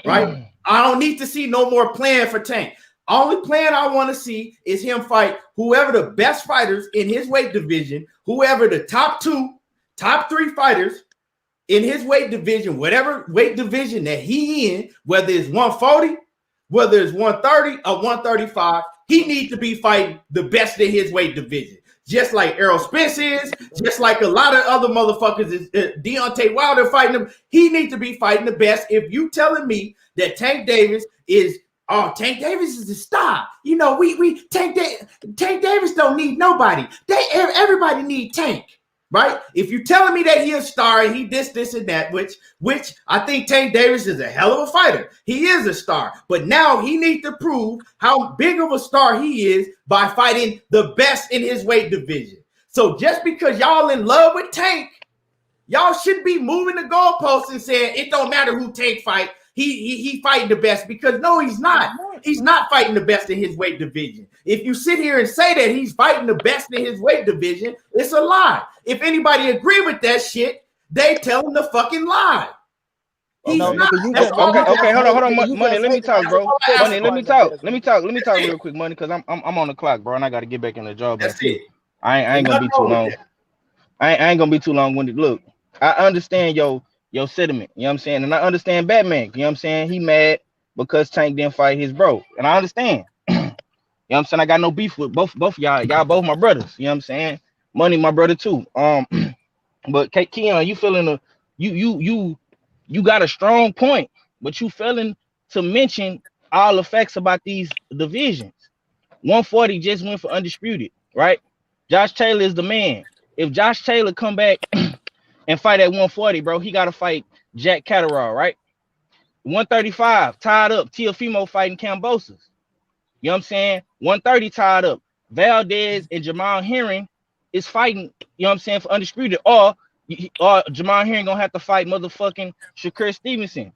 right? I don't need to see no more plan for Tank. Only plan I want to see is him fight whoever the best fighters in his weight division, whoever the top 3 fighters in his weight division, whatever weight division that he in, whether it's 140, whether it's 130 or 135, he needs to be fighting the best in his weight division. Just like Errol Spence is, just like a lot of other motherfuckers is Deontay Wilder fighting him. He needs to be fighting the best. If you telling me that Tank Davis is, Tank Davis is a star. Tank Davis don't need nobody. Everybody need Tank, right? If you telling me that he a star and he this and that, which I think Tank Davis is a hell of a fighter. He is a star, but now he needs to prove how big of a star he is by fighting the best in his weight division. So just because y'all in love with Tank, y'all should be moving the goalposts and saying it don't matter who Tank fight. He fighting the best, because no, he's not. He's not fighting the best in his weight division. If you sit here and say that he's fighting the best in his weight division, it's a lie. If anybody agree with that shit, they tell him the fucking lie. No, not. nigga, you That's just all I Okay, hold on, nigga, you money. just Let me hating talk, on bro. the asked Money, let part me of the talk. best. Let me talk That's it. real quick, money, because I'm on the clock, bro, and I got to get back in the job in a That's few. it. I ain't Ain't gonna be nothing too wrong with long. that. I ain't gonna be too long winded. Look, I understand your sentiment. You know what I'm saying, and I understand Batman. You know what I'm saying. He mad because Tank didn't fight his bro, and I understand. You know what I'm saying. I got no beef with both of y'all. Y'all both my brothers. You know what I'm saying. Money, my brother too. But Keon, you feeling you got a strong point, but you failing to mention all the facts about these divisions. 140 just went for undisputed, right? Josh Taylor is the man. If Josh Taylor come back and fight at 140, bro, he got to fight Jack Catterall, right? 135 tied up. Teofimo fighting Cambosos. You know what I'm saying? 130 tied up. Valdez and Jamal Herring is fighting, you know what I'm saying, for undisputed. Or Jamal Herring gonna have to fight motherfucking Shakur Stevenson.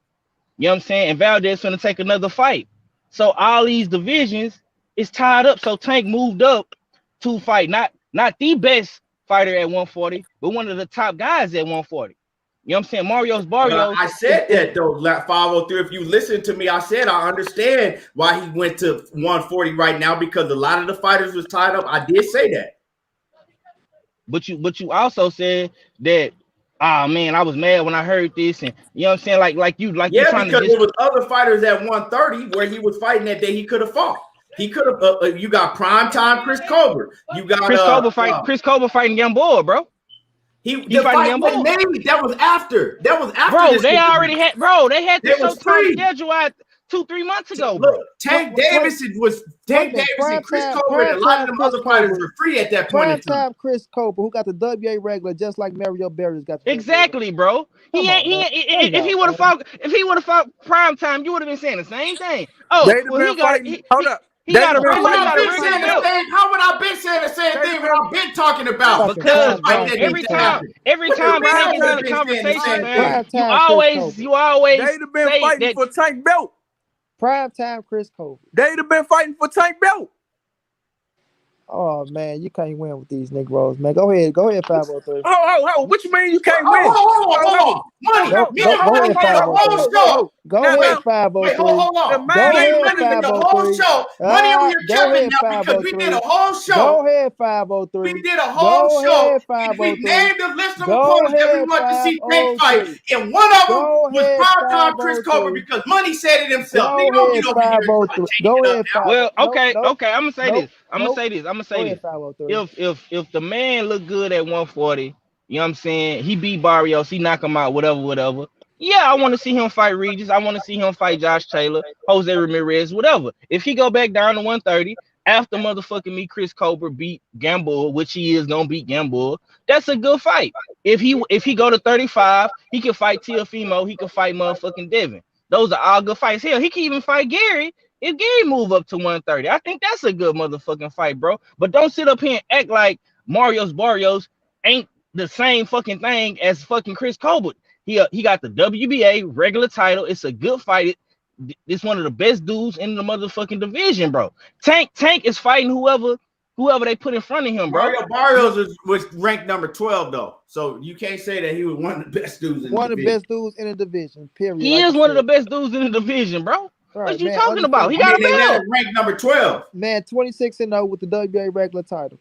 You know what I'm saying? And Valdez gonna take another fight. So all these divisions is tied up. So Tank moved up to fight not the best fighter at 140, but one of the top guys at 140. You know what I'm saying? Mario's Barrios. I said that though, 503. If you listen to me, I said I understand why he went to 140 right now because a lot of the fighters was tied up. I did say that. But you also said that, ah man, I was mad when I heard this, and you know what I'm saying, like you trying because to there was other fighters at 130 where he was fighting that day. He could have fought. He could have. You got primetime Chris Colbert. You got Chris Colbert fighting Young Boy, bro. The fighting fight Young wasn't Boy. made. That was after. Bro, they already had. Bro, they had the It was Showtime free. schedule out 2-3 months ago, Look, bro. Tank Davis and Chris Colbert and a lot of them other fighters were free at that point in time. Primetime Chris Colbert, who got the WA regular, just like Mario Barrios got the Exactly, bro. If he would have fought primetime, you would have been saying the same thing. Oh, They'd have well, been fighting. Hold up. he got a been How would I fighting been for saying Tank the belt. same? How would I been saying the same thing when I've been talking about? Because, bro, That every needs to time happen. Tank is in the been saying the conversation, same man, thing. you always They'd have been say fighting that. for Tank belt. Primetime Chris Colbert. They'd have been fighting for Tank belt. Oh man, you can't win with these Negroes, man. Go ahead, 503. Oh, what you mean you can't win? Hold on. Money. Me and Money did a whole show. Go Now, ahead, Wait, 503. hold on. Go Me and ahead, Money did the whole 503. show. Money over here Go capping ahead, now because we 503. did a whole show. Go ahead, 503. We did a whole Go show. ahead, And we 503. named a list of Go opponents that we ahead, want to see Tank fight. 503. And one of them Go was ahead, primetime Chris 503. Colbert because Money said it himself. Go Nigga, don't ahead, get over here and try to 503. change Go it up ahead, now. 503. Well, okay, Nope, I'm gonna say nope, this. I'm gonna say this. Go ahead, 503. If the man look good at 140, you know what I'm saying? He beat Barrios, he knock him out, whatever. Yeah, I want to see him fight Regis. I want to see him fight Josh Taylor, Jose Ramirez, whatever. If he go back down to 130 after motherfucking me, Chris Colbert beat Gamble, which he is gonna beat Gamble, that's a good fight. If he go to 35, he can fight Teofimo, he can fight motherfucking Devin. Those are all good fights. Hell, he can even fight Gary if Gary move up to 130. I think that's a good motherfucking fight, bro. But don't sit up here and act like Mario's Barrios ain't the same fucking thing as fucking Chris Colbert. He got the WBA regular title. It's a good fight. It's one of the best dudes in the motherfucking division, bro. Tank is fighting whoever they put in front of him, bro. Mario Barrios was ranked number 12 though, so you can't say that he was one of the best dudes in the division. One of the best dudes in the division. Period. He is one of the best dudes in the division, bro. Right, what you man, talking about? He got a belt. Ranked number 12. Man, 26-0 with the WBA regular title.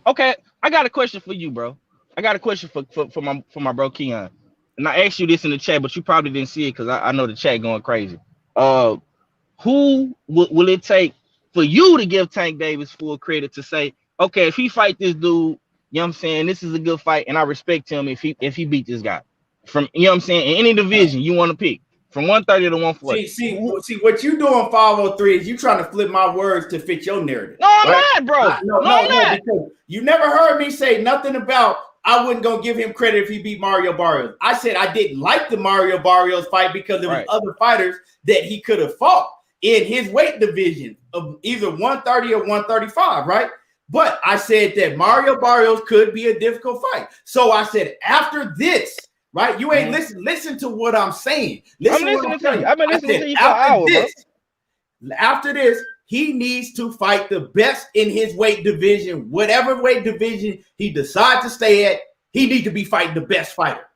Okay, I got a question for you, bro. I got a question for my bro Keon. And I asked you this in the chat, but you probably didn't see it because I know the chat going crazy. Who will it take for you to give Tank Davis full credit to say, okay, if he fight this dude, you know what I'm saying, this is a good fight, and I respect him if he beat this guy. From, you know what I'm saying, in any division you want to pick. From 130 to 140. See, what you doing 503 is you trying to flip my words to fit your narrative. No, I'm not, bro. No, I'm not. Because you never heard me say nothing about I wasn't gonna give him credit if he beat Mario Barrios. I said I didn't like the Mario Barrios fight because there was other fighters that he could have fought in his weight division of either 130 or 135, right? But I said that Mario Barrios could be a difficult fight. So I said after this, right? You ain't listen to what I'm saying. I'm listening to you. I've been listening to you for an hour, bro. After this, he needs to fight the best in his weight division, whatever weight division he decides to stay at. He needs to be fighting the best fighter.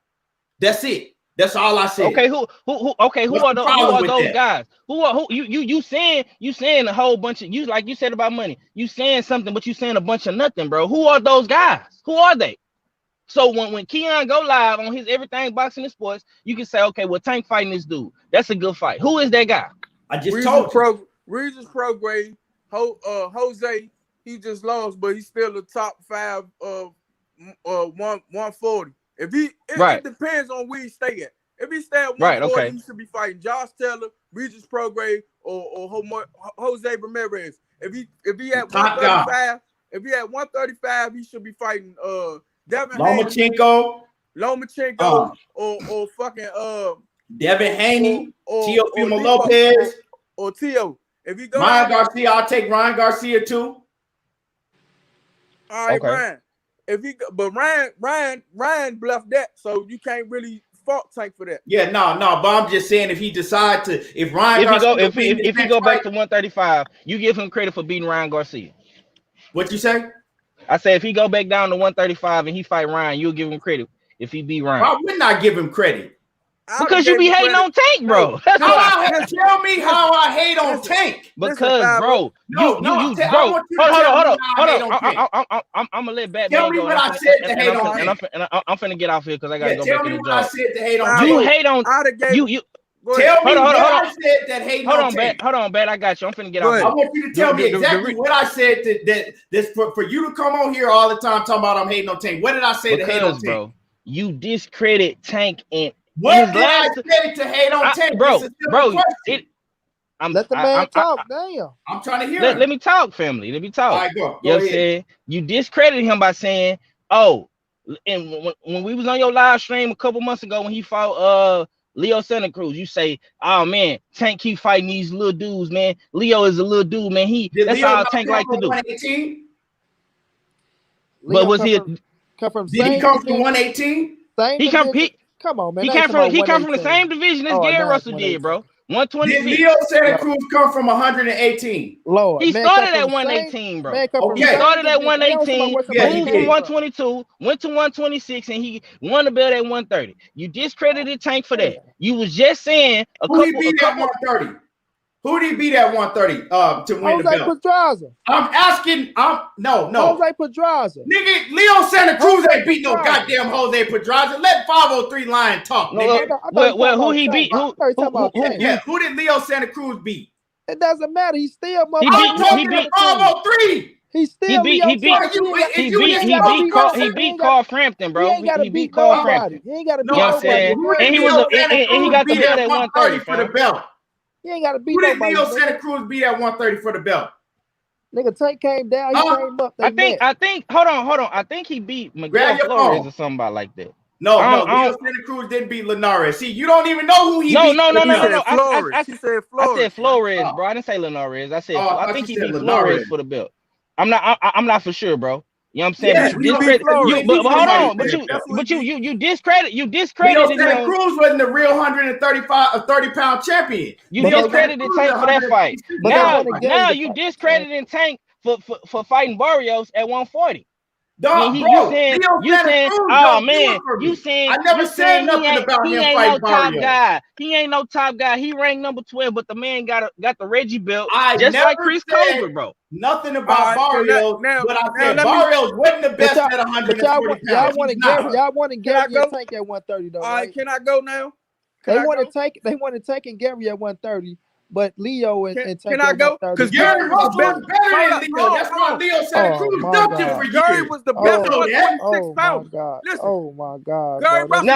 That's it. That's all I said. Okay, who What's are the who problem are with those that? guys? Who you saying a whole bunch of you like you said about money. You saying something, but you saying a bunch of nothing, bro. Who are those guys? Who are they? So when Keon go live on his Everything Boxing and Sports, you can say, okay, well, Tank fighting this dude. That's a good fight. Who is that guy? I just told you. Regis Prograde, Jose, he just lost, but he's still the top 5 of 140. If he it depends on where he stay at. If he stay at 140, he should be fighting Josh Taylor, Regis Prograde, or Jose Ramirez. If he at 135, he should be fighting Devin Haney, Lomachenko, or fucking Devin Haney, Teofimo Lopez, or Tio. If he go Ryan Garcia, I'll take Ryan Garcia too. All right, Ryan. But Ryan bluffed that, so you can't really fault Tank for that. Yeah, no, but I'm just saying if he decide to, if he go back to 135, you give him credit for beating Ryan Garcia. What you say? I say if he go back down to 135 and he fight Ryan, you'll give him credit if he beat Ryan. Why wouldn't I give him credit? Because you be hating on Tank, bro. Tell me how I hate on Tank. Because, bro, hold on. I'm gonna let Batman tell me go. What I said to hate on Tank. I'm finna get off here because I gotta go back to the job. Tell me what I said to hate on Tank. You hate on you. Tell me what I said that hate on Tank. Hold on, Bat. I got you. I'm finna get off. I want you to tell me exactly what I said that for you to come on here all the time talking about I'm hating on Tank. What did I say to hate on Tank? Bro, you discredit Tank and what did I say to hate on Tank? Bro, let the man talk. Damn. I'm trying to hear let me talk, family. Let me talk. All right, go you know what I'm saying? You discredited him by saying, oh, and when we was on your live stream a couple months ago when he fought Leo Santa Cruz, you say, oh man, Tank keep fighting these little dudes, man. Leo is a little dude, man. That's how Tank like to do. 118? But was he did he come from 118? Come on, man. He came from the same division as Gary Russell did, bro. 126. Did Leo Santa Cruz come from 118? Lord, he started at 118, bro. He started at 118, moved from 122, went to 126, and he won the belt at 130. You discredited Tank for that. You was just saying Who did he beat at 130? Who did he beat at 130 to win the belt? Pedraza. I'm asking. No. Jose Pedraza. Nigga, Leo Santa Cruz ain't beat no goddamn Jose Pedraza. Let 503 Lion talk, nigga. Well, who he beat? Who did Leo Santa Cruz beat? It doesn't matter. He's still I'm talking to 503. He beat Carl Frampton, bro. He beat Carl Frampton. He ain't got to beat nobody. And he got the belt at 130 for the belt. He ain't got to beat nobody. Who did Leo nobody, Santa Cruz beat at 130 for the belt? Nigga, Tank came down. He came up. I think. Hold on. I think he beat Miguel Flores or somebody like that. No, Leo Santa Cruz didn't beat Linares. See, you don't even know who he beat. No. I said Flores. I said Flores, bro. I didn't say Linares. I said I think he beat Flores for the belt. I'm not for sure, bro. You know what I'm saying? Yeah, but you discredit. But hold on. You discredit. Leo Santa Cruz wasn't the real 30-pound champion. You discredited Tank for that fight. Now you discrediting Tank for fighting Barrios at 140. You saying, oh man, you saying, I never said nothing about him fighting Barrios. He ain't no top guy. He ranked number 12, but the man got the Reggie belt, just like Chris Colbert, bro. Nothing about Barrios, but I said Barrios wasn't the best at 140 pounds. Y'all wanted Gary and Tank at 130 though. All right, can I go now? They wanted Tank and Gary at 130. But Leo and Tank. Can I go? Because Gary Russell was better than Leo. That's why Leo Santa Cruz dumped him for years. Gary was the best 126 pounds. Listen. Oh my God. Gary Russell.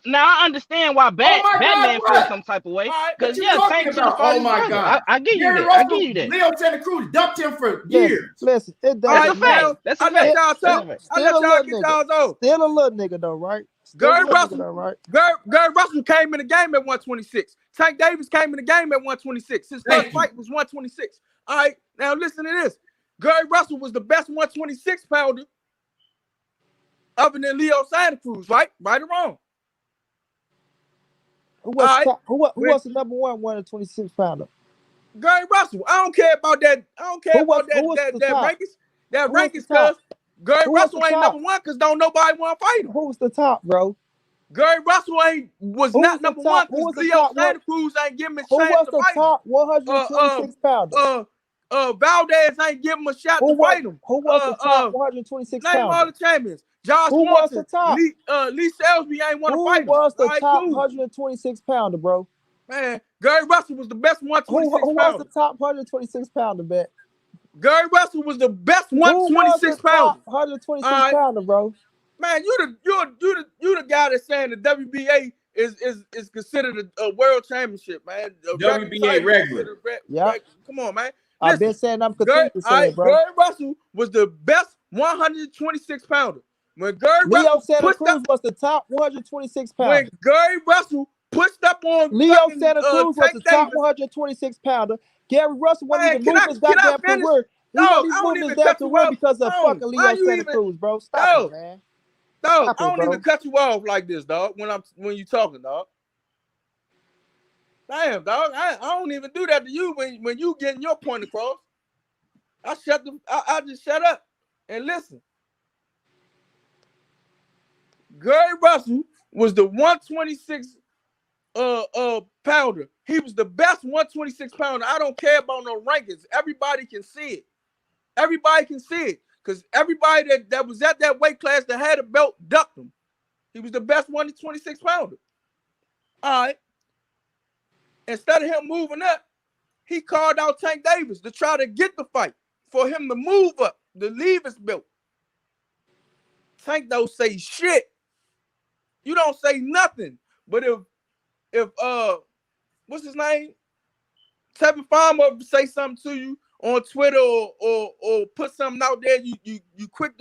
Now I understand why Batman feels some type of way. Because Tank should have fought. Oh my God. I give you that. I give you that. Leo Santa Cruz dumped him for years. Listen, it does. That's a fact. That's a fact. I let y'all get y'all's own. Still a little nigga though, right? Gary Russell came in the game at 126. Tank Davis came in the game at 126. His first fight was 126. All right, now listen to this. Gary Russell was the best 126 pounder other than Leo Santa Cruz, right? Right or wrong? Who was the number one 126 pounder? Gary Russell. I don't care about that. I don't care about that rankings. That rankings, cuz Gary Russell ain't number one because don't nobody want to fight him. Who's the top, bro? Gary Russell was Who not was the number top- one who was because the Leo top one? Santa Cruz ain't giving him a Who chance was to the fight him. top 126 pounder? Valdez ain't giving him a shot to fight him. Who was the top 126 Name all pounder? the champions. Josh Who was Swanson, the top? Lee Salisbury ain't want to fight him. Who was the All right, top cool. 126 pounder, bro? Man, Gary Russell was the best 126 Who was pounder. the top 126 pounder, bet? Gary Russell was the best 126 pounder. 126 All right. pounder, bro. Man, you the guy that's saying the WBA is considered a world championship, man. WBA regular. Yeah. Come on, man. I've been saying I'm continuing to say it, bro. Gary Russell was the best 126 pounder. When Gary Leo Russell Santa pushed Cruz up, was the top 126 pounder. when Gary Russell pushed up on Leo fucking, Santa Cruz was Tank the top Davis, 126 pounder. Gary Russell wasn't Man, even can moving I- his can I goddamn finish? career. He Dog, wasn't I even don't moving even his damn cut you career off. because of Dog, fucking why Leo you Santa even- Cruz, bro. Stop Dog, it, man. Dog, Stop I don't it, bro. even cut you off like this, dog. When you talking, dog. Damn, dog. I don't even do that to you when you getting your point across. I just shut up and listen. Gary Russell was the 126 pounder. He was the best 126 pounder. I don't care about no rankings. Everybody can see it. Everybody can see it. Because everybody that was at that weight class that had a belt ducked him. He was the best 126 pounder. All right. Instead of him moving up, he called out Tank Davis to try to get the fight for him to move up, to leave his belt. Tank don't say shit. You don't say nothing. But if what's his name? Teofimo say something to you on Twitter or put something out there, you quick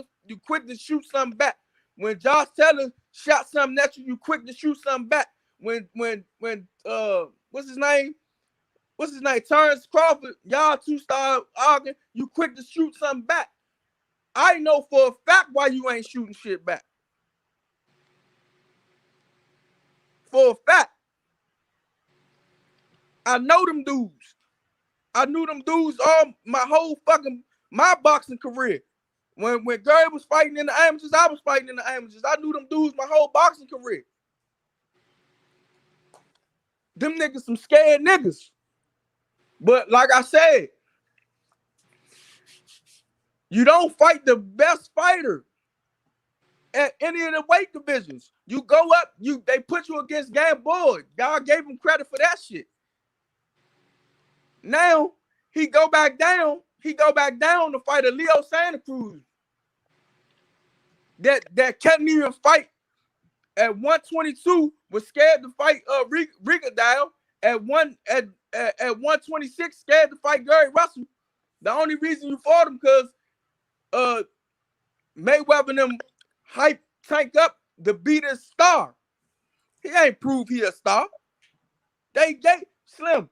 to shoot something back. When Josh Taylor shot something at you, you quick to shoot something back. When what's his name? Terrence Crawford, y'all two start arguing, you quick to shoot something back. I know for a fact why you ain't shooting shit back. For a fact. I know them dudes. I knew them dudes all my boxing career. When Gary was fighting in the amateurs, I was fighting in the amateurs. I knew them dudes my whole boxing career. Them niggas some scared niggas. But like I said, you don't fight the best fighter at any of the weight divisions. You go up, they put you against Gamboa. Y'all gave him credit for that shit. Now he go back down. He go back down to fight a Leo Santa Cruz that couldn't even fight at 122. Was scared to fight Rigadale at 126. Scared to fight Gary Russell. The only reason you fought him because Mayweather and them hype Tank up to beat his star. He ain't proved he a star. They Slim.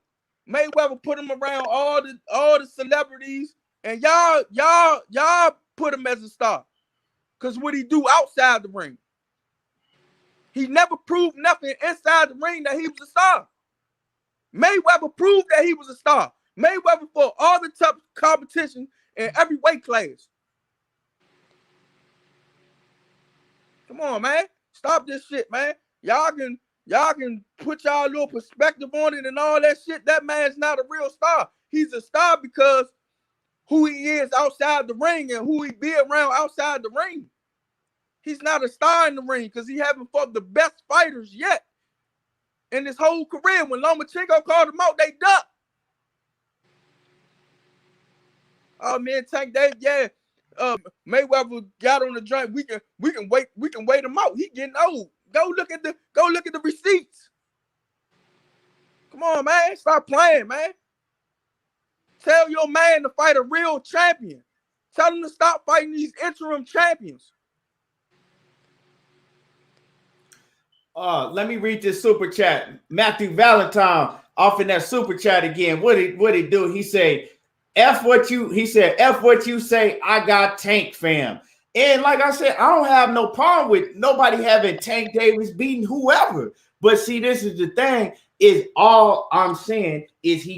Mayweather put him around all the celebrities, and y'all put him as a star. Cause what he do outside the ring. He never proved nothing inside the ring that he was a star. Mayweather proved that he was a star. Mayweather fought all the tough competition in every weight class. Come on, man. Stop this shit, man. Y'all can put y'all little perspective on it and all that shit. That man's not a real star. He's a star because who he is outside the ring and who he be around outside the ring. He's not a star in the ring because he haven't fought the best fighters yet in his whole career. When Lomachenko called him out, they ducked. Oh man, Tank Davis, yeah. Mayweather got on the joint. We can wait him out. He getting old. Go look at the receipts. Come on, man. Stop playing, man. Tell your man to fight a real champion. Tell him to stop fighting these interim champions. Let me read this super chat. Matthew Valentine off in that super chat again. What he do? He said, F what you say, I got Tank, fam. And like I said, I don't have no problem with nobody having Tank Davis beating whoever. But see, this is the thing, is all I'm saying is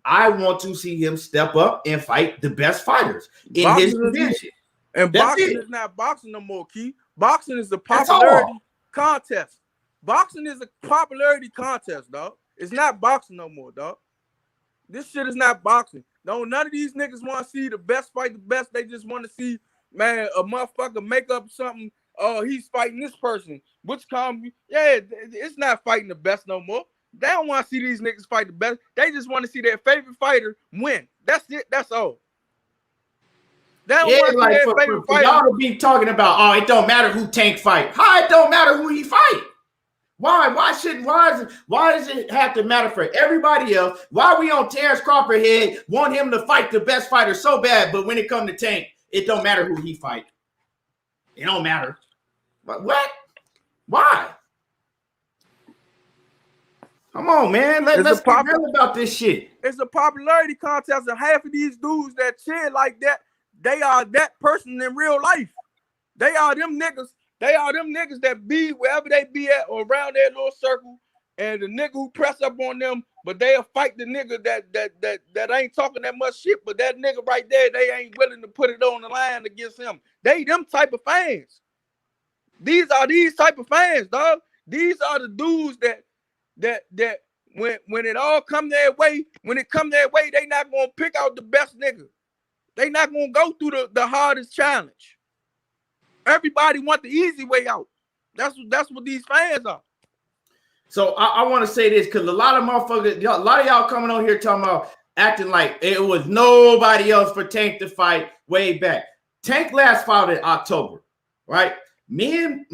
I want to see him step up and fight the best fighters in Boxing his division. And That's boxing it. is not boxing no more, Key. Boxing is the That's popularity. all. contest. Boxing is a popularity contest, dog. It's not boxing no more, dog. This shit is not boxing. No, none of these niggas want to see the best fight the best. They just want to see, man, a motherfucker make up something. Oh, he's fighting this person. Which it's not fighting the best no more. They don't want to see these niggas fight the best. They just want to see their favorite fighter win. That's it. That's all. They don't want to see their favorite fighter. Y'all to be talking about, oh, it don't matter who Tank fight. How it don't matter who he fight? Why? Why does it have to matter for everybody else? Why we on Terrence Crawford head want him to fight the best fighter so bad, but when it comes to Tank, it don't matter who he fight. It don't matter. What? Why? Come on, man. Let's be real about this shit. It's a popularity contest, and half of these dudes that cheer like that, they are that person in real life. They are them niggas. They are them niggas that be wherever they be at or around their little circle, and the nigga who press up on them, but they'll fight the nigga that ain't talking that much shit, but that nigga right there, they ain't willing to put it on the line against him. They them type of fans. These are these type of fans, dog. These are the dudes that when it all come their way, they not gonna pick out the best nigga. They not gonna go through the hardest challenge. Everybody want the easy way out. That's what these fans are. So I want to say this because a lot of y'all coming on here talking about acting like it was nobody else for Tank to fight way back. Tank last fought in October, right? Me and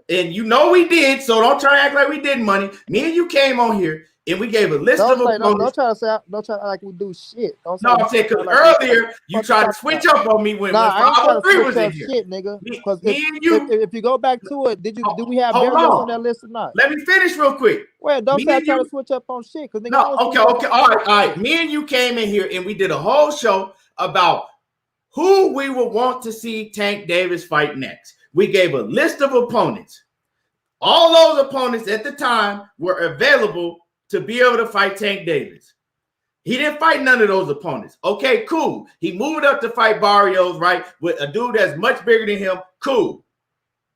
you know we did, so don't try to act like we didn't money. Me and you came on here and we gave a list of opponents. Don't try to act like we do shit. I'm saying because earlier you tried to switch up on me when I ain't trying to was in here. Shit, nigga. Because if you go back to it, do we have barriers on that list or not? Let me finish real quick. Well, don't try to switch up on shit. Okay. All right. Me and you came in here and we did a whole show about who we would want to see Tank Davis fight next. We gave a list of opponents. All those opponents at the time were available to be able to fight Tank Davis. He didn't fight none of those opponents. Okay, cool. He moved up to fight Barrios, right? With a dude that's much bigger than him. Cool.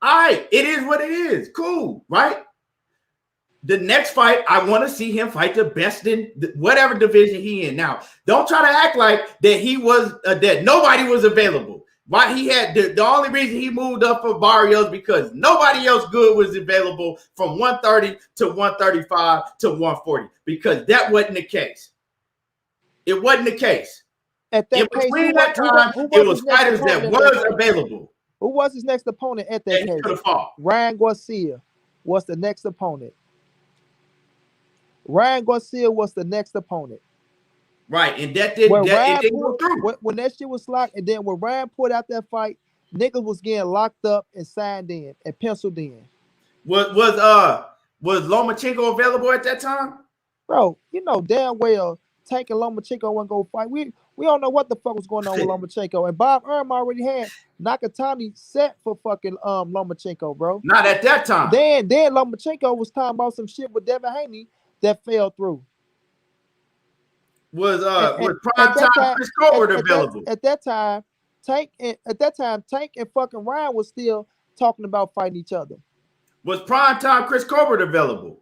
All right, it is what it is. Cool, right? The next fight, I want to see him fight the best in whatever division he in. Now, don't try to act like that he was that nobody was available. Why he had the only reason he moved up for Barrios because nobody else good was available from 130 to 135 to 140 because that wasn't the case. It wasn't the case. At that case, between that time, it was fighters that was available. Who was his next opponent at that case? Ryan Garcia was the next opponent. Ryan Garcia was the next opponent. Right, and that didn't go through. When that shit was locked, and then when Ryan put out that fight, niggas was getting locked up and signed in and penciled in. Was Lomachenko available at that time? Bro, you know damn well Tank and Lomachenko wasn't gonna fight. We don't know what the fuck was going on with Lomachenko. And Bob Erm already had Nakatani set for fucking Lomachenko, bro. Not at that time. Then Lomachenko was talking about some shit with Devin Haney that fell through. Was prime time Chris Colbert available? At that time, Tank and fucking Ryan was still talking about fighting each other. Was prime time Chris Colbert available?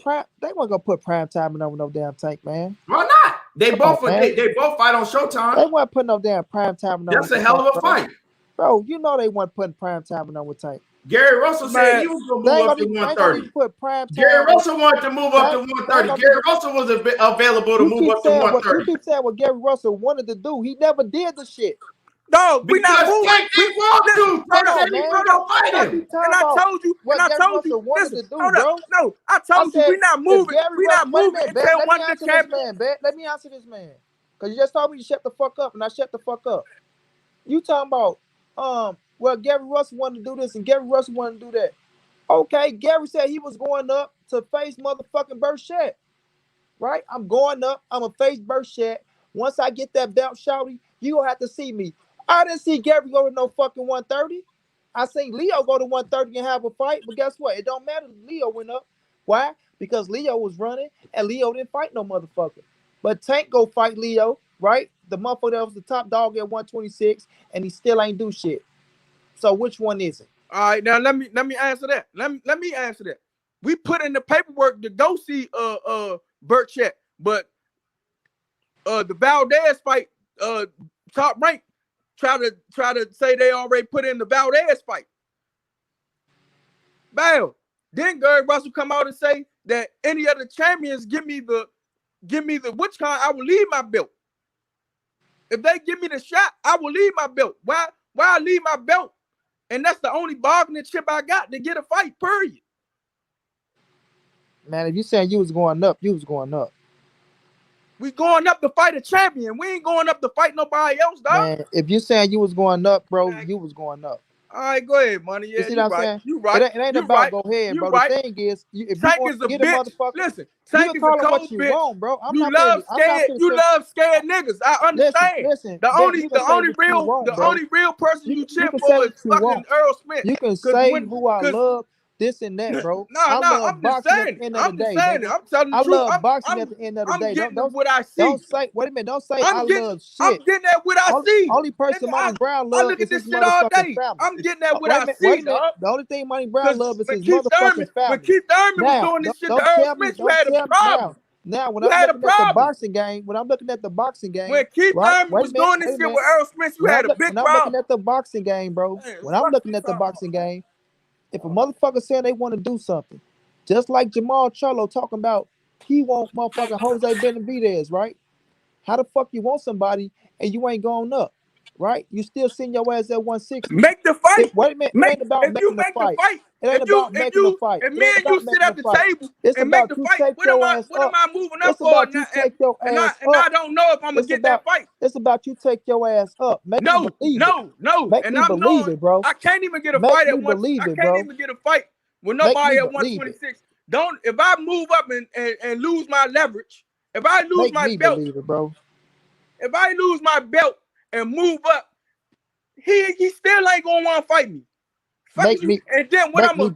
They weren't gonna put prime time in over no damn Tank, man. Why not? They both fight on Showtime. They weren't putting no damn prime time in over. That's a hell of a fight. Bro, you know they weren't putting prime time in over Tank. Gary Russell said he was going to move up to 130. Gary Russell wanted to move up to 130. Gary Russell was available to move up to 130. You keep saying what Gary Russell wanted to do. He never did the shit. No, we not moving. He wanted to. Fight him. And I told you. Listen, hold up. No, I told you we not moving. We not moving until one of the champions. Let me answer this man. Because you just told me to shut the fuck up, and I shut the fuck up. You talking about well, Gary Russell wanted to do this and Gary Russell wanted to do that. Okay, Gary said he was going up to face motherfucking Burchett. Right? I'm going up. I'm going to face Burchett. Once I get that belt, shouty, you going to have to see me. I didn't see Gary go to no fucking 130. I seen Leo go to 130 and have a fight, but guess what? It don't matter if Leo went up. Why? Because Leo was running and Leo didn't fight no motherfucker. But Tank go fight Leo, right? The motherfucker that was the top dog at 126, and he still ain't do shit. So which one is it? All right, now let me answer that. Let me answer that. We put in the paperwork to go see Burt Chet, but the Valdez fight, Top Rank try to say they already put in the Valdez fight. Bam. Then Gary Russell come out and say that any other champions give me the which kind, I will leave my belt. If they give me the shot, I will leave my belt. Why I leave my belt? And that's the only bargaining chip I got to get a fight, period. Man, if you saying you was going up, you was going up. We going up to fight a champion. We ain't going up to fight nobody else, dog. Man, if you saying you was going up, bro, you was going up. All right, go ahead, money. Yeah, you see what I'm right. saying? You right. It ain't about go ahead, bro. Right. The thing is, if Tank you is a get bitch. a motherfucker, Listen, you Tank can is call a him what cold you bitch. want, bro. You love scared niggas. I understand. Listen, the only real person you cheer for is fucking Earl Smith. You can say who I love, this and that, bro. I love boxing at the end of the day. I'm telling the truth. I love boxing at the end of the day. I'm getting what I see. Don't say, wait a minute, don't say I love shit. I'm getting at what I see. Only person Money Brown loves is his motherfucking family. I'm getting at what I see, dog. The only thing Money Brown loves is his motherfucking family. When Keith Thurman was doing this shit to Earl Smith, you had a problem. Now, when I'm looking at the boxing game, when Keith Thurman was doing this shit with Earl Smith, you had a big problem. When I'm looking at the boxing game, bro, when I'm looking at the boxing game, if a motherfucker saying they want to do something, just like Jamal Charlo talking about he want motherfucking Jose Benavidez, right? How the fuck you want somebody and you ain't going up, right? You still send your ass at 160. Make the fight. Wait a minute, it ain't about making the fight. It ain't about making the fight. If me and you sit at the table and make the fight, what am I moving up for? And I don't know if I'm gonna get that fight. It's about you take your ass up. Make me believe it. No. Make me believe it, bro. I can't even get a fight at 126. I can't even get a fight with nobody at 126. If I move up and lose my leverage, if I lose my belt, bro. If I lose my belt and move up, he still ain't gonna want to fight me. And then when I'm a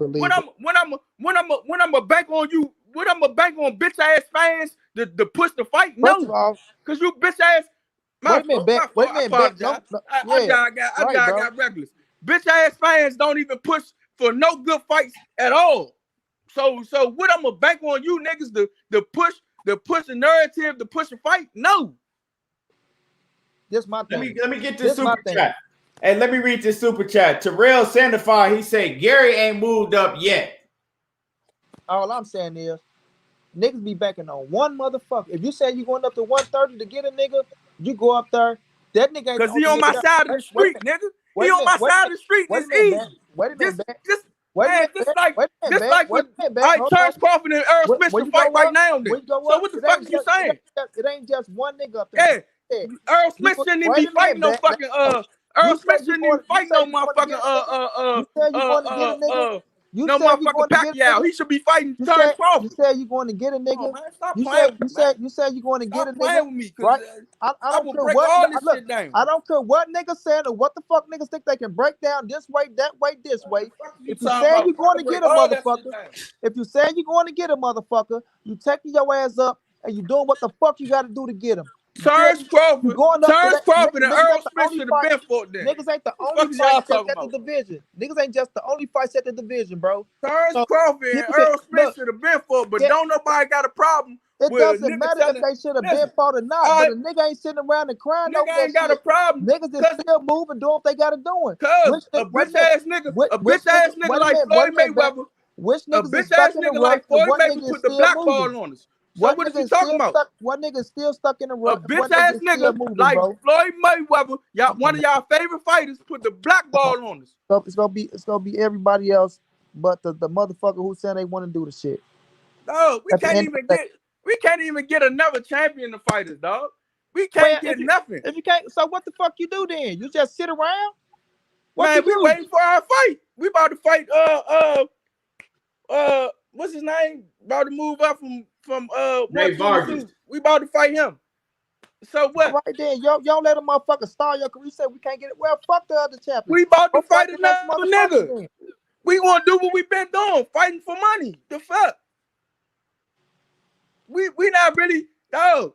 bank on you, when I'm a bank on bitch ass fans to push the fight, no, because you bitch ass. I got reckless. Bitch ass fans don't even push for no good fights at all. So what I'm a bank on you niggas to push the narrative, to push a fight? No. This my thing. Let me get this super chat. Hey, let me read this super chat. Terrell Sandify, he said Gary ain't moved up yet. All I'm saying is niggas be banking on one motherfucker. If you say you going up to 130 to get a nigga, you go up there. That nigga ain't because he on my side of the street, nigga. He on my side of the street. It's easy. Wait a minute, This like when Terrence Crawford and Earl Smith can fight right now. Then. So what the fuck are you saying? It ain't just one nigga up there. Yeah, Earl Smith shouldn't even be fighting no fucking Earl Smith shouldn't even fight no motherfucking no motherfucking Pacquiao. He should be fighting Terrence Crawford. You said you going to get a nigga. Man, stop playing with me. You said you going to get a nigga. Playing with me, right? I don't care what shit down. I don't care what niggas saying or what the fuck niggas think they can break down this way, that way, this way. If you say you're going to get a motherfucker, you taking your ass up and you doing what the fuck you got to do to get him. Terrence Crawford and Earl Smith should have been fought then. Niggas ain't the only fights at the division. Niggas ain't just the only fights at the division, bro. Terrence Crawford and Earl Smith should have been fought, but don't nobody got a problem. It doesn't matter if they should have been fought or not, but a nigga ain't sitting around and crying over that ain't got a problem. Niggas is still moving, doing what they gotta do. Cause a bitch ass nigga like Floyd Mayweather, a bitch ass nigga like Floyd Mayweather put the black ball on us. So what are you talking about? One nigga still stuck in the rut. A bitch ass nigga like Floyd Mayweather, one of y'all favorite fighters, put the black ball on us. So it's gonna be everybody else but the motherfucker who saying they want to do the shit. No, we can't even get another champion to fight us, dog. We can't get nothing. If you can't, so what the fuck you do then? You just sit around? Man, we waiting for our fight. We about to fight what's his name? About to move up from Vargas. We about to fight him. So what? Right then, y'all let a motherfucker start your career. You said we can't get it. Well, fuck the other champion. We about to fight another nigga. Then. We gonna do what we been doing, fighting for money. The fuck? We not really, dog.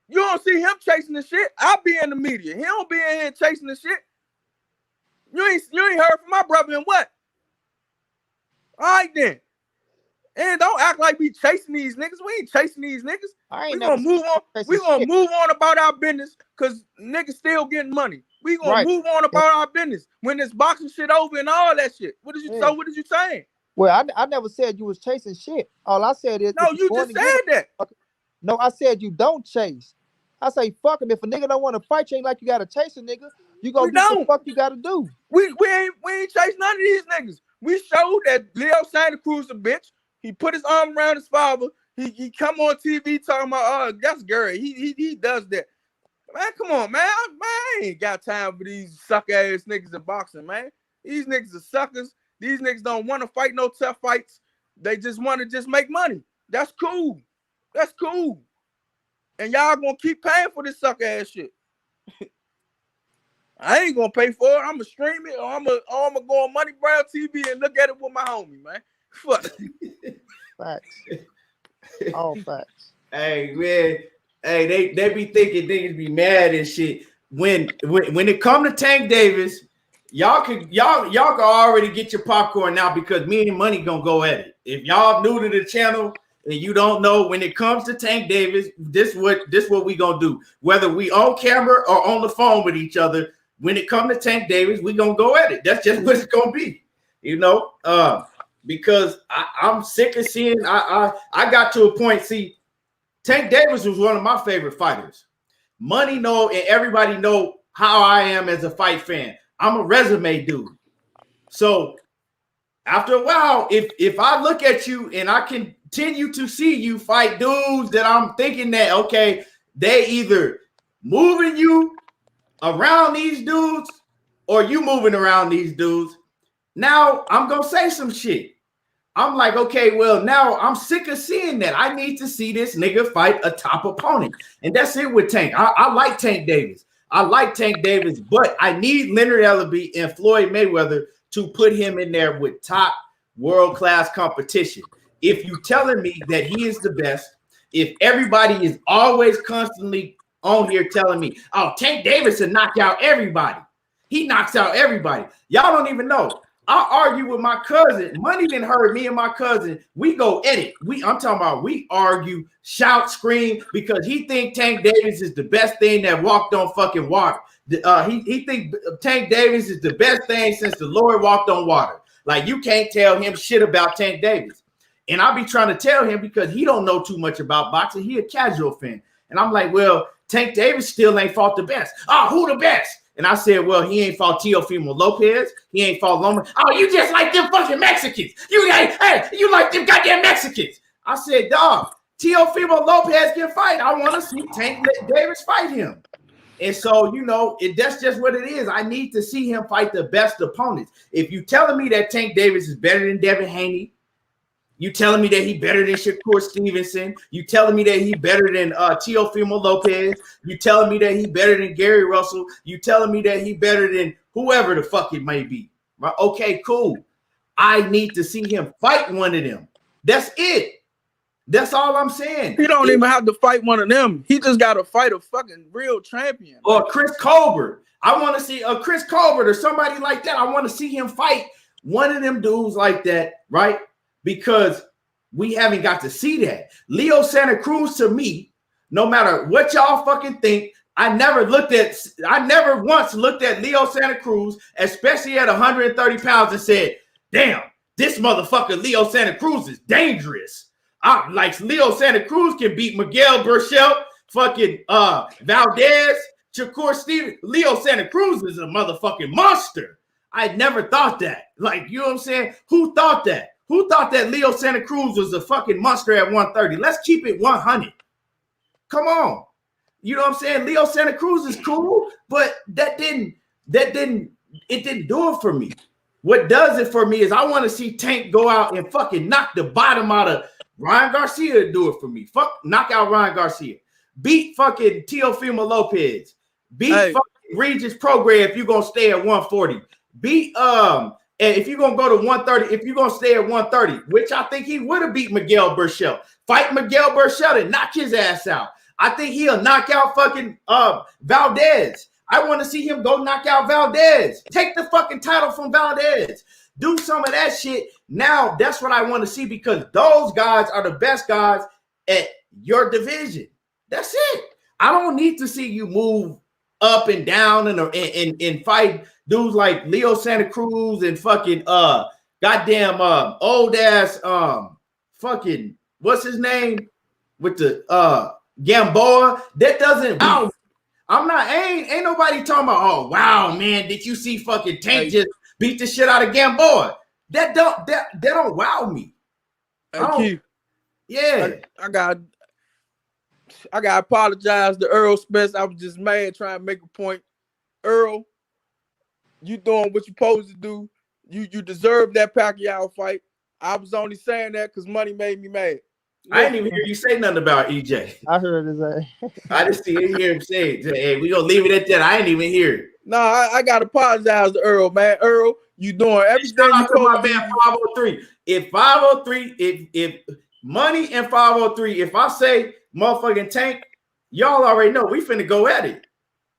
You don't see him chasing the shit. I be in the media. He don't be in here chasing the shit. You ain't heard from my brother in what? All right then. And don't act like we chasing these niggas. We ain't chasing these niggas. We gonna move on. We gonna move on about our business because niggas still getting money. We gonna move on about our business when this boxing shit over and all that shit. What did you so? What did you saying? Well, I never said you was chasing shit. All I said is no. You just said that. No, I said you don't chase. I say fuck him. If a nigga don't want to fight, you ain't like you gotta chase a nigga. You go do what the fuck you gotta do. We ain't chase none of these niggas. We showed that Leo Santa Cruz a bitch. He put his arm around his father. He come on TV talking about that's Gary. He does that. Man, come on, man. I ain't got time for these suck ass niggas in boxing, man. These niggas are suckers. These niggas don't want to fight no tough fights. They just want to just make money. That's cool. That's cool. And y'all gonna keep paying for this suck ass shit. I ain't gonna pay for it. I'm gonna stream it, or I'm gonna go on Money Brown TV and look at it with my homie, man. Fuck. Facts. All facts. Hey, man. Hey, they be thinking niggas be mad and shit. When it come to Tank Davis, y'all can already get your popcorn now because me and Money gonna go at it. If y'all new to the channel and you don't know, when it comes to Tank Davis, this what we gonna do. Whether we on camera or on the phone with each other, when it comes to Tank Davis, we gonna go at it. That's just what it's gonna be, you know. Because I'm sick of seeing. I got to a point. See, Tank Davis was one of my favorite fighters. Money know and everybody know how I am as a fight fan. I'm a resume dude. So after a while, if I look at you and I continue to see you fight dudes that I'm thinking that, okay, they either moving you around these dudes or you moving around these dudes, now I'm going to say some shit. I'm like, okay, well, now I'm sick of seeing that. I need to see this nigga fight a top opponent. And that's it with Tank. I like Tank Davis. But I need Leonard Ellaby and Floyd Mayweather to put him in there with top world-class competition. If you telling me that he is the best, if everybody is always constantly on here telling me, oh, Tank Davis will knock out everybody. He knocks out everybody. Y'all don't even know. I argue with my cousin. Money didn't hurt me and my cousin. We go edit. I'm talking about we argue, shout, scream because he think Tank Davis is the best thing that walked on fucking water. He think Tank Davis is the best thing since the Lord walked on water. Like you can't tell him shit about Tank Davis. And I be trying to tell him because he don't know too much about boxing. He a casual fan. And I'm like, well, Tank Davis still ain't fought the best. Oh, who the best? And I said, well, he ain't fought Teofimo Lopez. He ain't fought Loma. Oh, you just like them fucking Mexicans. You like them goddamn Mexicans. I said, dog, Teofimo Lopez can fight. I want to see Tank Davis fight him. And so, you know, that's just what it is. I need to see him fight the best opponents. If you telling me that Tank Davis is better than Devin Haney, you telling me that he better than Shakur Stevenson, you telling me that he better than Teofimo Lopez, you telling me that he better than Gary Russell, you telling me that he better than whoever the fuck it may be. Right? Okay, cool. I need to see him fight one of them. That's it. That's all I'm saying. He don't even have to fight one of them. He just got to fight a fucking real champion. Or Chris Colbert. I want to see a Chris Colbert or somebody like that. I want to see him fight one of them dudes like that, right? Because we haven't got to see that. Leo Santa Cruz, to me, no matter what y'all fucking think, I never once looked at Leo Santa Cruz, especially at 130 pounds, and said, damn, this motherfucker Leo Santa Cruz is dangerous. Like Leo Santa Cruz can beat Miguel Burchell, fucking Valdez, Shakur Stevenson. Leo Santa Cruz is a motherfucking monster. I never thought that. Like, you know what I'm saying? Who thought that? Who thought that Leo Santa Cruz was a fucking monster at 130? Let's keep it 100. Come on. You know what I'm saying? Leo Santa Cruz is cool, but it didn't do it for me. What does it for me is I want to see Tank go out and fucking knock the bottom out of Ryan Garcia to do it for me. Knock out Ryan Garcia. Beat fucking Teofimo Lopez. Beat fucking Regis Prograis if you're gonna stay at 140. Beat and if you're gonna go to 130, if you're gonna stay at 130, which I think he would have beat Miguel Burchell. Fight Miguel Burchell and knock his ass out. I think he'll knock out fucking Valdez. I want to see him go knock out Valdez. Take the fucking title from Valdez. Do some of that shit. Now, that's what I want to see because those guys are the best guys at your division. That's it. I don't need to see you move up and down and fight dudes like Leo Santa Cruz and fucking goddamn old ass fucking what's his name with the Gamboa. That doesn't wow. I'm not ain't nobody talking about oh wow man, did you see fucking Tank just beat the shit out of Gamboa? That don't wow me. Keith, yeah. I gotta apologize to Earl Spence. I was just mad trying to make a point. Earl, you doing what you supposed to do. You deserve that Pacquiao fight. I was only saying that because money made me mad. I didn't even hear you say nothing about EJ. I heard his I just hear him say, hey, we gonna leave it at that. I didn't even hear it. No, I gotta apologize to Earl, man. Earl, you doing everything you to my man 503. If 503, if money and 503, if I say motherfucking Tank, y'all already know we finna go at it.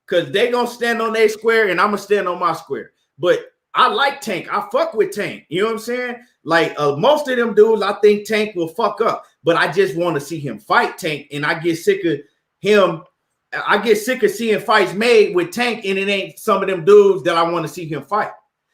Cause they gonna stand on their square and I'm gonna stand on my square. But I like Tank. I fuck with Tank. You know what I'm saying? Like most of them dudes, I think Tank will fuck up. But I just want to see him fight Tank, and I get sick of him. I get sick of seeing fights made with Tank, and it ain't some of them dudes that I want to see him fight.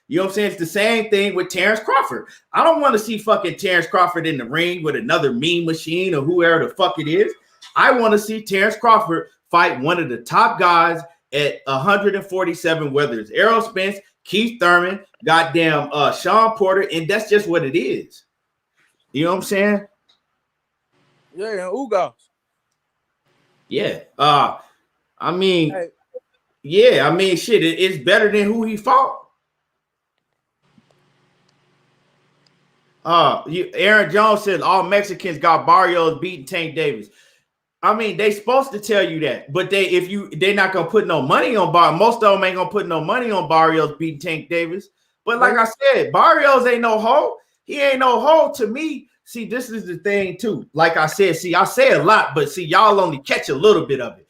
You know what I'm saying? It's the same thing with Terrence Crawford. I don't want to see fucking Terrence Crawford in the ring with another Mean Machine or whoever the fuck it is. I want to see Terrence Crawford fight one of the top guys at 147, whether it's Errol Spence, Keith Thurman, goddamn Sean Porter, and that's just what it is. You know what I'm saying? Yeah, and Ugas. Yeah. I mean, yeah, I mean, shit, it's better than who he fought. Aaron Jones said all Mexicans got Barrios beating Tank Davis. I mean, they supposed to tell you that, but they're not gonna put no money on Barrios. Most of them ain't gonna put no money on Barrios beating Tank Davis. But like I said, Barrios ain't no hoe. He ain't no hoe to me. See, this is the thing too. Like I said, see, I say a lot, but see, y'all only catch a little bit of it.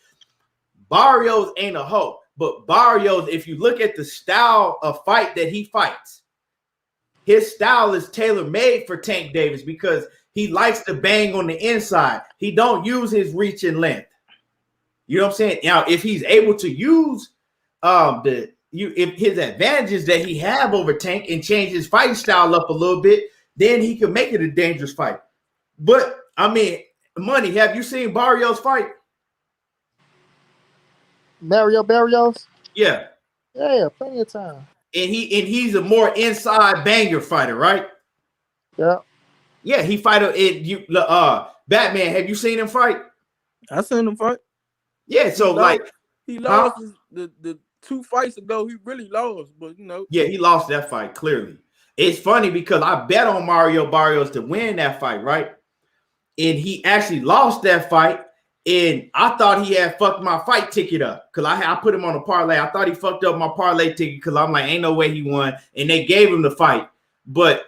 Barrios ain't a hoe, but Barrios, if you look at the style of fight that he fights, his style is tailor-made for Tank Davis because he likes to bang on the inside. He don't use his reach and length. You know what I'm saying? Now, if he's able to use if his advantages that he have over Tank and change his fighting style up a little bit, then he can make it a dangerous fight. But I mean, Money, have you seen Barrios fight? Mario Barrios? Yeah. Yeah, plenty of time. And he's a more inside banger fighter, right? Yeah. Yeah, he fight Batman. Have you seen him fight? I seen him fight. Yeah, so he lost the 2 fights ago. He really lost, but you know. Yeah, he lost that fight clearly. It's funny because I bet on Mario Barrios to win that fight, right? And he actually lost that fight. And I thought he had fucked my fight ticket up because I put him on a parlay. I thought he fucked up my parlay ticket because I'm like, ain't no way he won. And they gave him the fight, but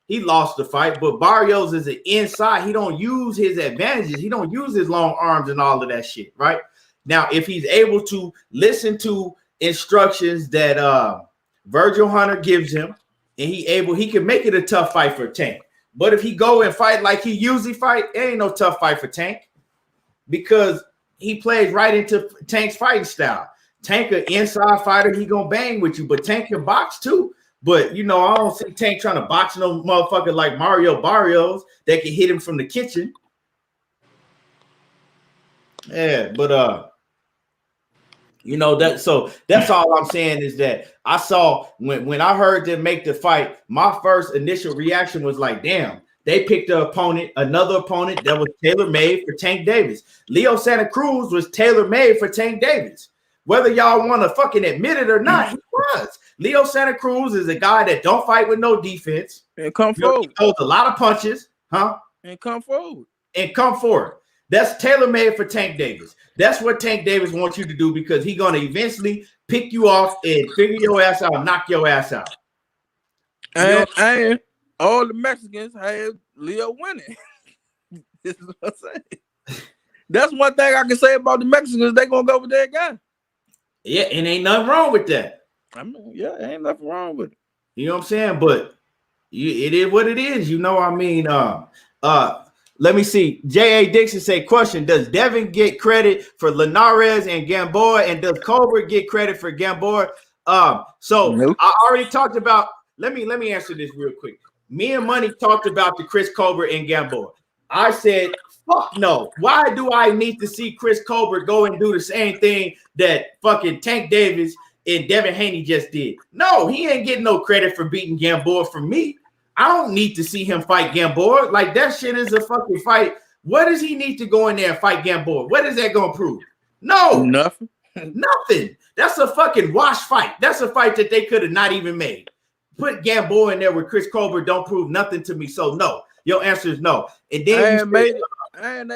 he lost the fight. But Barrios is an inside. He don't use his advantages. He don't use his long arms and all of that shit, right? Now, if he's able to listen to instructions that Virgil Hunter gives him, and he can make it a tough fight for Tank. But if he go and fight like he usually fight, it ain't no tough fight for Tank. Because he plays right into Tank's fighting style. Tank an inside fighter, he gonna bang with you, but Tank can box too. But you know, I don't see Tank trying to box no motherfucker like Mario Barrios that can hit him from the kitchen. Yeah, but you know that. So that's all I'm saying is that I saw when I heard them make the fight, my first initial reaction was like, damn. They picked another opponent that was tailor-made for Tank Davis. Leo Santa Cruz was tailor-made for Tank Davis. Whether y'all want to fucking admit it or not, he was. Leo Santa Cruz is a guy that don't fight with no defense. And come forward. He throws a lot of punches, huh? And come forward. That's tailor-made for Tank Davis. That's what Tank Davis wants you to do because he's going to eventually pick you off and figure your ass out, knock your ass out. And all the Mexicans had Leo winning. This is what I'm saying. That's one thing I can say about the Mexicans. They're gonna go with that guy. Yeah, and ain't nothing wrong with that. I mean, yeah, ain't nothing wrong with it. You know what I'm saying? But it is what it is. You know, I mean, let me see. J.A. Dixon say, question, does Devin get credit for Linares and Gamboa? And does Colbert get credit for Gamboa? So Nope. I already talked about, let me answer this real quick. Me and Money talked about the Chris Colbert and Gamboa. I said, fuck no. Why do I need to see Chris Colbert go and do the same thing that fucking Tank Davis and Devin Haney just did? No, he ain't getting no credit for beating Gamboa from me. I don't need to see him fight Gamboa. Like, that shit is a fucking fight. What does he need to go in there and fight Gamboa? What is that going to prove? No. Nothing. Nothing. That's a fucking wash fight. That's a fight that they could have not even made. Put Gamboa in there with Chris Colbert don't prove nothing to me. So, no. Your answer is no. And then they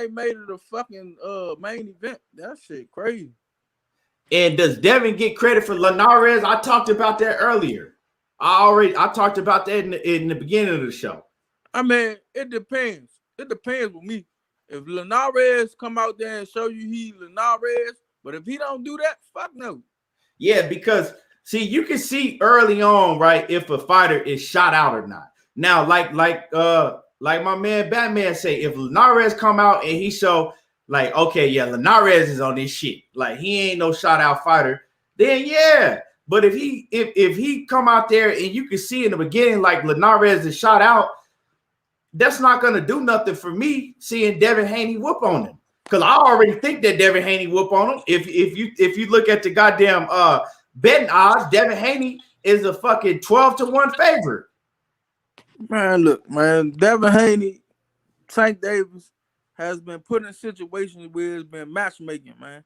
made it a fucking main event. That shit crazy. And does Devin get credit for Linares? I talked about that earlier. I talked about that in the beginning of the show. I mean, it depends. It depends with me. If Linares come out there and show you he Linares, but if he don't do that, fuck no. Yeah, because see, you can see early on, right, if a fighter is shot out or not. Now, like my man Batman say, if Linares come out and he show like, okay, yeah, Linares is on this shit, like he ain't no shot out fighter, then yeah. But if he come out there and you can see in the beginning like Linares is shot out, that's not gonna do nothing for me seeing Devin Haney whoop on him. Because I already think that Devin Haney whoop on him. If you look at the goddamn betting odds, Devin Haney is a fucking 12-1 favorite. Man, look, man, Devin Haney, Tank Davis has been put in situations where it's been matchmaking, man.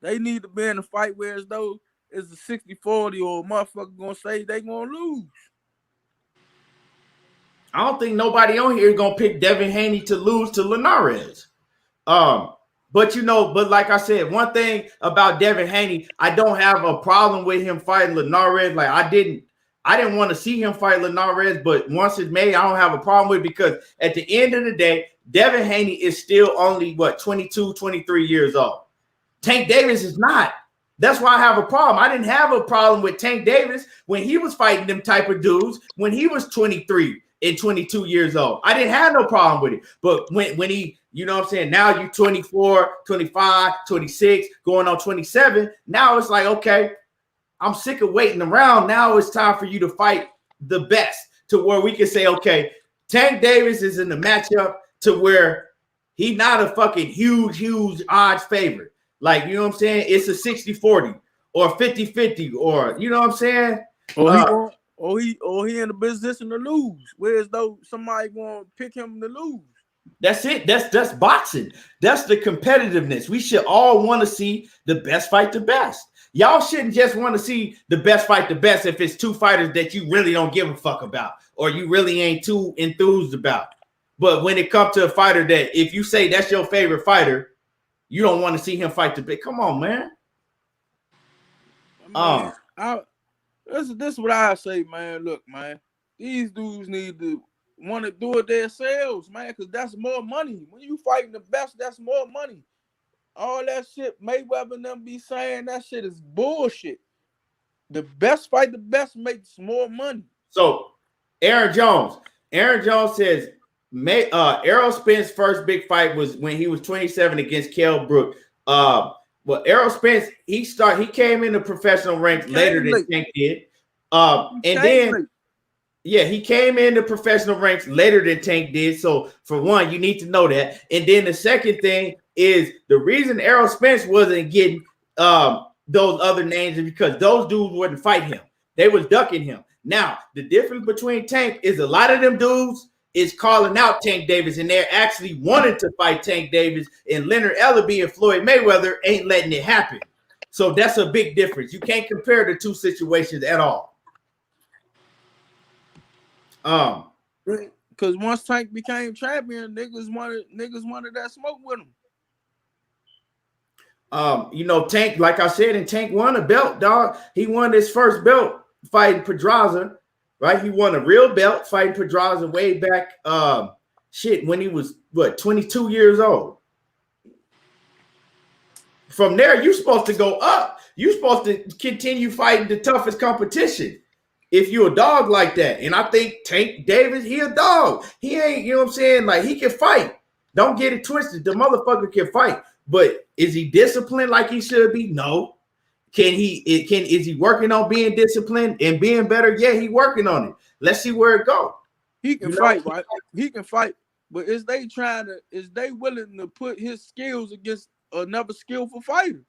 They need to be in a fight where as though it's a 60-40 or a motherfucker gonna say they gonna lose. I don't think nobody on here is gonna pick Devin Haney to lose to Linares. But like I said, one thing about Devin Haney, I don't have a problem with him fighting Linares. Like I didn't want to see him fight Linares, but once it's made, I don't have a problem with it because at the end of the day, Devin Haney is still only 22, 23 years old. Tank Davis is not. That's why I have a problem. I didn't have a problem with Tank Davis when he was fighting them type of dudes when he was 23 and 22 years old. I didn't have no problem with it. But when he, you know what I'm saying, now you 24, 25, 26, going on 27. Now it's like, okay, I'm sick of waiting around. Now it's time for you to fight the best to where we can say, okay, Tank Davis is in the matchup to where he's not a fucking huge odds favorite. Like, you know what I'm saying? It's a 60-40 or 50-50 or, you know what I'm saying? Or he in the position to lose. Whereas though somebody gonna pick him to lose. That's it. That's boxing. That's the competitiveness. We should all want to see the best fight the best. Y'all shouldn't just want to see the best fight the best if it's two fighters that you really don't give a fuck about or you really ain't too enthused about. But when it comes to a fighter that if you say that's your favorite fighter, you don't want to see him fight the big. Come on, man. This is what I say, man. Look, man, these dudes need to want to do it themselves, man, because that's more money. When you fighting the best, that's more money. All that shit Mayweather and them be saying, that shit is bullshit. The best fight the best makes more money. So, Aaron Jones says, Errol Spence's first big fight was when he was 27 against Kell Brook. Well, Errol Spence, he came into professional ranks later than Tank did. He came into professional ranks later than Tank did. So, for one, you need to know that. And then the second thing is the reason Errol Spence wasn't getting those other names is because those dudes wouldn't fight him. They was ducking him. Now, the difference between Tank is a lot of them dudes is calling out Tank Davis, and they're actually wanting to fight Tank Davis, and Leonard Ellaby and Floyd Mayweather ain't letting it happen. So that's a big difference. You can't compare the two situations at all. Because once Tank became champion, niggas wanted that smoke with him. Tank, like I said, and Tank won a belt, dog. He won his first belt fighting Pedraza. Right, he won a real belt fighting Pedraza way back, when he was 22 years old. From there, you're supposed to go up. You're supposed to continue fighting the toughest competition. If you're a dog like that, and I think Tank Davis, he a dog. He ain't, you know what I'm saying? Like, he can fight. Don't get it twisted. The motherfucker can fight. But is he disciplined like he should be? No. Is he working on being disciplined and being better? Yeah, he working on it. Let's see where it goes. He can fight, right? He can fight. But is they willing to put his skills against another skillful fighter?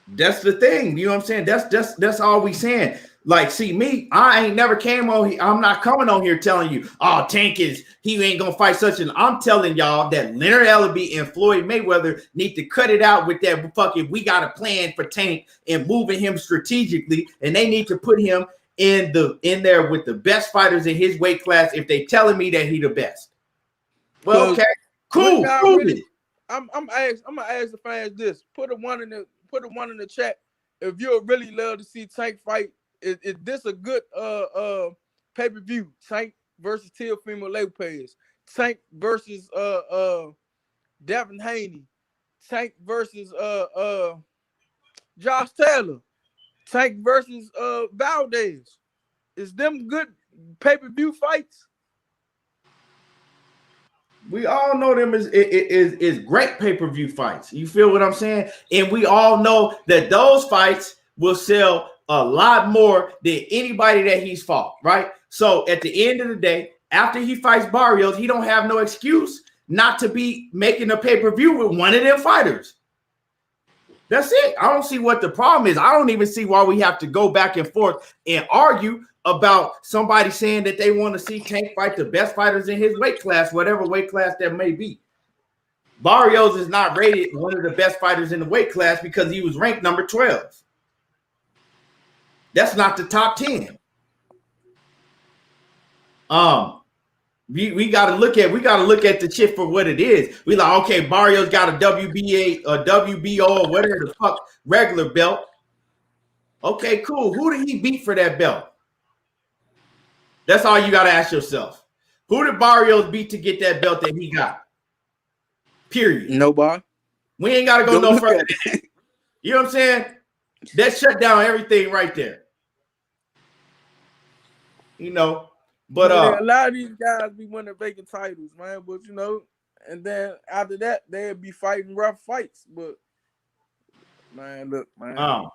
That's the thing. You know what I'm saying? That's all we saying. Like, see, me, I ain't never came on here. I'm not coming on here telling you, oh, Tank he ain't gonna fight such an. I'm telling y'all that Leonard Ellaby and Floyd Mayweather need to cut it out with that fucking we got a plan for Tank and moving him strategically, and they need to put him in there with the best fighters in his weight class if they telling me that he the best. Well, okay, cool. I'm gonna ask the fans this. Put a one in the chat if you'd really love to see Tank fight. Is this a good pay-per-view? Tank versus Teofimo Lopez. Tank versus Devin Haney. Tank versus Josh Taylor. Tank versus Valdez. Is them good pay-per-view fights? We all know them is great pay-per-view fights. You feel what I'm saying? And we all know that those fights will sell a lot more than anybody that he's fought, right? So at the end of the day, after he fights Barrios, he don't have no excuse not to be making a pay-per-view with one of them fighters. That's it. I don't see what the problem is. I don't even see why we have to go back and forth and argue about somebody saying that they want to see Tank fight the best fighters in his weight class, whatever weight class that may be. Barrios is not rated one of the best fighters in the weight class because he was ranked number 12. That's not the top 10. We gotta look at the shit for what it is. We like, okay, Barrios got a WBA, a WBO, or whatever the fuck regular belt. Okay, cool. Who did he beat for that belt? That's all you gotta ask yourself. Who did Barrios beat to get that belt that he got? Period. Nobody. We ain't gotta go no further. You know what I'm saying? That shut down everything right there. You know, but a lot of these guys be winning vacant titles, man. But you know, and then after that, they'll be fighting rough fights. But man, look, man.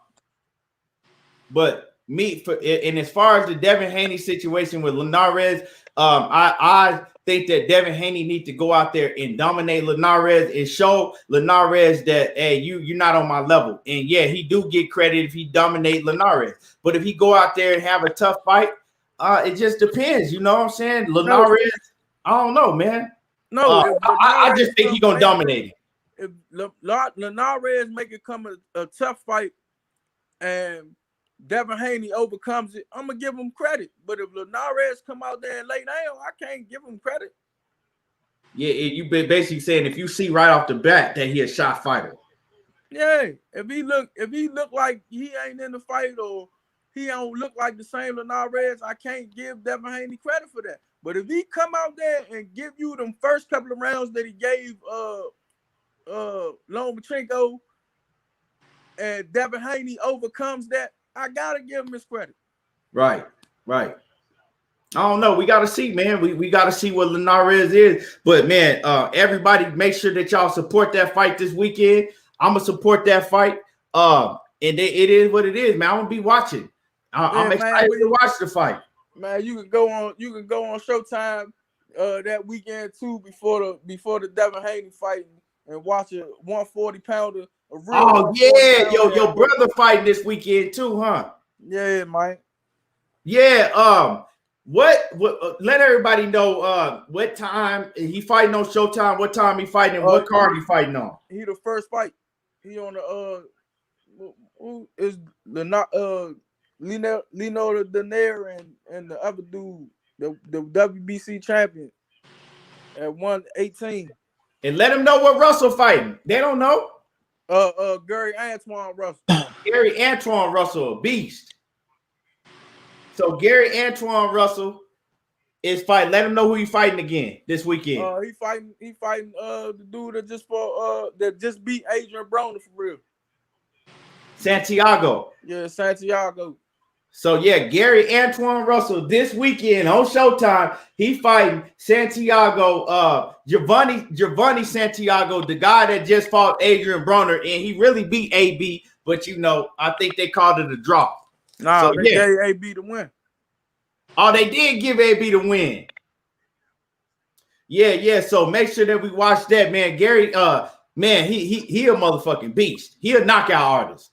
But and as far as the Devin Haney situation with Linares, I think that Devin Haney needs to go out there and dominate Linares and show Linares that, hey, you're not on my level. And yeah, he do get credit if he dominate Linares. But if he go out there and have a tough fight, it just depends. You know what I'm saying? Linares, I don't know, man. No, I just think he's gonna dominate it. If Linares make it come a tough fight and Devin Haney overcomes it, I'm gonna give him credit. But if Linares come out there and lay down, I can't give him credit. Yeah, you've been basically saying if you see right off the bat that he a shot fighter. Yeah, if he look like he ain't in the fight or he don't look like the same Linares, I can't give Devin Haney credit for that. But if he come out there and give you them first couple of rounds that he gave Lomachenko and Devin Haney overcomes that, I gotta give him his credit. Right. I don't know. We gotta see, man. We gotta see what Linares is. But man, everybody make sure that y'all support that fight this weekend. I'm gonna support that fight. And it is what it is, man. I'm gonna be watching. I'm excited to watch the fight. Man, you can go on Showtime that weekend too before the Devin Haney fight and watch a 140-pounder. Oh yeah, your brother fighting this weekend too, huh? Yeah, Mike. Yeah. What? Let everybody know what time he fighting on Showtime. What time he fighting? And what card he fighting on? He the first fight. He on the who is the Lino Daenerys and the other dude, the WBC champion at 118. And let him know what Russell fighting. They don't know. Gary Antoine Russell. Gary Antoine Russell, a beast. So Gary Antoine Russell is fighting. Let him know who he fighting again this weekend. He fighting the dude that just beat Adrian Broner for real. Santiago. Yeah, Santiago. So yeah, Gary Antoine Russell this weekend on Showtime. He fighting Santiago, Gervonta Santiago, the guy that just fought Adrian Broner, and he really beat AB. But I think they called it a draw. Nah, so, they gave AB the win. Oh, they did give AB the win. Yeah. So make sure that we watch that, man. Gary, man, he a motherfucking beast. He a knockout artist.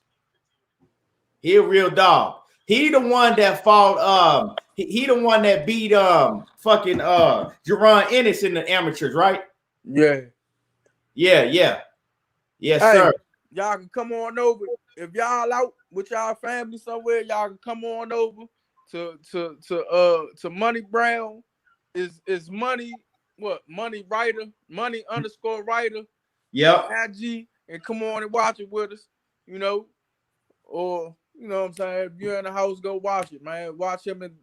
He a real dog. He the one that fought. He the one that beat fucking Jerron Ennis in the amateurs, right? Yeah. Yes, hey, sir. Y'all can come on over if y'all out with y'all family somewhere. Y'all can come on over to Money Brown. Is money what? Money Writer, Money_Writer. Yep. IG, and come on and watch it with us. Or what I'm saying, if you're in the house, go watch it, man. Watch him and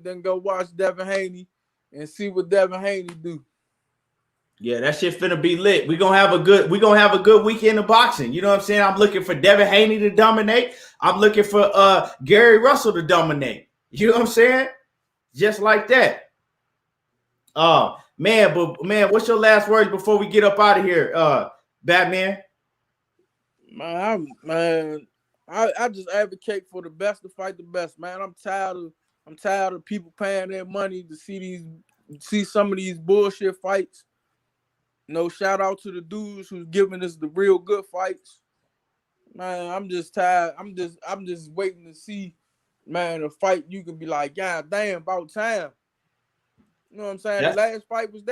then go watch Devin Haney and see what Devin Haney do. Yeah, that shit finna be lit. We're gonna have a good weekend of boxing. You know what I'm saying? I'm looking for Devin Haney to dominate. I'm looking for Gary Russell to dominate. You know what I'm saying? Just like that. Man, what's your last words before we get up out of here, Batman? I just advocate for the best to fight the best, man. I'm tired of people paying their money to see some of these bullshit fights. Shout out to the dudes who's giving us the real good fights. Man, I'm just tired. I'm just waiting to see, man, a fight you can be like, God damn, about time. You know what I'm saying? Yeah. The last fight was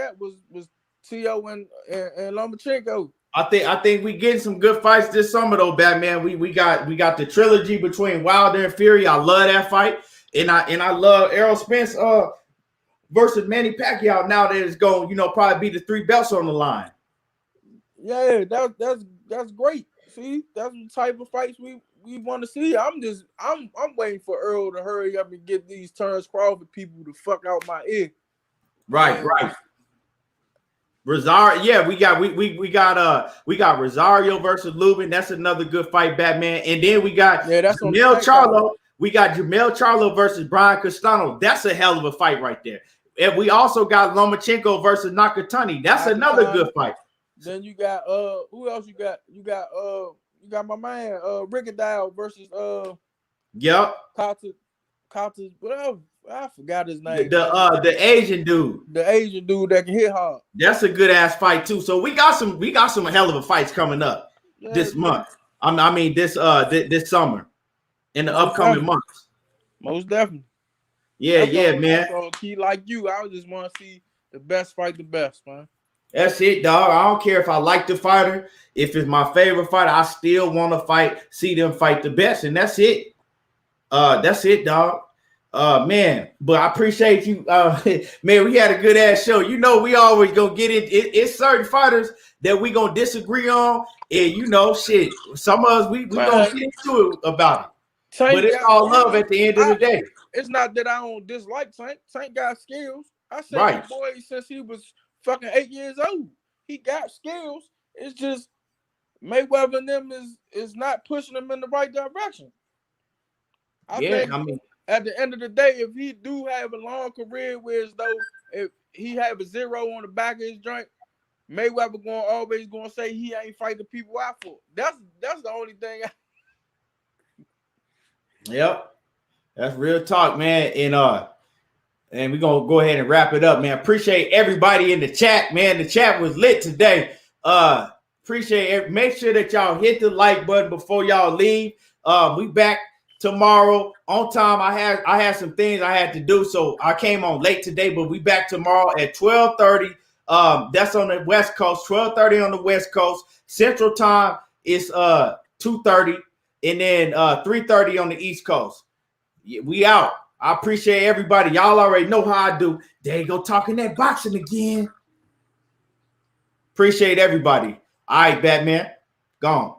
Teo and Lomachenko. I think we getting some good fights this summer though, Batman. We got the trilogy between Wilder and Fury. I love that fight, and I love Errol Spence versus Manny Pacquiao. Now that it's going, probably be the 3 belts on the line. Yeah, that's great. See, that's the type of fights we want to see. I'm waiting for Earl to hurry up and get these Terrence Crawford people to fuck out my ear. Right. Rosario, yeah, we got Rosario versus Lubin. That's another good fight, Batman. And then we got Jamel Charlo. We got Jamel Charlo versus Brian Castano. That's a hell of a fight right there. And we also got Lomachenko versus Nakatani. That's another good fight. Then you got who else you got? You got my man Riccadile versus Kata, whatever. I forgot his name. The Asian dude. The Asian dude that can hit hard. That's a good ass fight too. So we got some hell of a fights coming up this month. I mean this summer in the upcoming months. Most definitely. Yeah, man. So key like you, I just want to see the best fight the best, man. That's it, dog. I don't care if I like the fighter. If it's my favorite fighter, I still want to see them fight the best, and that's it. That's it, dog. Man, but I appreciate you. Man, we had a good ass show. We always gonna get it. It's certain fighters that we gonna disagree on, and shit. Some of us we gonna get into it about it. But it's all love at the end of the day. It's not that I don't dislike Tank. Tank got skills. I said that boy since he was fucking 8 years old. He got skills. It's just Mayweather and them is not pushing him in the right direction. I mean, at the end of the day, if he do have a long career where as though if he have a 0 on the back of his joint, Mayweather always gonna say he ain't fight the people out for. That's the only thing. Yep, that's real talk, man. And we're gonna go ahead and wrap it up, man. Appreciate everybody in the chat, man. The chat was lit today. Appreciate it. Make sure that y'all hit the like button before y'all leave. We back tomorrow on time. I had some things I had to do, so I came on late today, but we back tomorrow at 12:30. That's on the West Coast, 12:30 on the West Coast. Central time is 2:30, and then 3:30 on the East Coast. We out. I appreciate everybody. Y'all already know how I do. There you go, talking that boxing again. Appreciate everybody. All right, Batman. Gone.